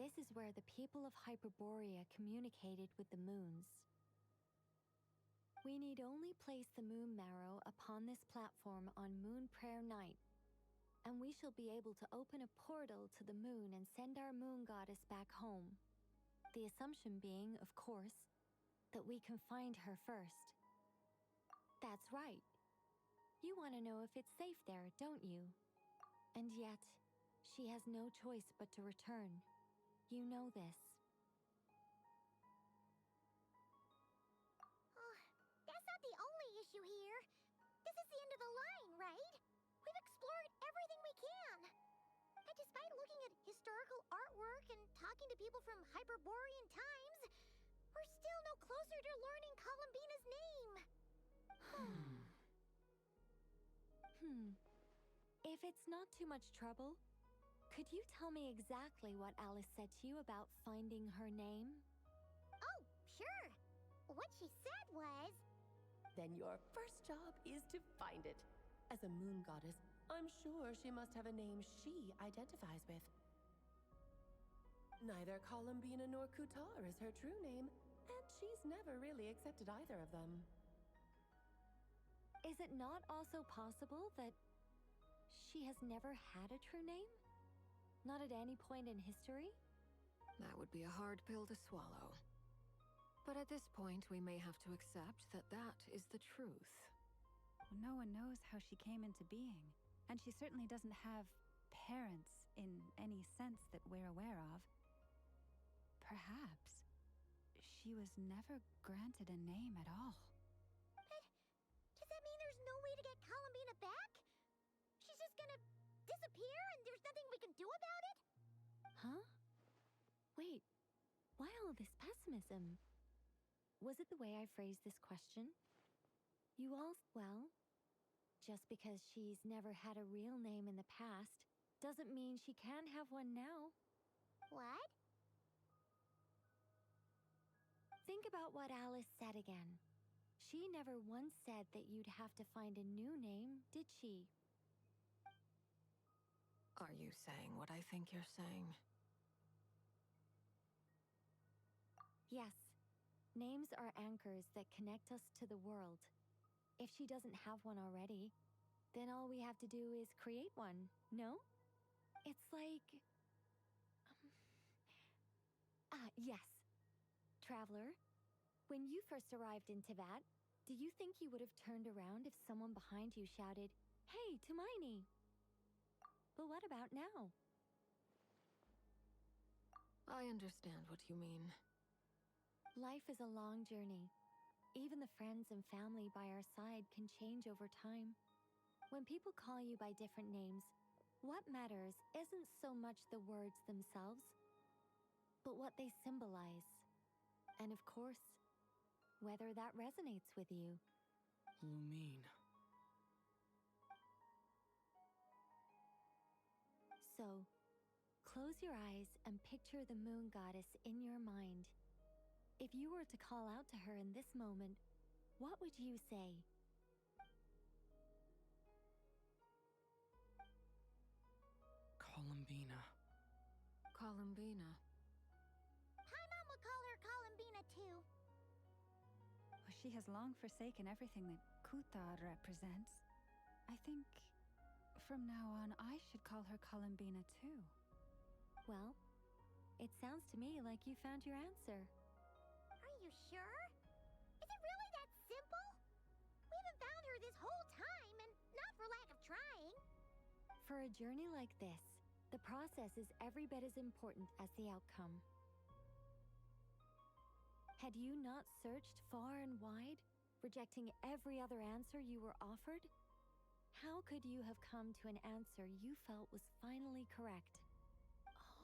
This is where the people of Hyperborea communicated with the moons. We need only place the moon marrow upon this platform on Moon Prayer Night, and we shall be able to open a portal to the moon and send our moon goddess back home. The assumption being, of course, that we can find her first. That's right. You want to know if it's safe there, don't you? And yet, she has no choice but to return. You know this. Oh, that's not the only issue here. This is the end of the line, right? We've explored everything we can. And despite looking at historical artwork and talking to people from Hyperborean times, we're still no closer to learning Columbina's name. If it's not too much trouble, could you tell me exactly what Alice said to you about finding her name? Oh, sure. What she said was... Then your first job is to find it. As a moon goddess, I'm sure she must have a name she identifies with. Neither Columbina nor Kutar is her true name, and she's never really accepted either of them. Is it not also possible that she has never had a true name? Not at any point in history? That would be a hard pill to swallow. But at this point, we may have to accept that that is the truth. No one knows how she came into being, and she certainly doesn't have parents in any sense that we're aware of. Perhaps she was never granted a name at all. But does that mean there's no way to get Columbina back? She's just gonna disappear and there's nothing we can do about it? Huh? Wait, why all this pessimism? Was it the way I phrased this question? You all, well, just because she's never had a real name in the past doesn't mean she can't have one now. What? Think about what Alice said again. She never once said that you'd have to find a new name, did she? Are you saying what I think you're saying? Yes. Names are anchors that connect us to the world. If she doesn't have one already, then all we have to do is create one, no? It's like... yes. Traveler, when you first arrived in Teyvat, do you think you would have turned around if someone behind you shouted, "Hey, Tumaini"? But what about now? I understand what you mean. Life is a long journey. Even the friends and family by our side can change over time. When people call you by different names, what matters isn't so much the words themselves, but what they symbolize. And of course, whether that resonates with you. Lumine. So, close your eyes and picture the moon goddess in your mind. If you were to call out to her in this moment, what would you say? Columbina. Columbina. Paimon would call her Columbina too. Well, she has long forsaken everything that Kutar represents. I think from now on I should call her Columbina too. Well, it sounds to me like you found your answer. Are you sure? Is it really that simple? We haven't found her this whole time, and not for lack of trying. For a journey like this, the process is every bit as important as the outcome. Had you not searched far and wide, rejecting every other answer you were offered? How could you have come to an answer you felt was finally correct?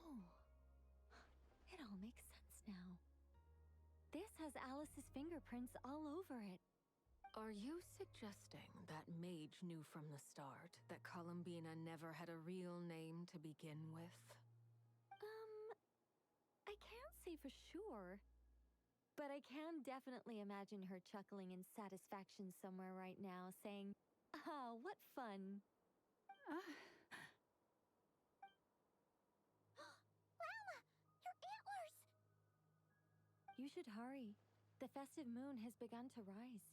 Oh, it all makes sense now. This has Alice's fingerprints all over it. Are you suggesting that Mage knew from the start that Columbina never had a real name to begin with? I can't say for sure, but I can definitely imagine her chuckling in satisfaction somewhere right now, saying, "Ah, what fun." Llama! Your antlers! You should hurry. The festive moon has begun to rise.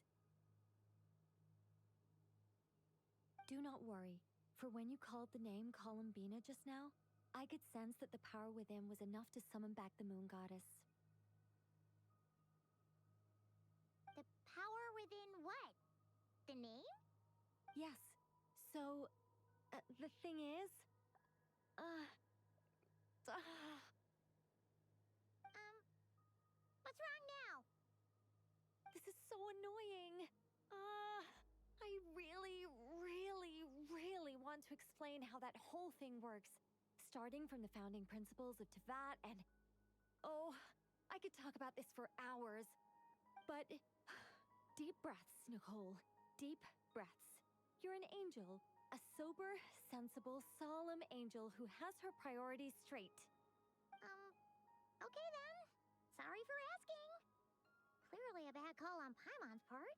Do not worry, for when you called the name Columbina just now, I could sense that the power within was enough to summon back the moon goddess. The power within what? The name? Yes. So, the thing is... What's wrong now? This is so annoying. I really, really, really want to explain how that whole thing works. Starting from the founding principles of Teyvat and... Oh, I could talk about this for hours. But... Deep breaths, Nicole. Deep breaths. You're an angel. A sober, sensible, solemn angel who has her priorities straight. Okay then. Sorry for asking. Clearly a bad call on Paimon's part.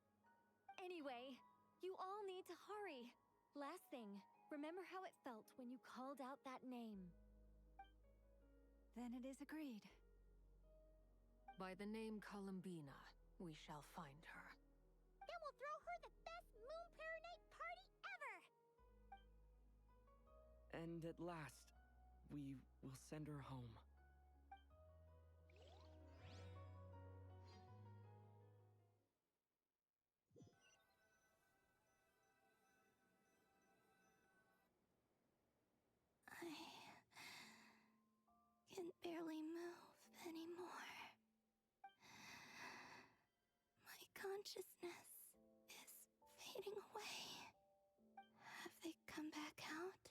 Anyway, you all need to hurry. Last thing, remember how it felt when you called out that name. Then it is agreed. By the name Columbina, we shall find her. Then we'll throw her the best Moon Pair Night party ever! And at last, we will send her home. I can barely move anymore. My consciousness is fading away. Have they come back out?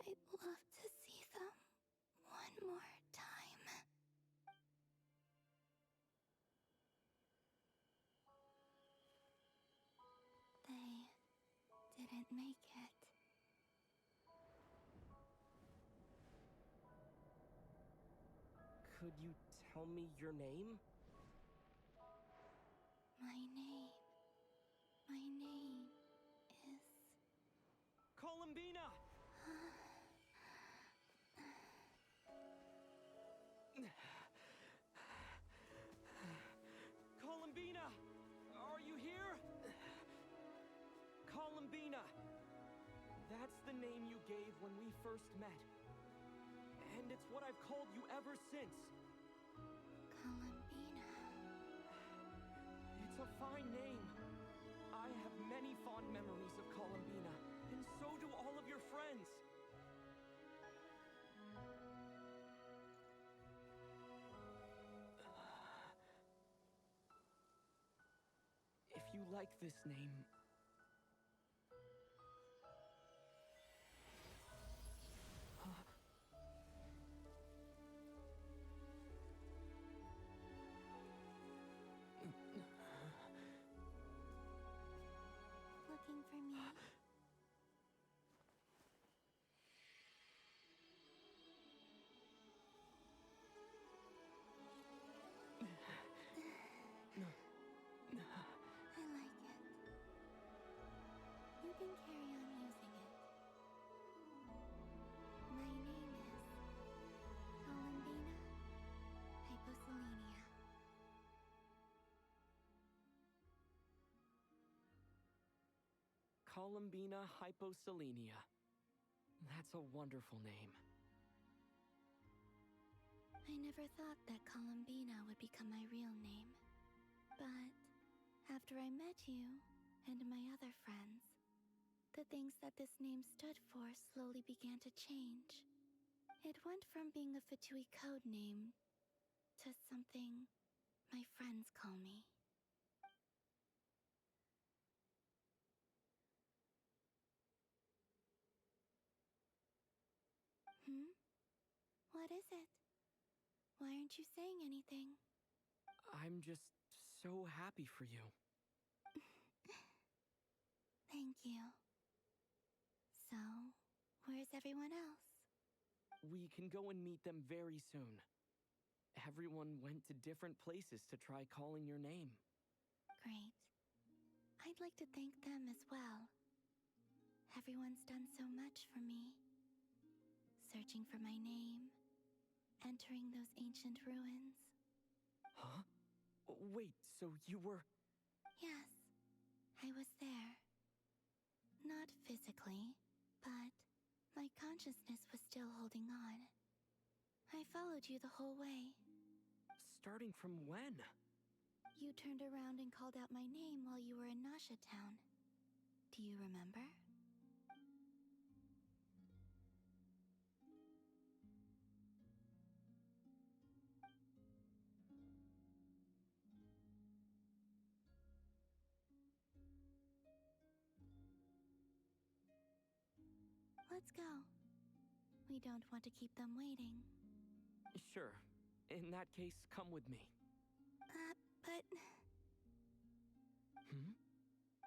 I'd love to see them one more time. They didn't make it. Could you tell me your name? My name is... Columbina! Columbina! Are you here? Columbina! That's the name you gave when we first met. And it's what I've called you ever since. Columbina. It's a fine name. I have many fond memories of Columbina, and so do all of your friends. If you like this name... Looking for me? I like it. You can carry on using it. My name is Columbina Hyposelenia. Columbina Hyposelenia. That's a wonderful name. I never thought that Columbina would become my real name. But after I met you and my other friends, the things that this name stood for slowly began to change. It went from being a Fatui code name to something my friends call me. Hmm? What is it? Why aren't you saying anything? I'm just so happy for you. Thank you. So, where's everyone else? We can go and meet them very soon. Everyone went to different places to try calling your name. Great. I'd like to thank them as well. Everyone's done so much for me. Searching for my name, entering those ancient ruins. Huh? Wait, so you were... Yes, I was there. Not physically, but my consciousness was still holding on. I followed you the whole way. Starting from when? You turned around and called out my name while you were in Nasha Town. Do you remember? Let's go. We don't want to keep them waiting. Sure. In that case, come with me. But... Hmm?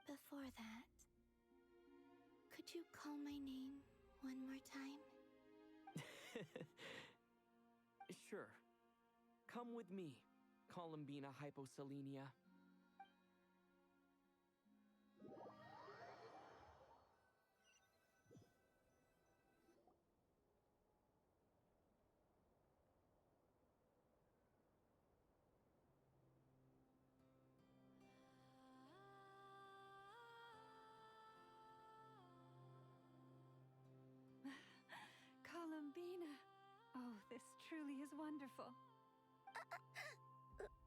Before that, could you call my name one more time? Sure. Come with me, Columbina Hyposelenia. Columbina! Oh, this truly is wonderful.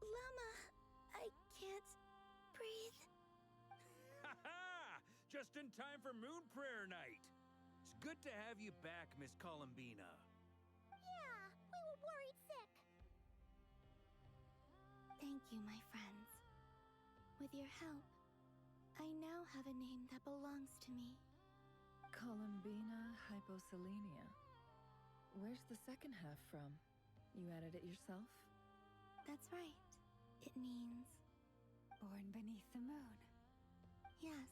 Llama, I can't breathe. Ha-ha! Just in time for Moon Prayer Night. It's good to have you back, Miss Columbina. Yeah, we were worried sick. Thank you, my friends. With your help, I now have a name that belongs to me. Columbina Hyposelenia. Where's the second half from? You added it yourself? That's right. It means... Born beneath the moon. Yes.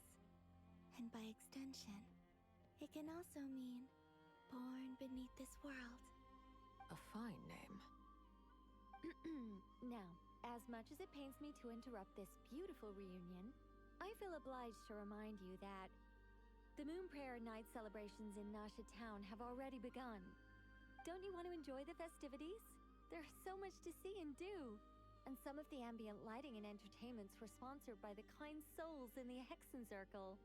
And by extension, it can also mean born beneath this world. A fine name. Now, as much as it pains me to interrupt this beautiful reunion, I feel obliged to remind you that the Moon Prayer Night celebrations in Nasha Town have already begun. Don't you want to enjoy the festivities? There's so much to see and do. And some of the ambient lighting and entertainments were sponsored by the kind souls in the Hexen Circle.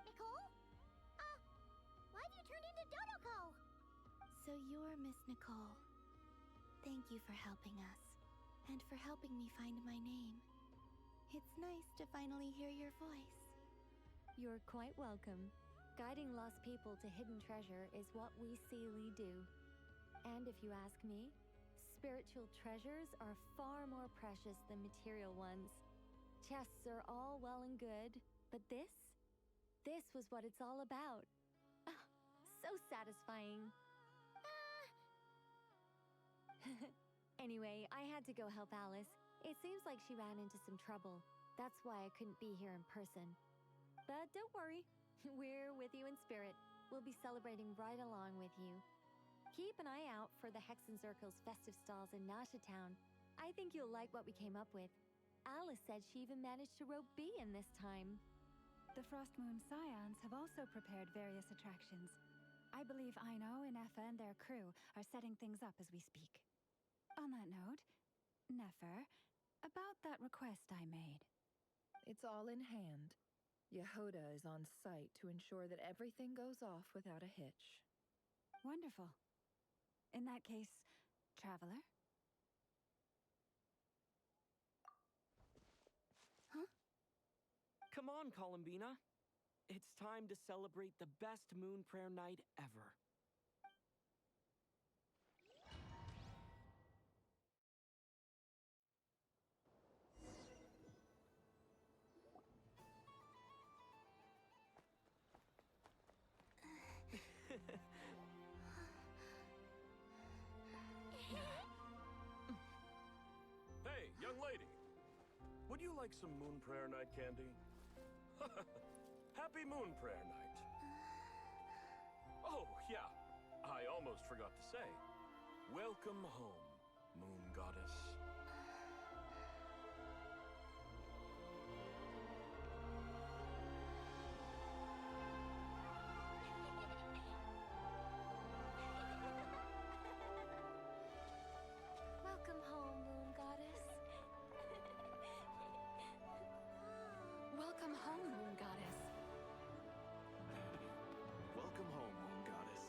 Nicole? Why have you turned into Dodoko? So you're Miss Nicole. Thank you for helping us, and for helping me find my name. It's nice to finally hear your voice. You're quite welcome. Guiding lost people to hidden treasure is what we Seelie do. And if you ask me, spiritual treasures are far more precious than material ones. Chests are all well and good, but this was what it's all about. Ah, so satisfying. Anyway, I had to go help Alice. It seems like she ran into some trouble. That's why I couldn't be here in person. But don't worry, we're with you in spirit. We'll be celebrating right along with you. Keep an eye out for the Hexen Circle's festive stalls in Nasha Town. I think you'll like what we came up with. Alice said she even managed to rope B in this time. The Frost Moon Scions have also prepared various attractions. I believe Aino, Ineffa, and their crew are setting things up as we speak. On that note, Nefer, about that request I made. It's all in hand. Yehoda is on site to ensure that everything goes off without a hitch. Wonderful. In that case, Traveler? Huh? Come on, Columbina. It's time to celebrate the best Moon Prayer Night ever. Would you like some Moon Prayer Night candy? Happy Moon Prayer Night. Oh, yeah. I almost forgot to say. Welcome home, Moon Goddess. Welcome home, Moon Goddess. Welcome home, Moon Goddess. Welcome home, Moon Goddess.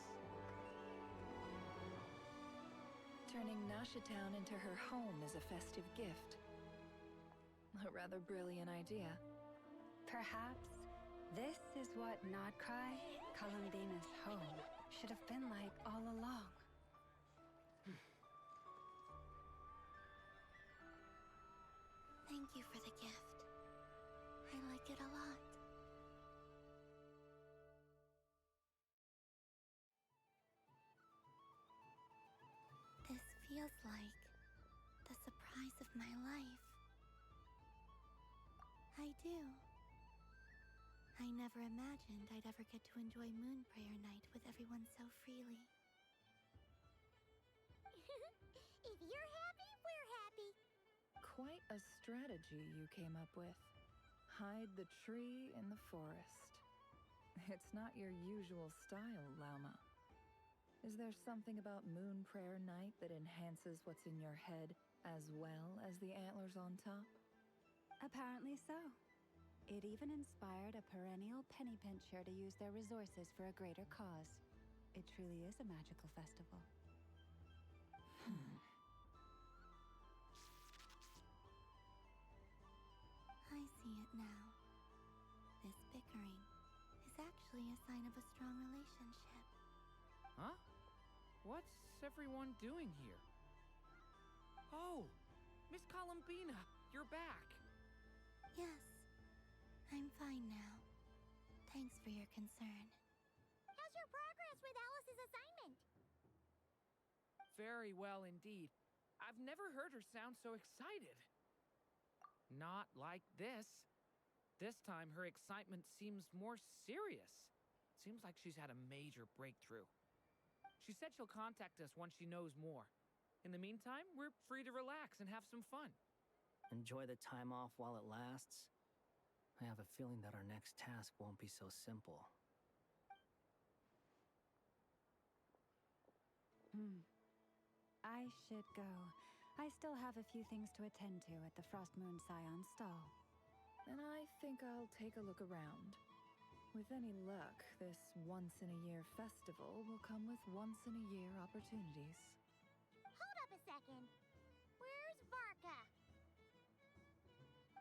Turning Nashatown into her home is a festive gift. A rather brilliant idea. Perhaps this is what Nodcry, Columbina's home, should have been like all along. Thank you for the gift. I like it a lot. This feels like the surprise of my life. I do. I never imagined I'd ever get to enjoy Moon Prayer Night with everyone so freely. If you're happy, we're happy. Quite a strategy you came up with. Hide the tree in the forest. It's not your usual style, Lauma. Is there something about Moon Prayer Night that enhances what's in your head as well as the antlers on top? Apparently so. It even inspired a perennial penny pincher to use their resources for a greater cause. It truly is a magical festival. I see it now. This bickering is actually a sign of a strong relationship. Huh? What's everyone doing here? Oh, Miss Columbina, you're back. Yes, I'm fine now. Thanks for your concern. How's your progress with Alice's assignment? Very well indeed. I've never heard her sound so excited. Not like this. This time her excitement seems more serious. Seems like she's had a major breakthrough. She said she'll contact us once she knows more. In the meantime, we're free to relax and have some fun. Enjoy the time off while it lasts. I have a feeling that our next task won't be so simple. I should go. I still have a few things to attend to at the Frost Moon Scion stall. And I think I'll take a look around. With any luck, this once-in-a-year festival will come with once-in-a-year opportunities. Hold up a second. Where's Varka?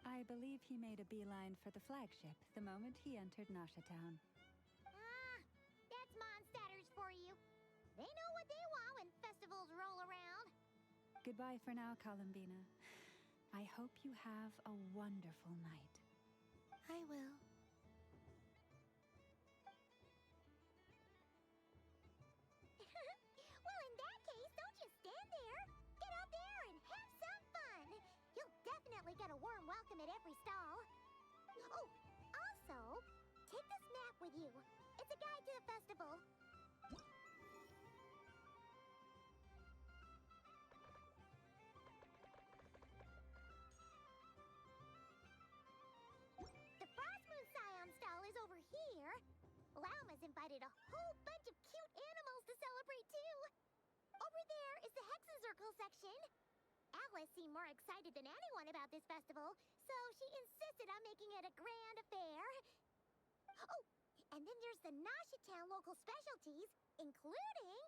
I believe he made a beeline for the flagship the moment he entered Nashatown. Ah, that's Mondstadters for you. They know what they want when festivals roll around. Goodbye for now, Columbina. I hope you have a wonderful night. I will. Well, in that case, don't just stand there. Get out there and have some fun. You'll definitely get a warm welcome at every stall. Oh, also, take this map with you. It's a guide to the festival. The Frost Moon Scion stall is over here. Lauma's invited a whole bunch of cute animals to celebrate too. Over there is the Hexencircle section. Alice seemed more excited than anyone about this festival, so she insisted on making it a grand affair. Oh, and then there's the Nashatown local specialties, including...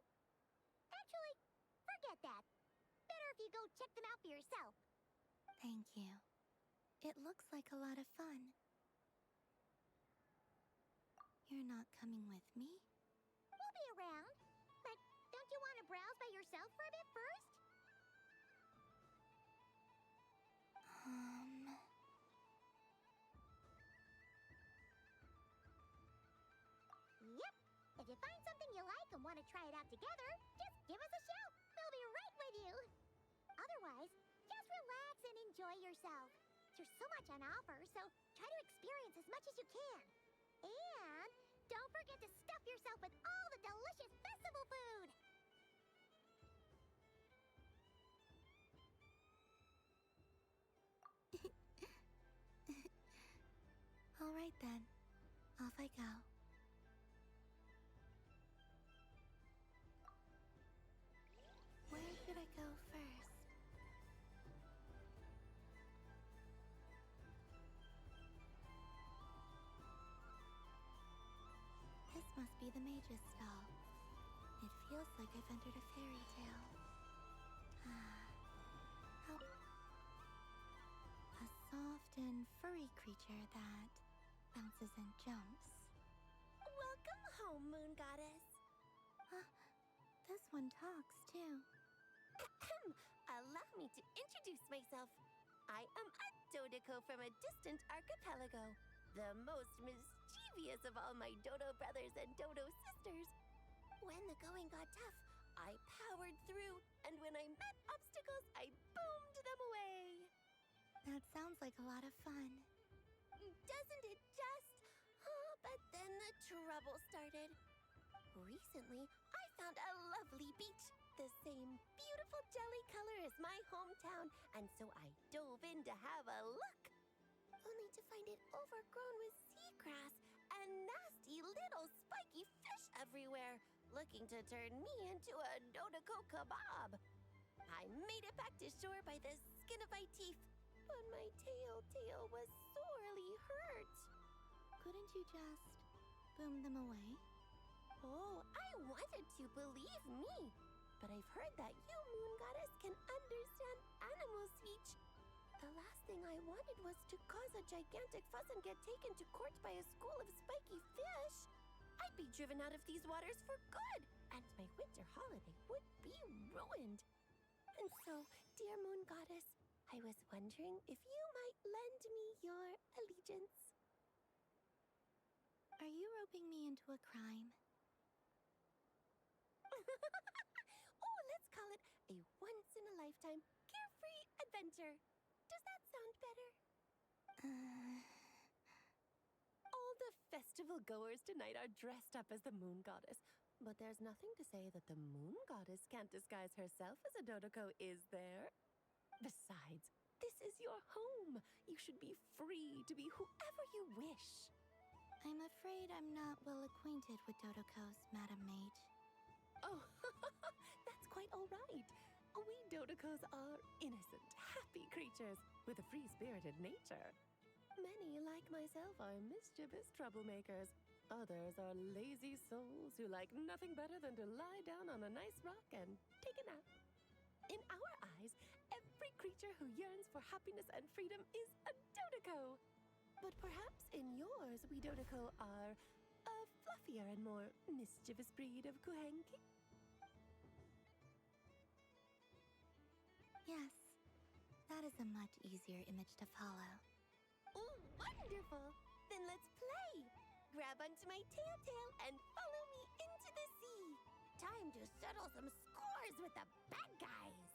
Actually, forget that. Better if you go check them out for yourself. Thank you. It looks like a lot of fun. You're not coming with me? We'll be around. But don't you want to browse by yourself for a bit first? Yep. If you find something you like and want to try it out together, just give us a shout. We'll be right with you. Otherwise, just relax and enjoy yourself. There's so much on offer, so try to experience as much as you can. And don't forget to stuff yourself with all the delicious festival food! All right then, off I go. Where should I go first? This must be the mage's stall. It feels like I've entered a fairy tale. How... A soft and furry creature that bounces and jumps. Welcome home, Moon Goddess. This one talks too. Allow me to introduce myself. I am a Dodoko from a distant archipelago, the most mischievous of all my Dodo brothers and Dodo sisters. When the going got tough, I powered through, and when I met obstacles, I boomed them away. That sounds like a lot of fun. Doesn't it just? Oh, but then the trouble started. Recently, I found a lovely beach, the same beautiful jelly color as my hometown, and so I dove in to have a look. Only to find it overgrown with seagrass and nasty little spiky fish everywhere, looking to turn me into a Dodoko kebab. I made it back to shore by the skin of my teeth, but my tail was sorely hurt. Couldn't you just boom them away? Oh, I wanted to, believe me. But I've heard that you, Moon Goddess, can understand animal speech. The last thing I wanted was to cause a gigantic fuss and get taken to court by a school of spiky fish. I'd be driven out of these waters for good, and my winter holiday would be ruined. And so, dear Moon Goddess, I was wondering if you might lend me your allegiance. Are you roping me into a crime? Oh, let's call it a once-in-a-lifetime carefree adventure. Does that sound better? All the festival goers tonight are dressed up as the Moon Goddess. But there's nothing to say that the Moon Goddess can't disguise herself as a Dodoko, is there? Besides, this is your home. You should be free to be whoever you wish. I'm afraid I'm not well acquainted with Dodokos, Madam Mage. Oh, that's quite all right. We Dodokos are innocent, happy creatures with a free-spirited nature. Many, like myself, are mischievous troublemakers. Others are lazy souls who like nothing better than to lie down on a nice rock and take a nap. In our eyes, every creature who yearns for happiness and freedom is a Dodoko. But perhaps in yours, we Dodoko are a fluffier and more mischievous breed of Kuhenki? Yes, that is a much easier image to follow. Oh, wonderful! Then let's play! Grab onto my tail and follow me into the sea. Time to settle some scores with the bad guys.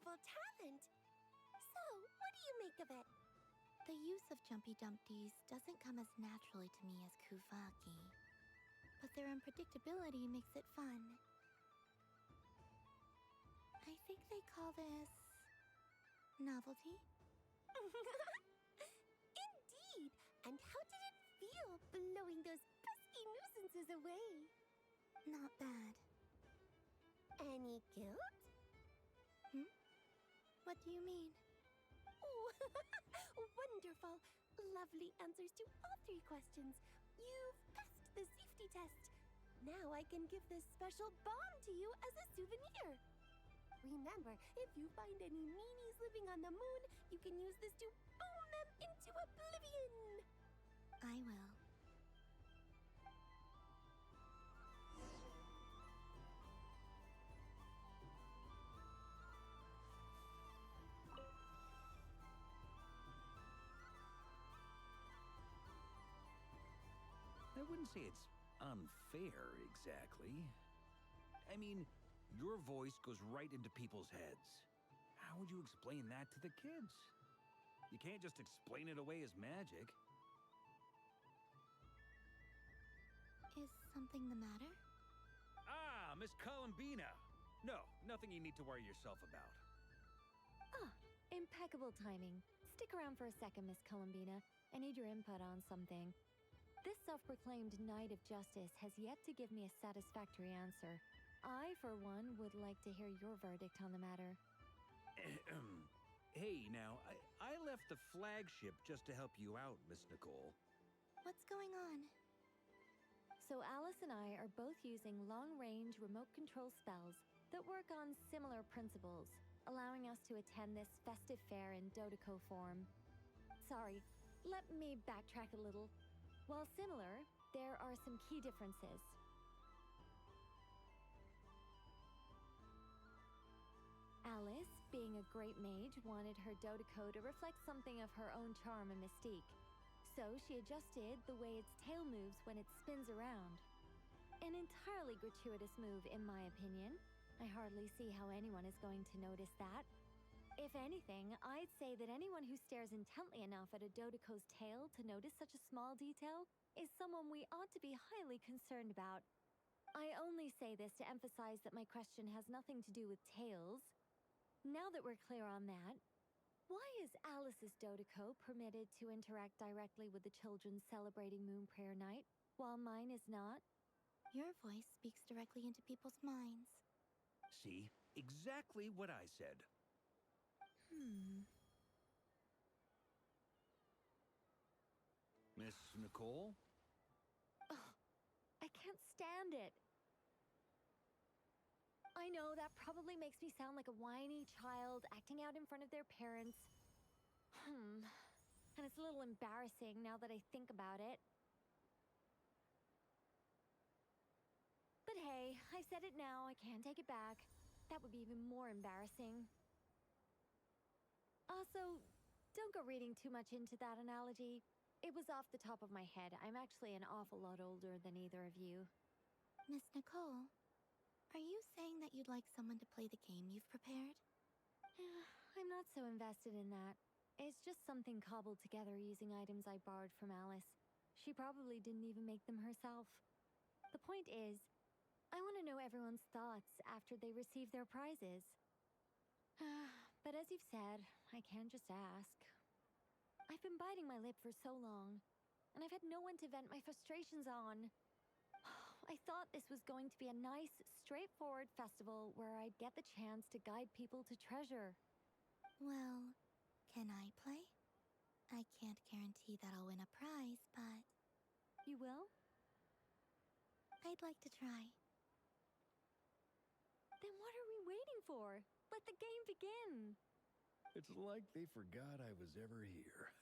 unbelievable talent. So, what do you make of it? The use of jumpy dumpties doesn't come as naturally to me as Kuvaki, but their unpredictability makes it fun. I think they call this novelty. Indeed! And how did it feel blowing those pesky nuisances away? Not bad. Any guilt? What do you mean? Oh, wonderful! Lovely answers to all 3 questions. You've passed the safety test. Now I can give this special bomb to you as a souvenir. Remember, if you find any meanies living on the moon, you can use this to boom them into oblivion. I will. I wouldn't say it's unfair, exactly. I mean, your voice goes right into people's heads. How would you explain that to the kids? You can't just explain it away as magic. Is something the matter? Ah, Miss Columbina! No, nothing you need to worry yourself about. Ah, impeccable timing. Stick around for a second, Miss Columbina. I need your input on something. This self-proclaimed Knight of Justice has yet to give me a satisfactory answer. I, for one, would like to hear your verdict on the matter. Hey, now, I left the flagship just to help you out, Miss Nicole. What's going on? So Alice and I are both using long-range remote control spells that work on similar principles, allowing us to attend this festive fair in Dodeco form. Sorry, let me backtrack a little. While similar, there are some key differences. Alice, being a great mage, wanted her Dodeco to reflect something of her own charm and mystique. So she adjusted the way its tail moves when it spins around. An entirely gratuitous move, in my opinion. I hardly see how anyone is going to notice that. If anything, I'd say that anyone who stares intently enough at a Dodeco's tail to notice such a small detail is someone we ought to be highly concerned about. I only say this to emphasize that my question has nothing to do with tails. Now that we're clear on that, why is Alice's Dodeco permitted to interact directly with the children celebrating Moon Prayer Night, while mine is not? Your voice speaks directly into people's minds. See? Exactly what I said. Miss Nicole? Oh, I can't stand it. I know that probably makes me sound like a whiny child acting out in front of their parents. And it's a little embarrassing now that I think about it. But hey, I've said it now, I can't take it back. That would be even more embarrassing. Also, don't go reading too much into that analogy. It was off the top of my head. I'm actually an awful lot older than either of you. Miss Nicole, are you saying that you'd like someone to play the game you've prepared? I'm not so invested in that. It's just something cobbled together using items I borrowed from Alice. She probably didn't even make them herself. The point is, I want to know everyone's thoughts after they receive their prizes. But as you've said, I can't just ask. I've been biting my lip for so long, and I've had no one to vent my frustrations on. I thought this was going to be a nice, straightforward festival where I'd get the chance to guide people to treasure. Well, can I play? I can't guarantee that I'll win a prize, but... You will? I'd like to try. Then what are we waiting for? Let the game begin! It's like they forgot I was ever here.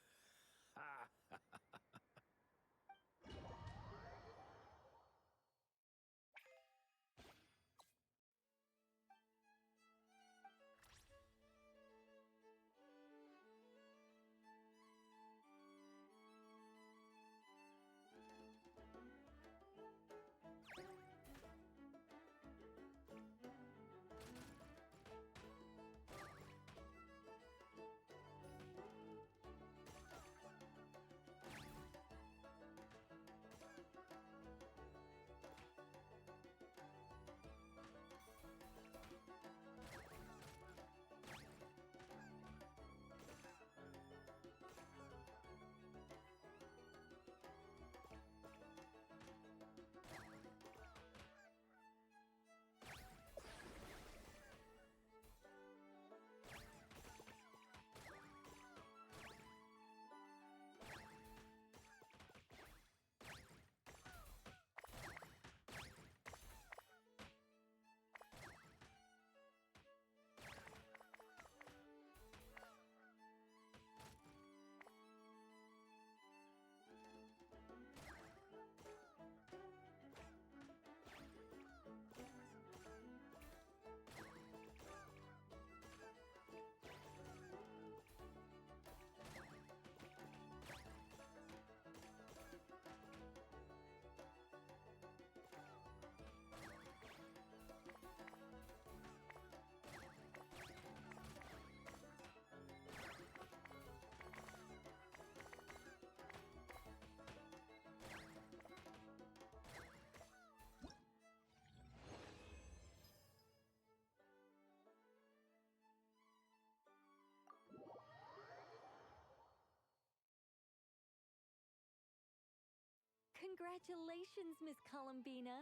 Congratulations, Miss Columbina!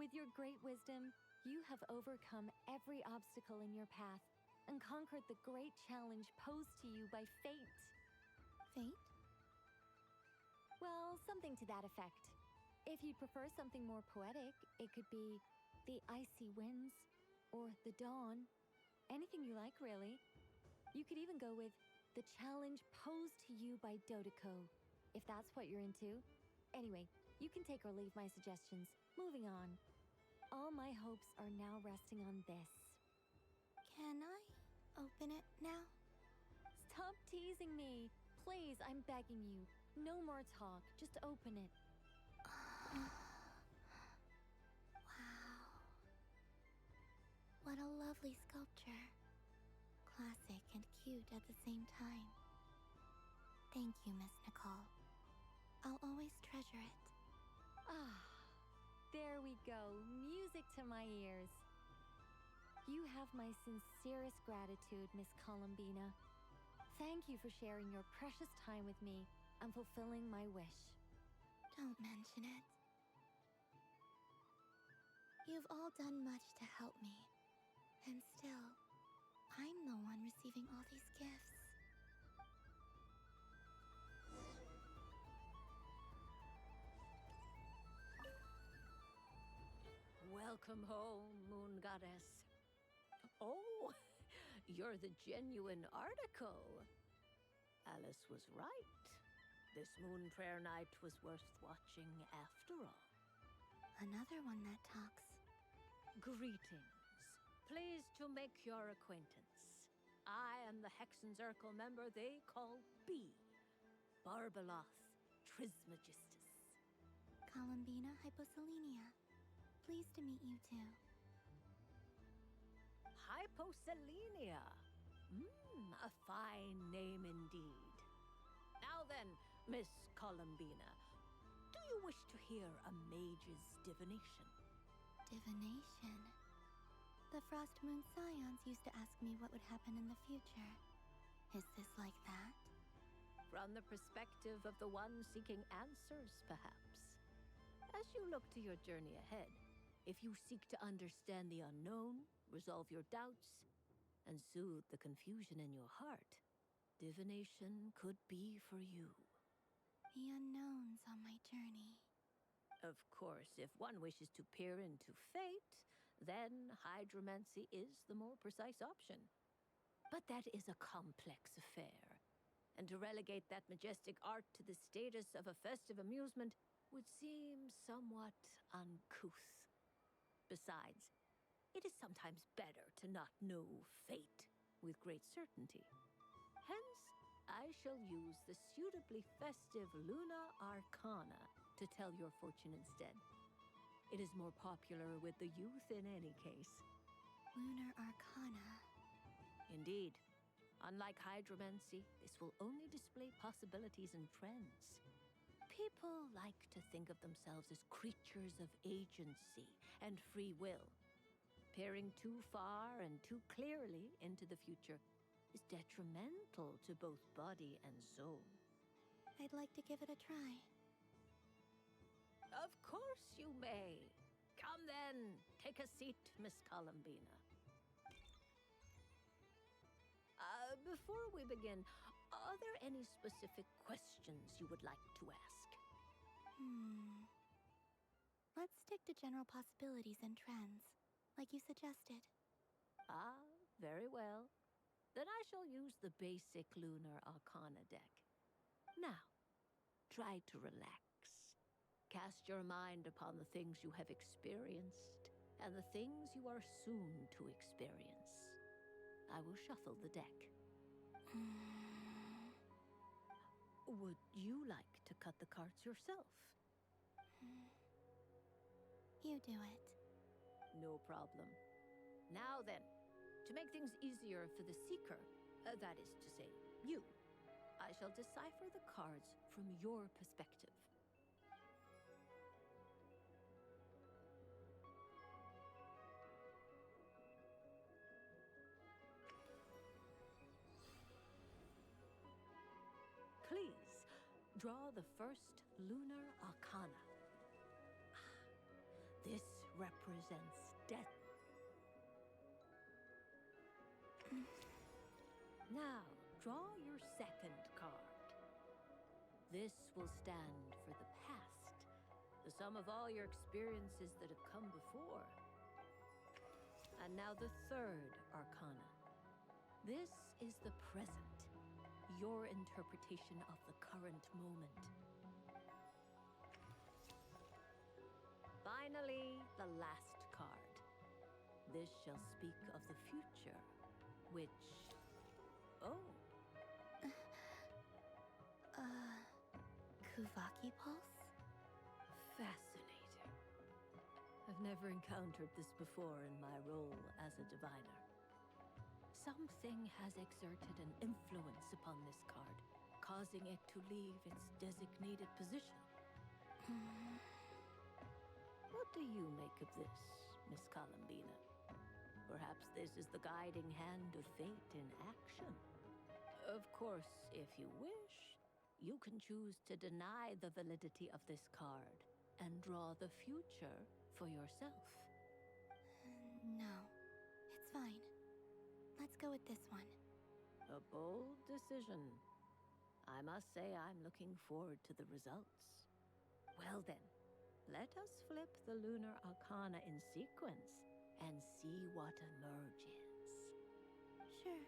With your great wisdom, you have overcome every obstacle in your path and conquered the great challenge posed to you by fate. Fate? Well, something to that effect. If you'd prefer something more poetic, it could be the icy winds or the dawn. Anything you like, really. You could even go with the challenge posed to you by Dodeko, if that's what you're into. Anyway, you can take or leave my suggestions. Moving on. All my hopes are now resting on this. Can I open it now? Stop teasing me. Please, I'm begging you. No more talk. Just open it. Wow. What a lovely sculpture. Classic and cute at the same time. Thank you, Miss Nicole. I'll always treasure it. Ah, there we go. Music to my ears. You have my sincerest gratitude, Miss Columbina. Thank you for sharing your precious time with me and fulfilling my wish. Don't mention it. You've all done much to help me. And still, I'm the one receiving all these gifts. Welcome home, Moon Goddess. Oh, you're the genuine article. Alice was right. This moon prayer night was worth watching after all. Another one that talks. Greetings. Pleased to make your acquaintance. I am the Hexenzirkel member they call B. Barbeloth Trismegistus. Columbina Hyposelenia. Pleased to meet you too. Hyposelenia. A fine name indeed. Now then, Miss Columbina, do you wish to hear a mage's divination? Divination? The Frost Moon Scions used to ask me what would happen in the future. Is this like that? From the perspective of the one seeking answers, perhaps. As you look to your journey ahead, if you seek to understand the unknown, resolve your doubts, and soothe the confusion in your heart, divination could be for you. The unknowns on my journey. Of course, if one wishes to peer into fate, then hydromancy is the more precise option. But that is a complex affair, and to relegate that majestic art to the status of a festive amusement would seem somewhat uncouth. Besides, it is sometimes better to not know fate with great certainty. Hence, I shall use the suitably festive Luna Arcana to tell your fortune instead. It is more popular with the youth in any case. Lunar Arcana. Indeed. Unlike hydromancy, this will only display possibilities and trends. People like to think of themselves as creatures of agency and free will. Peering too far and too clearly into the future is detrimental to both body and soul. I'd like to give it a try. Of course you may. Come then, take a seat, Miss Columbina. Before we begin, are there any specific questions you would like to ask? Let's stick to general possibilities and trends, like you suggested. Ah, very well. Then I shall use the basic Lunar Arcana deck. Now, try to relax. Cast your mind upon the things you have experienced and the things you are soon to experience. I will shuffle the deck. Would you like to cut the cards yourself? You do it. No problem. Now then, to make things easier for the seeker, that is to say, you, I shall decipher the cards from your perspective. Please, draw the first Lunar Arcana. represents death. Now, draw your second card. This will stand for the past, the sum of all your experiences that have come before. And now the third arcana. This is the present, your interpretation of the current moment. Finally, the last card. This shall speak of the future, which... Oh. Kuvaki pulse? Fascinating. I've never encountered this before in my role as a diviner. Something has exerted an influence upon this card, causing it to leave its designated position. What do you make of this, Miss Columbina? Perhaps this is the guiding hand of fate in action. Of course, if you wish, you can choose to deny the validity of this card and draw the future for yourself. No, it's fine. Let's go with this one. A bold decision. I must say I'm looking forward to the results. Well then, let us flip the lunar arcana in sequence and see what emerges. Sure.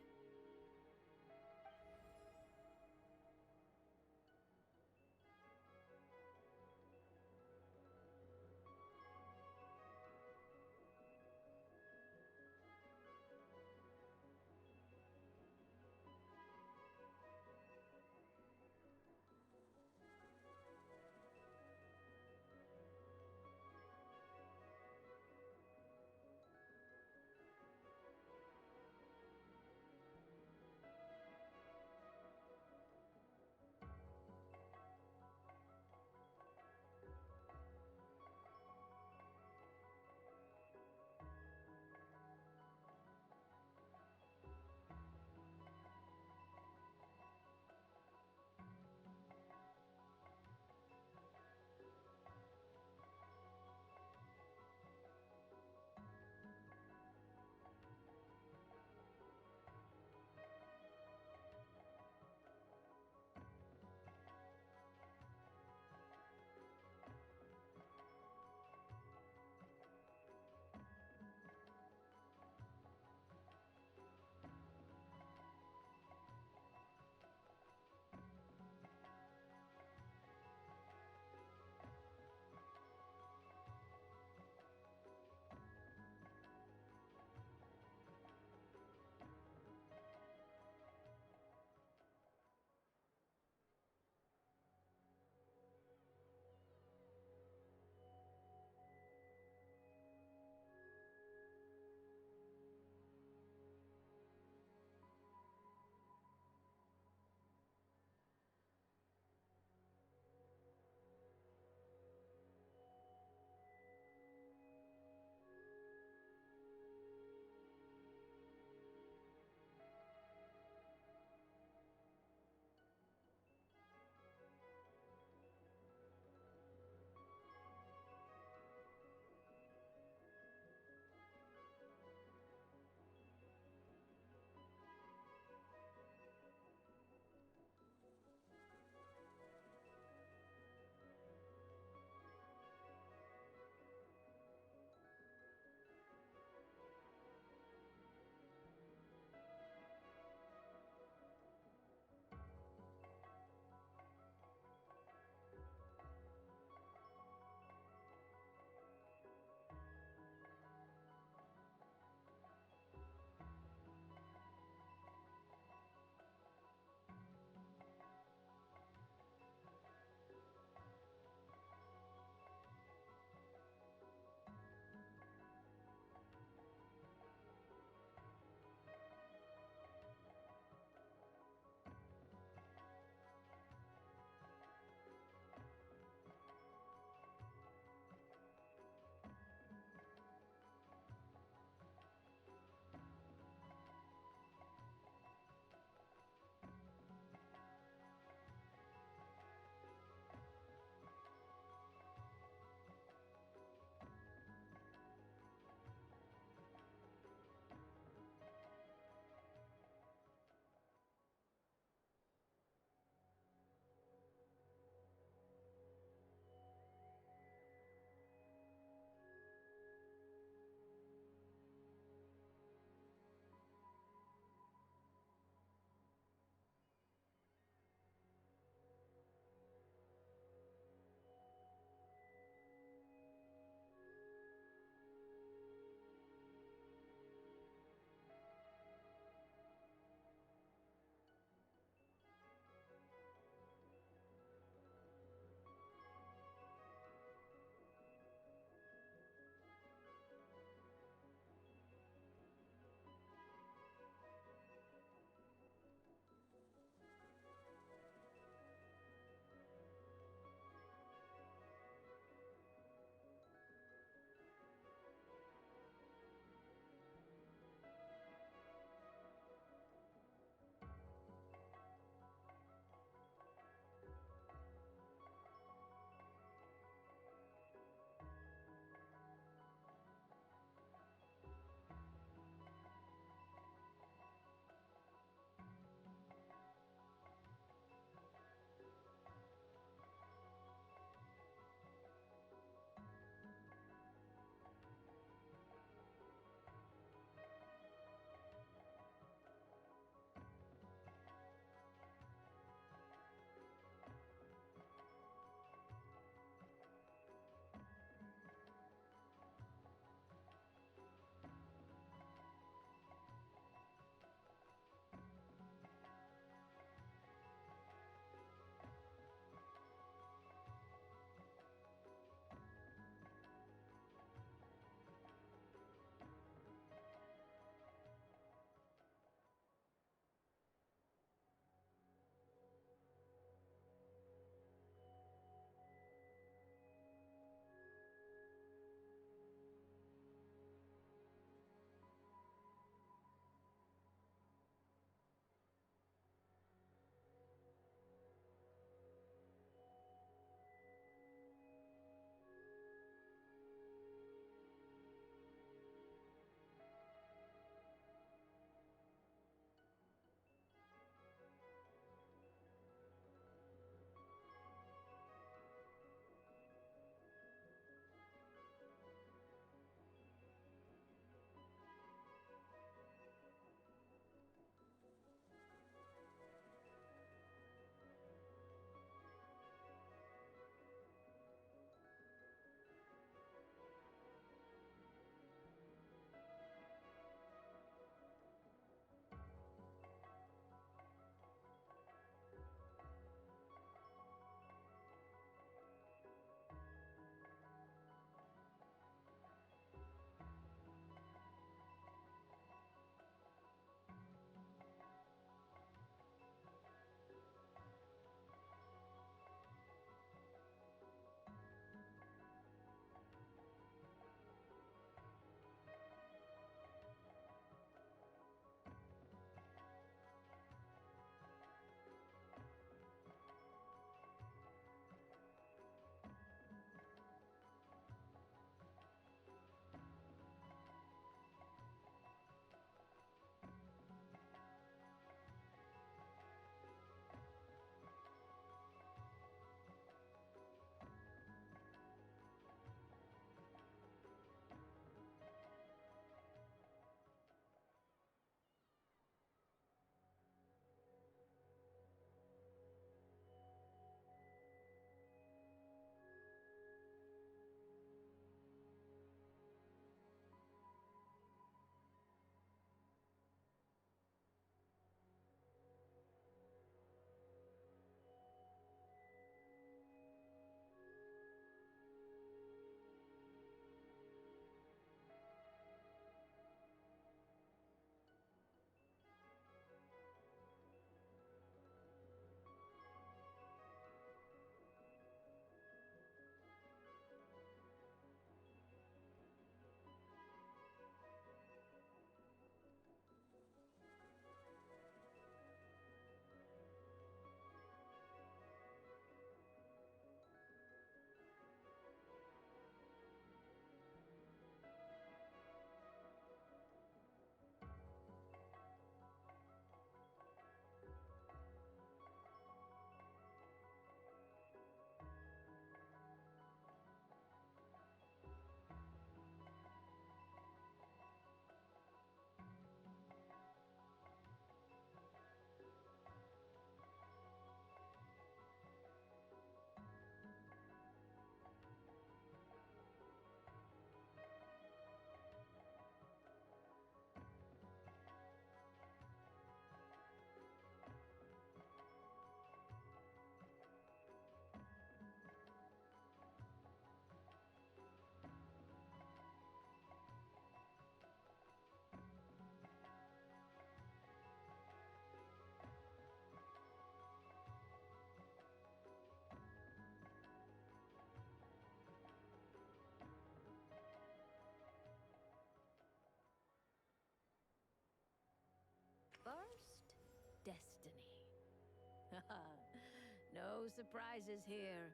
No surprises here.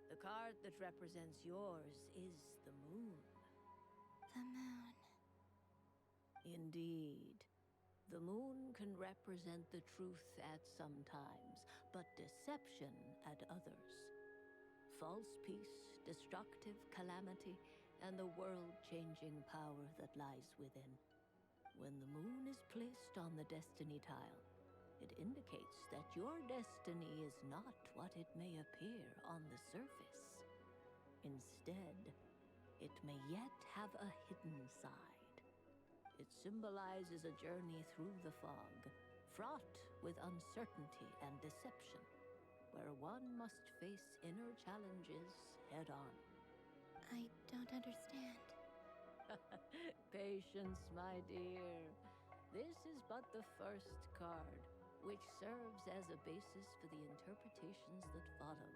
The card that represents yours is the moon. The moon. Indeed. The moon can represent the truth at some times, but deception at others. False peace, destructive calamity, and the world-changing power that lies within. When the moon is placed on the destiny tile, it indicates that your destiny is not what it may appear on the surface. Instead, it may yet have a hidden side. It symbolizes a journey through the fog, fraught with uncertainty and deception, where one must face inner challenges head-on. I don't understand. Patience, my dear. This is but the first card, which serves as a basis for the interpretations that follow.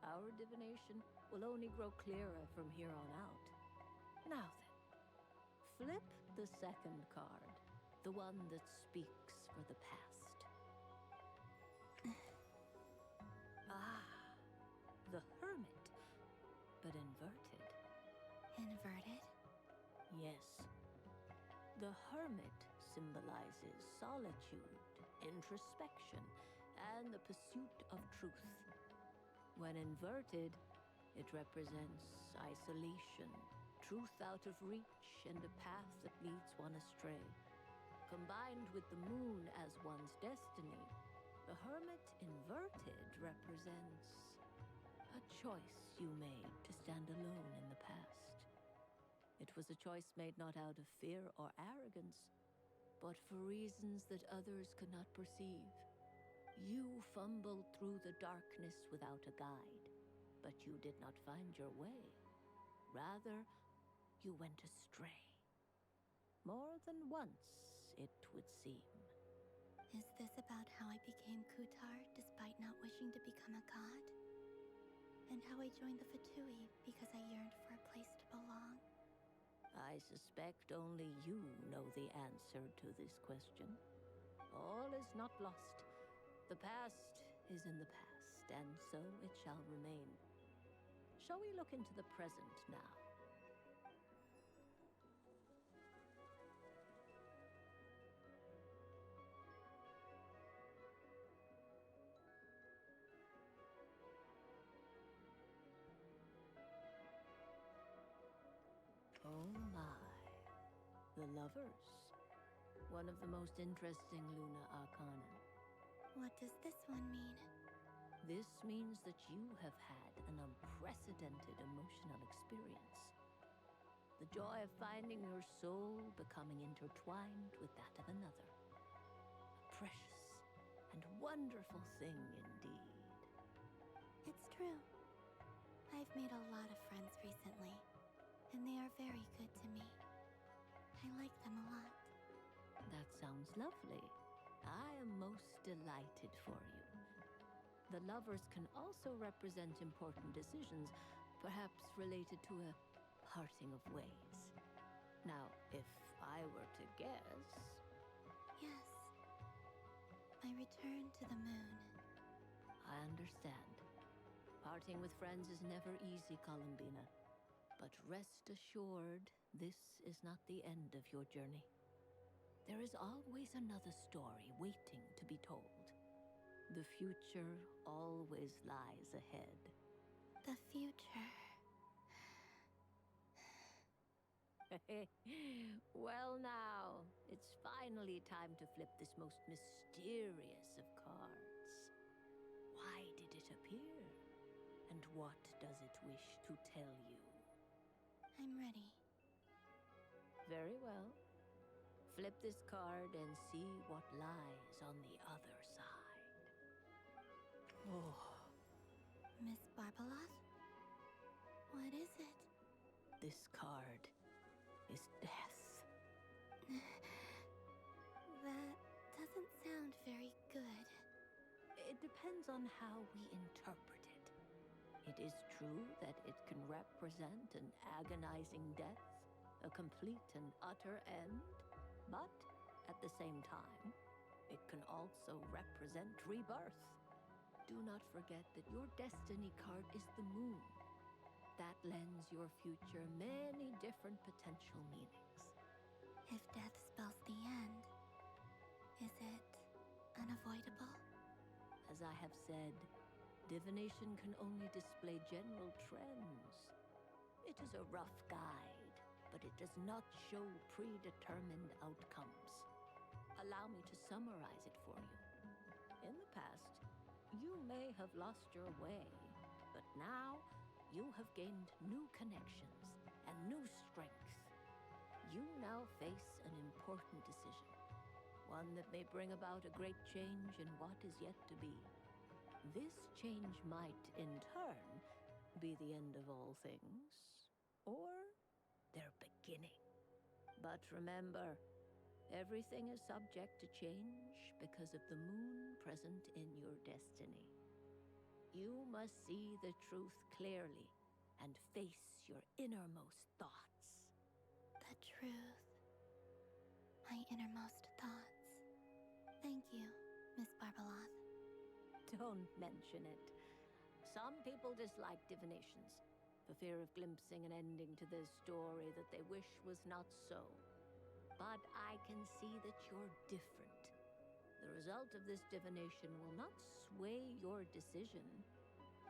Our divination will only grow clearer from here on out. Now then, flip the second card, the one that speaks for the past. The Hermit, but inverted. Inverted? Yes. The Hermit symbolizes solitude, introspection, and the pursuit of truth. When inverted, it represents isolation, truth out of reach, and a path that leads one astray. Combined with the moon as one's destiny, the Hermit inverted represents a choice you made to stand alone in the past. It was a choice made not out of fear or arrogance, but for reasons that others could not perceive. You fumbled through the darkness without a guide, but you did not find your way. Rather, you went astray. More than once, it would seem. Is this about how I became Kutar despite not wishing to become a god? And how I joined the Fatui because I yearned for a place to belong? I suspect only you know the answer to this question. All is not lost. The past is in the past, and so it shall remain. Shall we look into the present now? Oh my. The Lovers. One of the most interesting Luna Arcana. What does this one mean? This means that you have had an unprecedented emotional experience. The joy of finding your soul becoming intertwined with that of another. A precious and wonderful thing indeed. It's true. I've made a lot of friends recently, and they are very good to me. I like them a lot. That sounds lovely. I am most delighted for you. The Lovers can also represent important decisions, perhaps related to a parting of ways. Now, if I were to guess... Yes. My return to the moon. I understand. Parting with friends is never easy, Columbina. But rest assured, this is not the end of your journey. There is always another story waiting to be told. The future always lies ahead. The future. Well now, it's finally time to flip this most mysterious of cards. Why did it appear? And what does it wish to tell you? I'm ready. Very well. Flip this card and see what lies on the other side. Oh. Miss Barbeloth? What is it? This card is death. That doesn't sound very good. It depends on how we interpret it. It is true that it can represent an agonizing death, a complete and utter end, but at the same time, it can also represent rebirth, not forget that your destiny card is the moon. That lends your future many different potential meanings. If death spells the end, is it unavoidable? As I have said, divination can only display general trends. It is a rough guide, but it does not show predetermined outcomes. Allow me to summarize it for you. In the past, you may have lost your way, but now you have gained new connections and new strengths. You now face an important decision, one that may bring about a great change in what is yet to be. This change might, in turn, be the end of all things, or their beginning. But remember, everything is subject to change because of the moon present in your destiny. You must see the truth clearly and face your innermost thoughts. The truth. My innermost thoughts. Thank you, Miss Barbeloth. Don't mention it. Some people dislike divinations, for fear of glimpsing an ending to their story that they wish was not so. But I can see that you're different. The result of this divination will not sway your decision.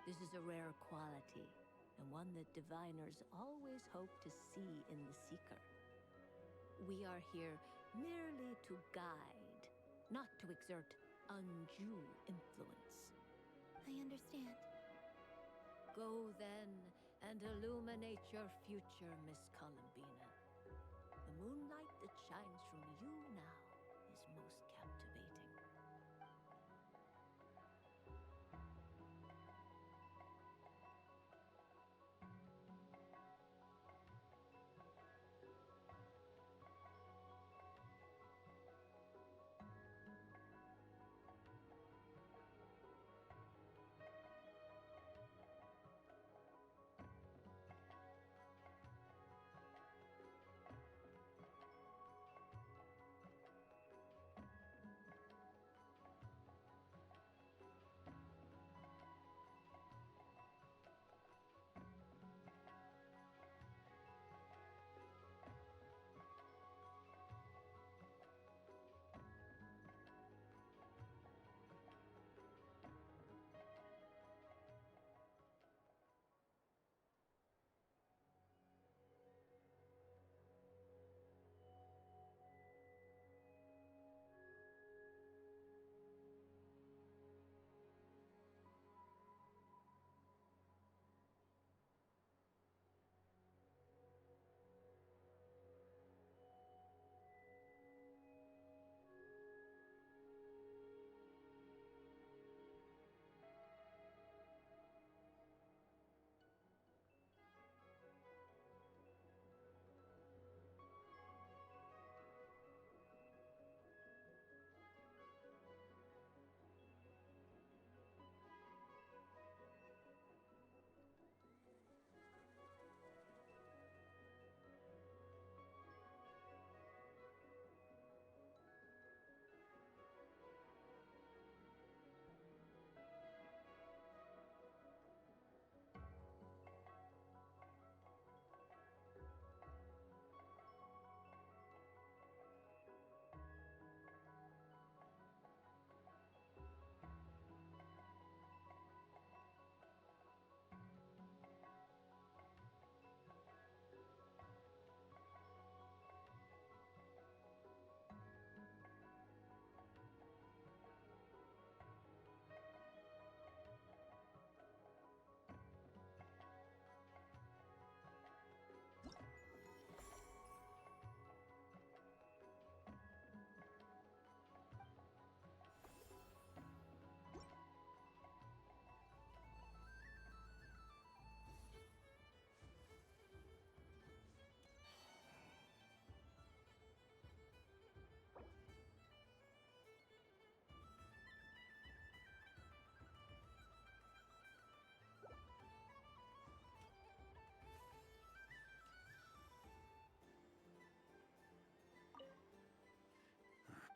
This is a rare quality, and one that diviners always hope to see in the seeker. We are here merely to guide, not to exert undue influence. I understand. Go then and illuminate your future, Miss Columbina. The moonlight that shines from you now is most captivating.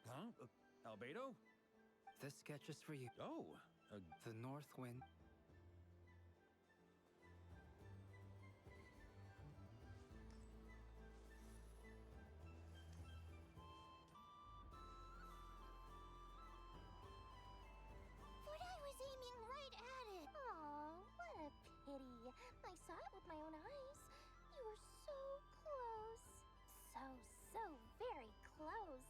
Huh? Albedo? This sketch is for you. Oh, The north wind. But I was aiming right at it. Aw, what a pity. I saw it with my own eyes. You were so close. So very close.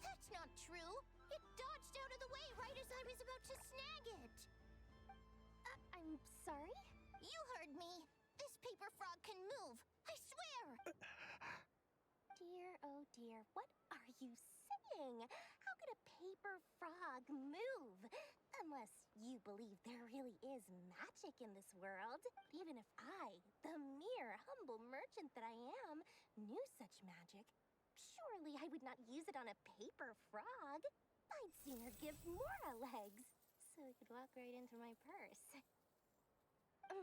That's not true. It dodged out of the way right as I was about to snag it. I'm sorry? You heard me. This paper frog can move. I swear. Dear, oh dear, what are you saying? How could a paper frog move? Unless you believe there really is magic in this world. Even if I, the mere humble merchant that I am, knew such magic, surely I would not use it on a paper frog. I'd sooner give Mora legs, so it could walk right into my purse.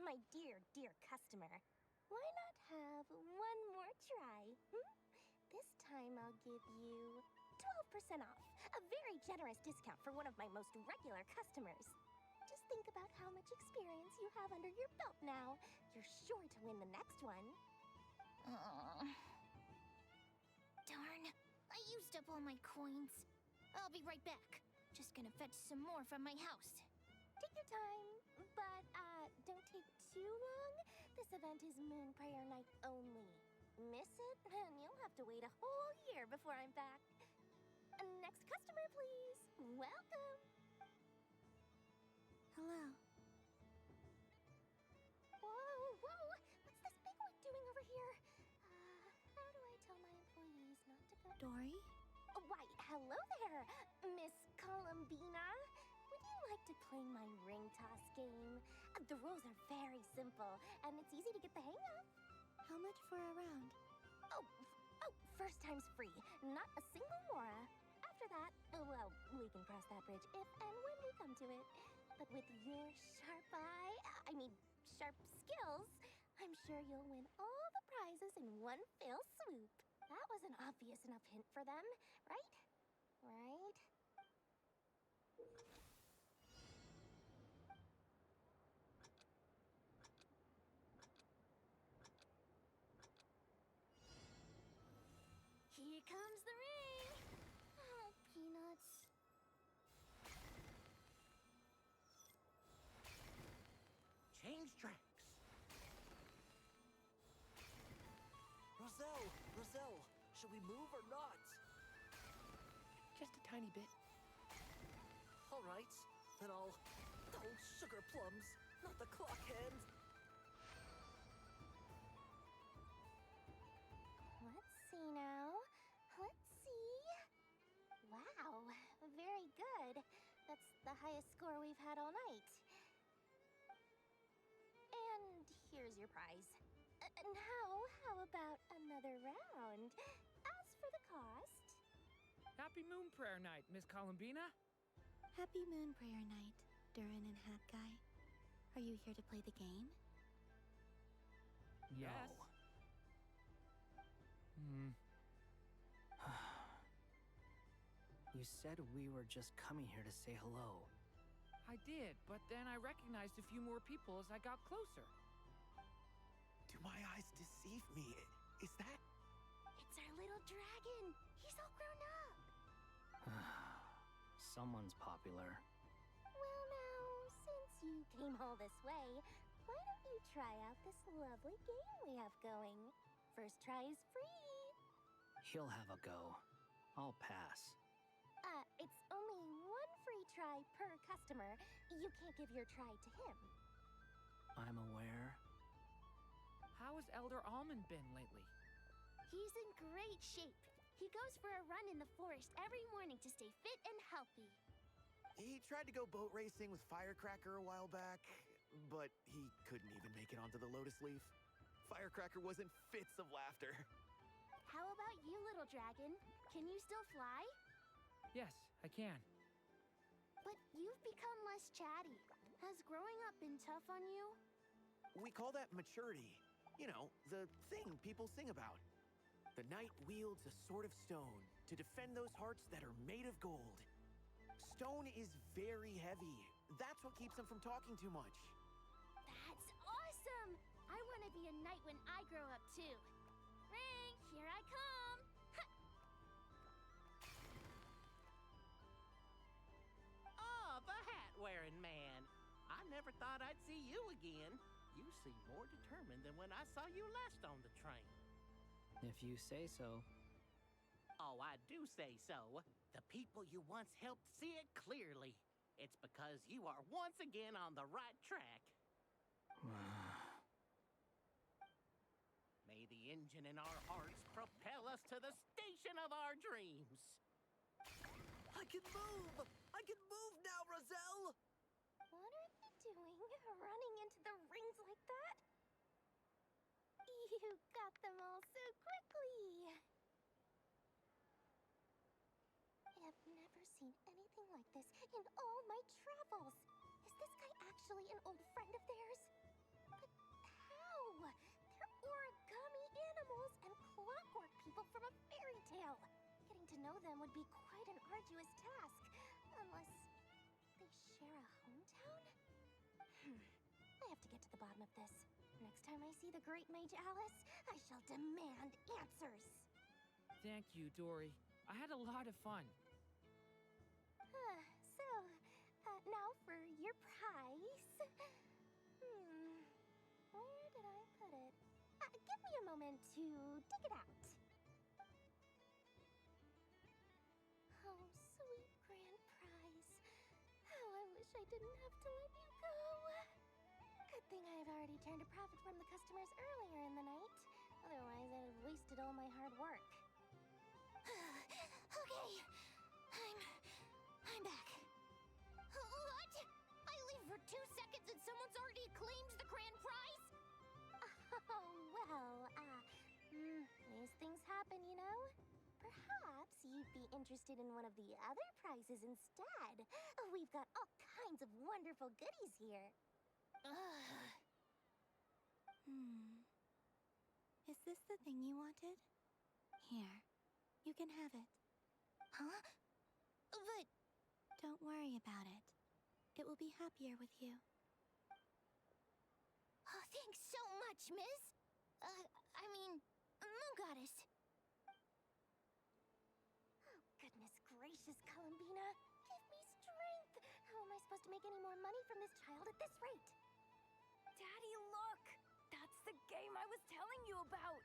My dear, dear customer, why not have one more try? This time I'll give you 12% off, a very generous discount for one of my most regular customers. Just think about how much experience you have under your belt now. You're sure to win the next one. Darn, I used up all my coins. I'll be right back. Just gonna fetch some more from my house. Take your time, but don't take too long. This event is Moon Prayer Night only. Miss it, and you'll have to wait a whole year before I'm back. Next customer, please. Welcome. Hello. Whoa. What's this big one doing over here? How do I tell my employees not to go? Dory? Why, hello there, Miss Columbina. Would you like to play my ring toss game? The rules are very simple, and it's easy to get the hang of. How much for a round? Oh, first time's free. Not a single Mora. After that, well, we can cross that bridge if and when we come to it. But with your sharp sharp skills, I'm sure you'll win all the prizes in one fell swoop. That was an obvious enough hint for them, right? Right? Here comes the ring! Oh, peanuts. Change tracks! Roselle, should we move or not? Just a tiny bit. All right, then I'll... Oh, sugar plums, not the clock hand. Let's see now. Let's see. Wow, very good. That's the highest score we've had all night. And here's your prize. Now, how about another round? As for the cost... Happy Moon Prayer Night, Miss Columbina. Happy Moon Prayer Night, Durin and Hat Guy. Are you here to play the game? Yes. You said we were just coming here to say hello. I did, but then I recognized a few more people as I got closer. Do my eyes deceive me? Is that... It's our little dragon. He's all grown up. Someone's popular. Well now, since you came all this way, why don't you try out this lovely game we have going? First try is free. He'll have a go. I'll pass. It's only one free try per customer. You can't give your try to him. I'm aware. How has Elder Almond been lately? He's in great shape. He goes for a run in the forest every morning to stay fit and healthy. He tried to go boat racing with Firecracker a while back, but he couldn't even make it onto the Lotus Leaf. Firecracker was in fits of laughter. How about you, little dragon? Can you still fly? Yes, I can. But you've become less chatty. Has growing up been tough on you? We call that maturity. You know, the thing people sing about. The knight wields a sword of stone to defend those hearts that are made of gold. Stone is very heavy. That's what keeps him from talking too much. That's awesome! I want to be a knight when I grow up, too. Ring, here I come! Oh, the hat-wearing man. I never thought I'd see you again. You seem more determined than when I saw you last on the train. If you say so. Oh, I do say so. The people you once helped see it clearly. It's because you are once again on the right track. May the engine in our hearts propel us to the station of our dreams. I can move! I can move now, Roselle! What are you doing, running into the rings like that? You got them all so quickly! I've never seen anything like this in all my travels. Is this guy actually an old friend of theirs? But how? They're origami animals and clockwork people from a fairy tale. Getting to know them would be quite an arduous task, unless they share a hometown? I have to get to the bottom of this. Next time I see the great mage Alice, I shall demand answers. Thank you, Dory. I had a lot of fun. Now for your prize. Where did I put it? Give me a moment to dig it out. Oh, sweet grand prize. How I wish I didn't have to let you go. Good thing I've already turned a profit from the customers earlier in the night. Otherwise, I'd have wasted all my hard work. Okay, I'm back. What? I leave for 2 seconds and someone's already claimed the grand prize? Oh, well, these things happen, you know? Perhaps you'd be interested in one of the other prizes instead. We've got all kinds of wonderful goodies here. Is this the thing you wanted? Here, you can have it. Huh? But don't worry about it. It will be happier with you. Oh, thanks so much, miss. Moon Goddess. Oh, goodness gracious, Columbina. Give me strength. How am I supposed to make any more money from this child at this rate? Daddy, look! That's the game I was telling you about!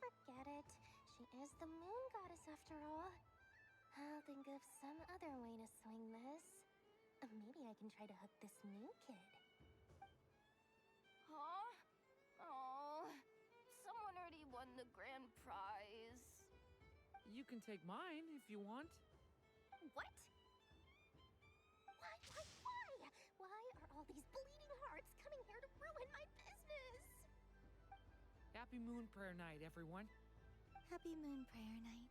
Forget it. She is the Moon Goddess after all. I'll think of some other way to swing this. Maybe I can try to hook this new kid. Huh? Oh, someone already won the grand prize. You can take mine if you want. What? Why? Why are all these bleeding hearts coming here to ruin my business? Happy Moon Prayer Night, everyone. Happy Moon Prayer Night.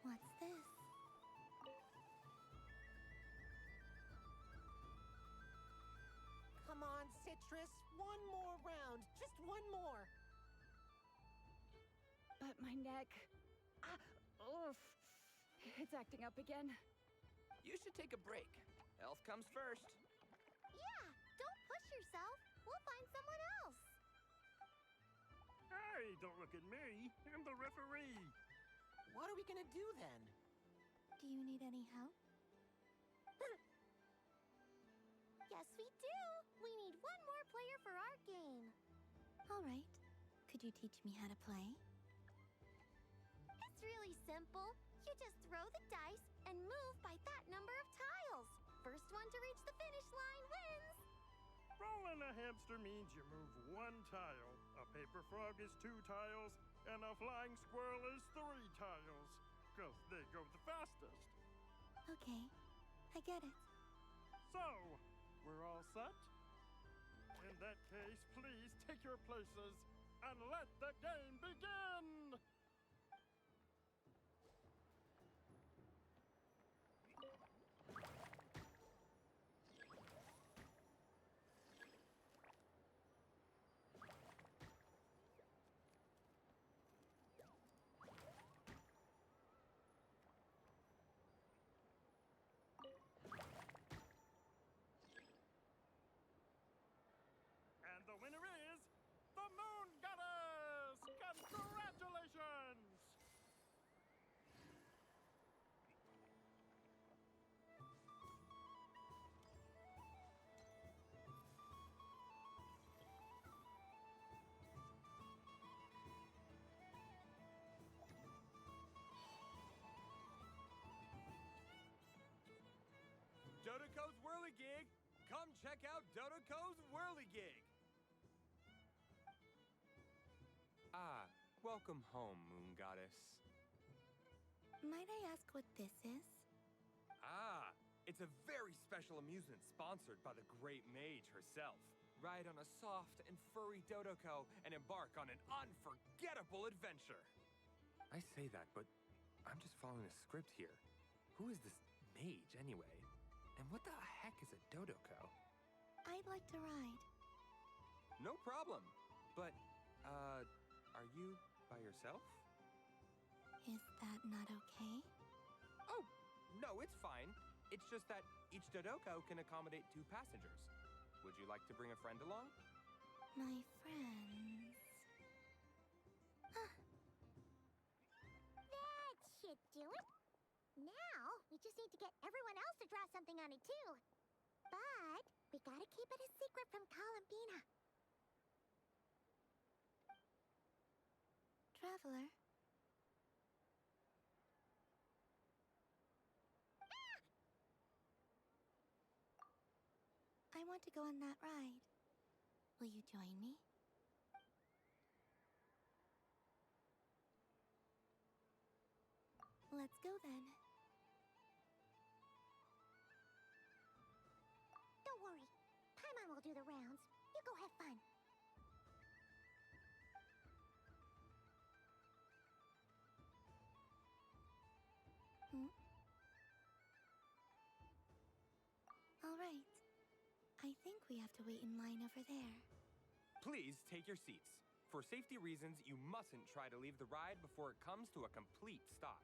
What's this? Come on, Citrus. One more round. Just one more. But my neck... oof. It's acting up again. You should take a break. Health comes first. Yeah, don't push yourself. We'll find someone else. Hey, don't look at me. I'm the referee. What are we gonna do then? Do you need any help? Yes, we do. We need one more player for our game. All right. Could you teach me how to play? It's really simple. You just throw the dice and move by that number of tiles. First one to reach the finish line wins. Rolling a hamster means you move one tile up paper frog is 2 tiles, and a flying squirrel is 3 tiles. 'Cause they go the fastest. Okay, I get it. So, we're all set? In that case, please take your places and let the game begin! And the winner is the Moon Goddess! Congratulations! Dodoco's Whirligig! Come check out Dodoco's Whirligig! Ah, welcome home, Moon Goddess. Might I ask what this is? Ah, it's a very special amusement sponsored by the great mage herself. Ride on a soft and furry Dodoco and embark on an unforgettable adventure. I say that, but I'm just following a script here. Who is this mage, anyway? And what the heck is a Dodoco? I'd like to ride. No problem. But, are you by yourself? Is that not okay? Oh, no, it's fine. It's just that each Dodoco can accommodate 2 passengers. Would you like to bring a friend along? My friends. That should do it. Now, we just need to get everyone else to draw something on it, too. But we gotta keep it a secret from Columbina. Traveler. I want to go on that ride. Will you join me? Let's go then. Don't worry. Paimon will do the rounds. You go have fun. All right. I think we have to wait in line over there. Please take your seats. For safety reasons, you mustn't try to leave the ride before it comes to a complete stop.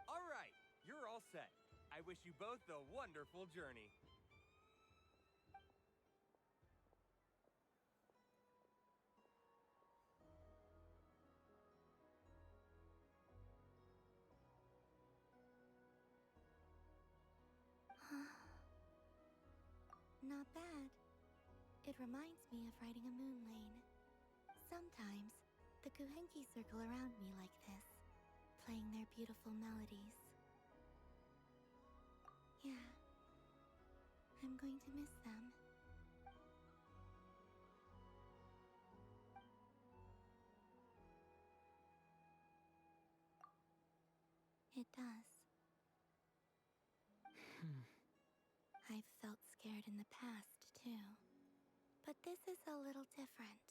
All right, you're all set. I wish you both a wonderful journey. Not bad. It reminds me of riding a moon lane. Sometimes, the Kuhenki circle around me like this, playing their beautiful melodies. Yeah. I'm going to miss them. It does. I've felt scared in the past, too. But this is a little different.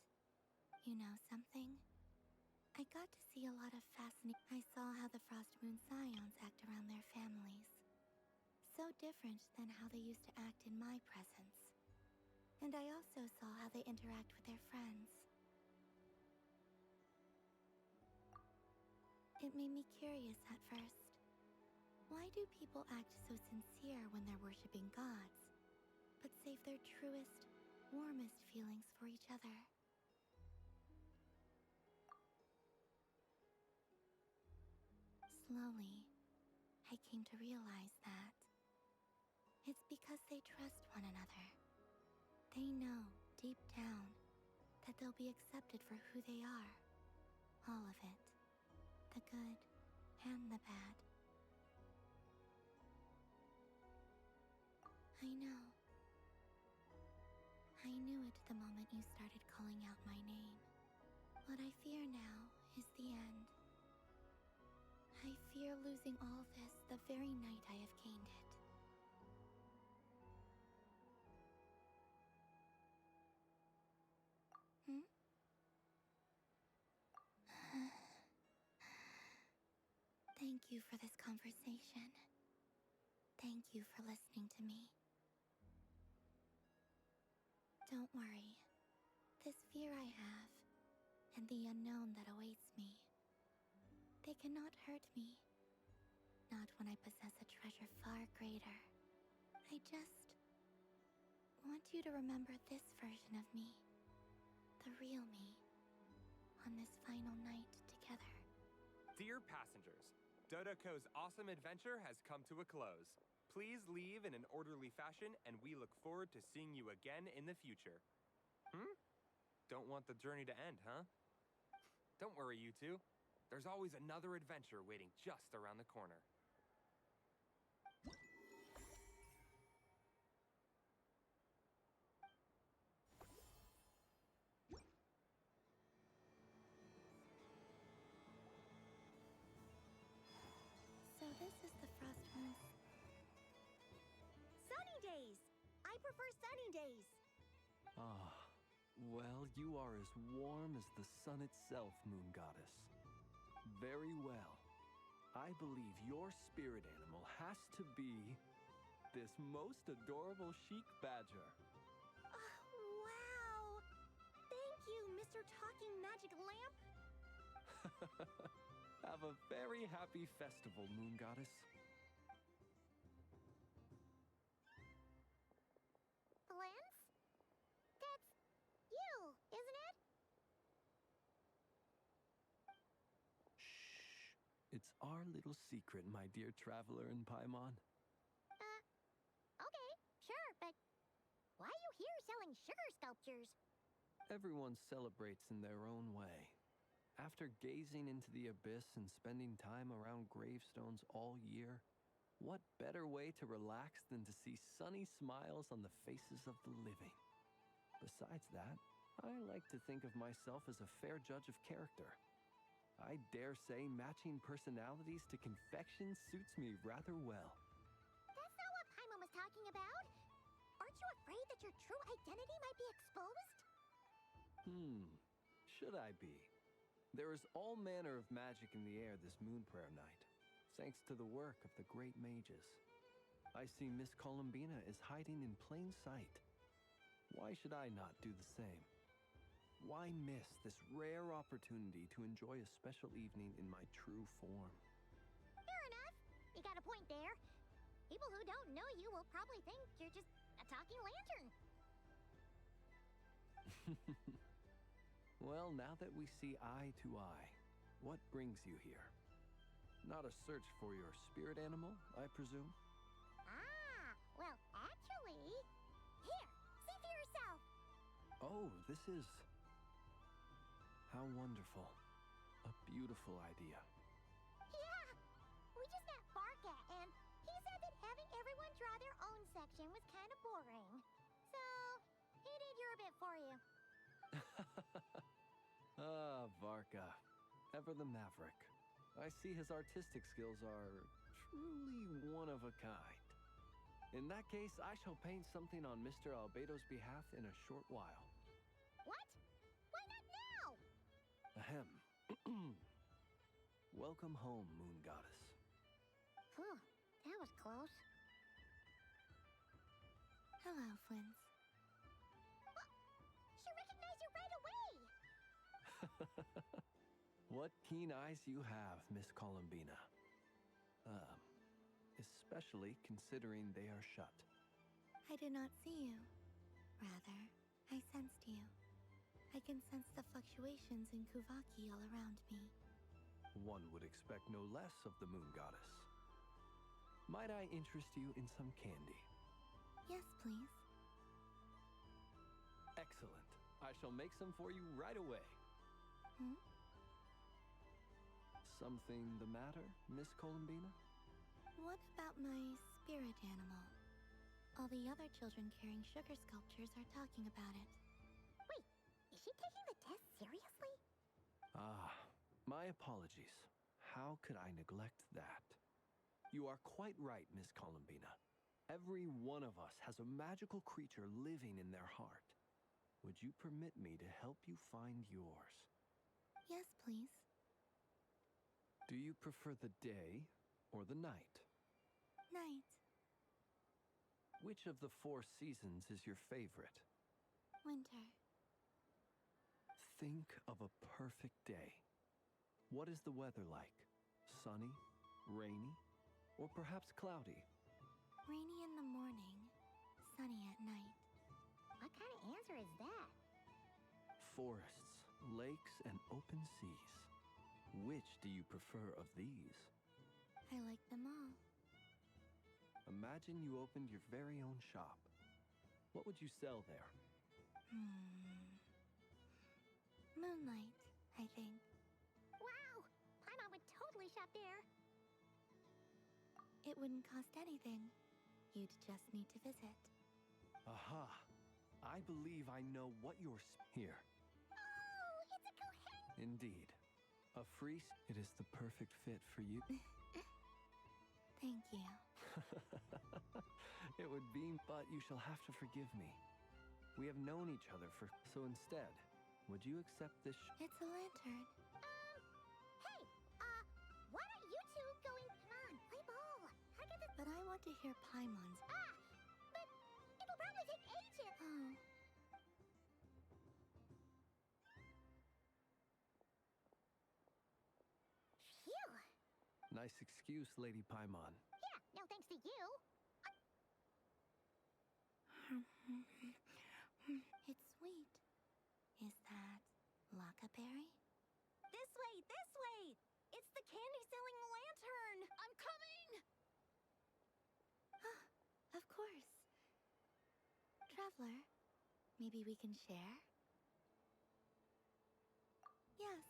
You know something? I got to see a lot of fascinating... I saw how the Frost Moon Scions act around their families. So different than how they used to act in my presence. And I also saw how they interact with their friends. It made me curious at first. Why do people act so sincere when they're worshipping gods, but save their truest, warmest feelings for each other? Slowly, I came to realize that it's because they trust one another. They know, deep down, that they'll be accepted for who they are. All of it. The good and the bad. I know. I knew it the moment you started calling out my name. What I fear now is the end. I fear losing all this the very night I have gained it. Hmm? Thank you for this conversation. Thank you for listening to me. Don't worry. This fear I have, and the unknown that awaits me, they cannot hurt me. Not when I possess a treasure far greater. I just want you to remember this version of me. The real me. On this final night together. Dear passengers, Dodoko's awesome adventure has come to a close. Please leave in an orderly fashion, and we look forward to seeing you again in the future. Don't want the journey to end, huh? Don't worry, you two. There's always another adventure waiting just around the corner. So this is the Frost Moon. Sunny days! I prefer sunny days. Ah, well, you are as warm as the sun itself, Moon Goddess. Very well. I believe your spirit animal has to be this most adorable chic badger. Wow! Thank you, Mr. Talking Magic Lamp. Have a very happy festival, Moon Goddess. Lance? That's you, isn't it? Shh. It's our little secret, my dear traveler in Paimon. Okay, sure, but why are you here selling sugar sculptures? Everyone celebrates in their own way. After gazing into the abyss and spending time around gravestones all year, what better way to relax than to see sunny smiles on the faces of the living? Besides that, I like to think of myself as a fair judge of character. I dare say matching personalities to confection suits me rather well. That's not what Paimon was talking about. Aren't you afraid that your true identity might be exposed? Should I be? There is all manner of magic in the air this moon prayer night, thanks to the work of the great mages. I see Miss Columbina is hiding in plain sight. Why should I not do the same? Why miss this rare opportunity to enjoy a special evening in my true form? Fair enough. You got a point there. People who don't know you will probably think you're just a talking lantern. Well, now that we see eye to eye, what brings you here? Not a search for your spirit animal, I presume? Well, actually... Here, see for yourself! Oh, this is... How wonderful. A beautiful idea. Yeah! We just met Barca, and he said that having everyone draw their own section was kind of boring. So, he did your bit for you. Ah, Varka. Ever the maverick. I see his artistic skills are truly one of a kind. In that case, I shall paint something on Mr. Albedo's behalf in a short while. What? Why not now? Ahem. Welcome home, Moon Goddess. Phew, that was close. Hello, Flins. She recognized you right away! What keen eyes you have, Miss Columbina. Especially considering they are shut. I did not see you. Rather, I sensed you. I can sense the fluctuations in Kuvaki all around me. One would expect no less of the Moon Goddess. Might I interest you in some candy? Yes, please. Excellent. I shall make some for you right away. Something the matter, Miss Columbina? What about my spirit animal? All the other children carrying sugar sculptures are talking about it. Wait, is she taking the test seriously? Ah, my apologies. How could I neglect that? You are quite right, Miss Columbina. Every one of us has a magical creature living in their heart. Would you permit me to help you find yours? Yes, please. Do you prefer the day or the night? Night. Which of the 4 seasons is your favorite? Winter. Think of a perfect day. What is the weather like? Sunny, rainy, or perhaps cloudy? Rainy in the morning, sunny at night. What kind of answer is that? Forests, lakes, and open seas. Which do you prefer of these? I like them all. Imagine you opened your very own shop. What would you sell there? Moonlight, I think. Wow! Paimon would totally shop there. It wouldn't cost anything. You'd just need to visit. Aha! I believe I know what you're here. Oh, it's a Kohen! Indeed. A free... It is the perfect fit for you. Thank you. It would be, but you shall have to forgive me. We have known each other for... So instead, would you accept this... It's a lantern. Hey, why aren't you two going... Come on, play ball. How get this... But I want to hear Paimon's. But it'll probably take ages. Oh. Phew. Nice excuse, Lady Paimon. Yeah, no thanks to you. It's sweet. Is that Lockaberry? This way, this way! It's the candy-selling lantern! I'm coming! Of course. Traveler, maybe we can share? Yes.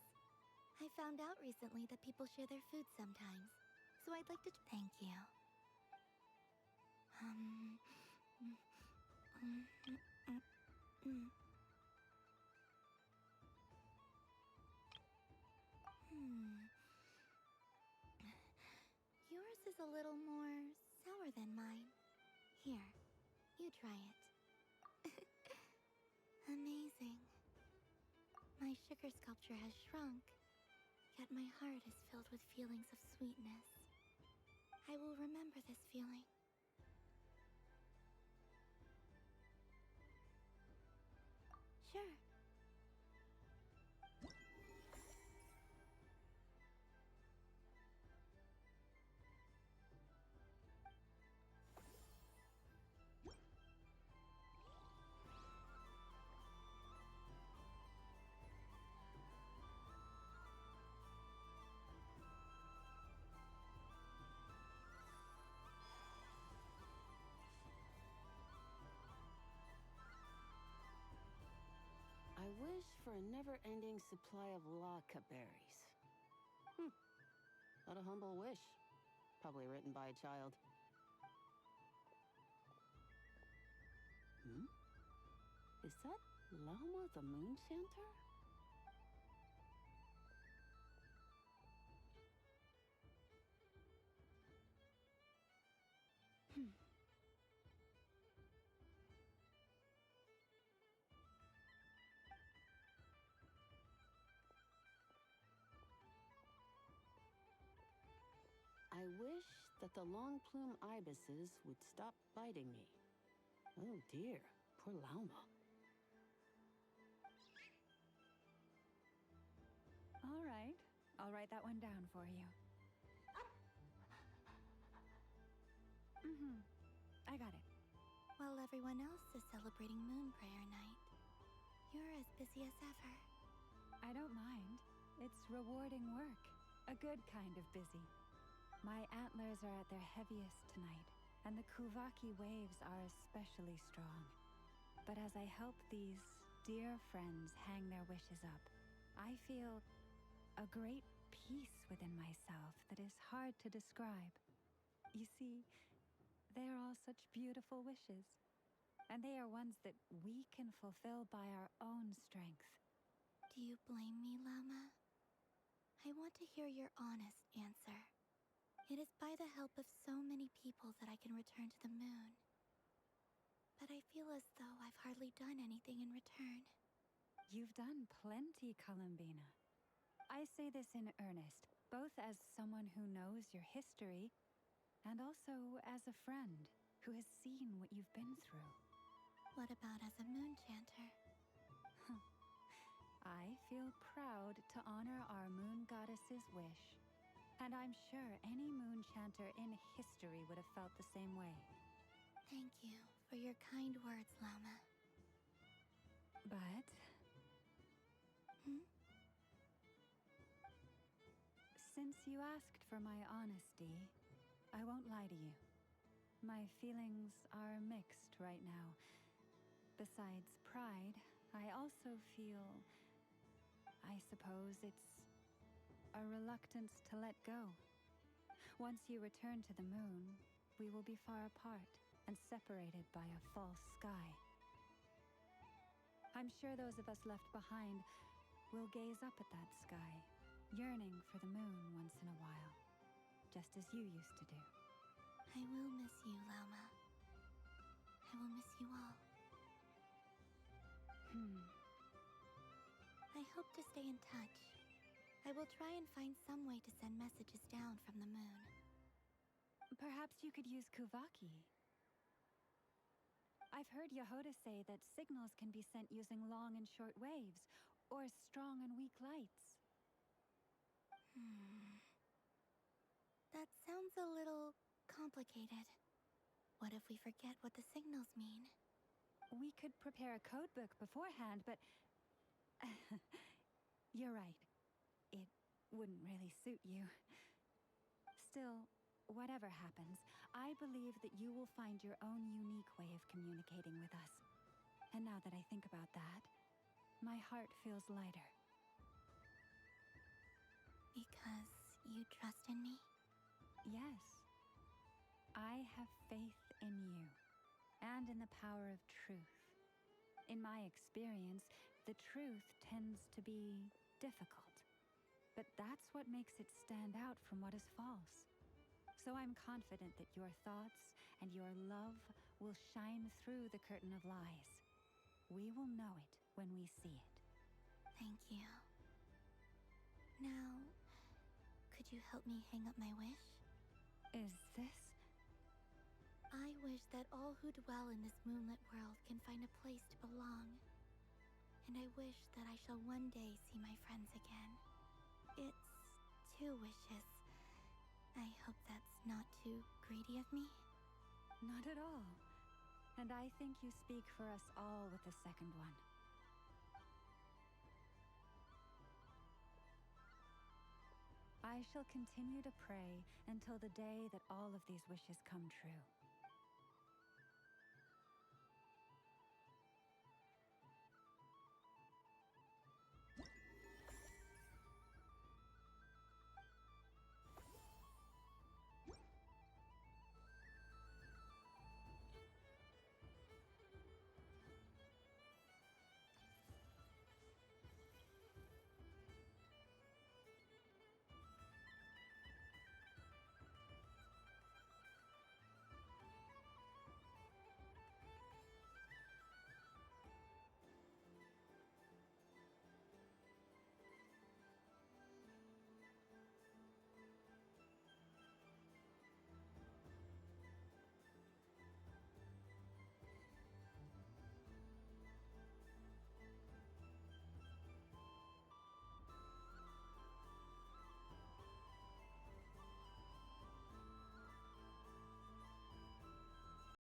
I found out recently that people share their food sometimes, so I'd like to... Thank you. Yours is a little more sour than mine. Here, you try it. Amazing. My sugar sculpture has shrunk, yet my heart is filled with feelings of sweetness. I will remember this feeling. Sure. I wish for a never-ending supply of laka berries. What a humble wish. Probably written by a child. Is that Lauma the Moon Chanter? I wish that the long plume ibises would stop biting me. Oh dear, poor Lauma. All right, I'll write that one down for you. I got it. While everyone else is celebrating Moon Prayer Night, you're as busy as ever. I don't mind. It's rewarding work. A good kind of busy. My antlers are at their heaviest tonight, and the Kuvaki waves are especially strong. But as I help these dear friends hang their wishes up, I feel a great peace within myself that is hard to describe. You see, they are all such beautiful wishes, and they are ones that we can fulfill by our own strength. Do you blame me, Llama? I want to hear your honest answer. It is by the help of so many people that I can return to the moon. But I feel as though I've hardly done anything in return. You've done plenty, Columbina. I say this in earnest, both as someone who knows your history, and also as a friend who has seen what you've been through. What about as a moon chanter? I feel proud to honor our moon goddess's wish. And I'm sure any moon chanter in history would have felt the same way. Thank you for your kind words, Lama. But... Since you asked for my honesty, I won't lie to you. My feelings are mixed right now. Besides pride, I also feel... I suppose it's a reluctance to let go. Once you return to the moon, we will be far apart and separated by a false sky. I'm sure those of us left behind will gaze up at that sky, yearning for the moon once in a while, just as you used to do. I will miss you, Lama. I will miss you all. I hope to stay in touch. I will try and find some way to send messages down from the moon. Perhaps you could use Kuvaki. I've heard Yehoda say that signals can be sent using long and short waves, or strong and weak lights. That sounds a little complicated. What if we forget what the signals mean? We could prepare a codebook beforehand, but... You're right. It wouldn't really suit you. Still, whatever happens, I believe that you will find your own unique way of communicating with us. And now that I think about that, my heart feels lighter. Because you trust in me? Yes. I have faith in you, and in the power of truth. In my experience, the truth tends to be difficult. But that's what makes it stand out from what is false. So I'm confident that your thoughts and your love will shine through the curtain of lies. We will know it when we see it. Thank you. Now, could you help me hang up my wish? Is this? I wish that all who dwell in this moonlit world can find a place to belong. And I wish that I shall one day see my friends again. It's 2 wishes. I hope that's not too greedy of me. Not at all. And I think you speak for us all with the second one. I shall continue to pray until the day that all of these wishes come true.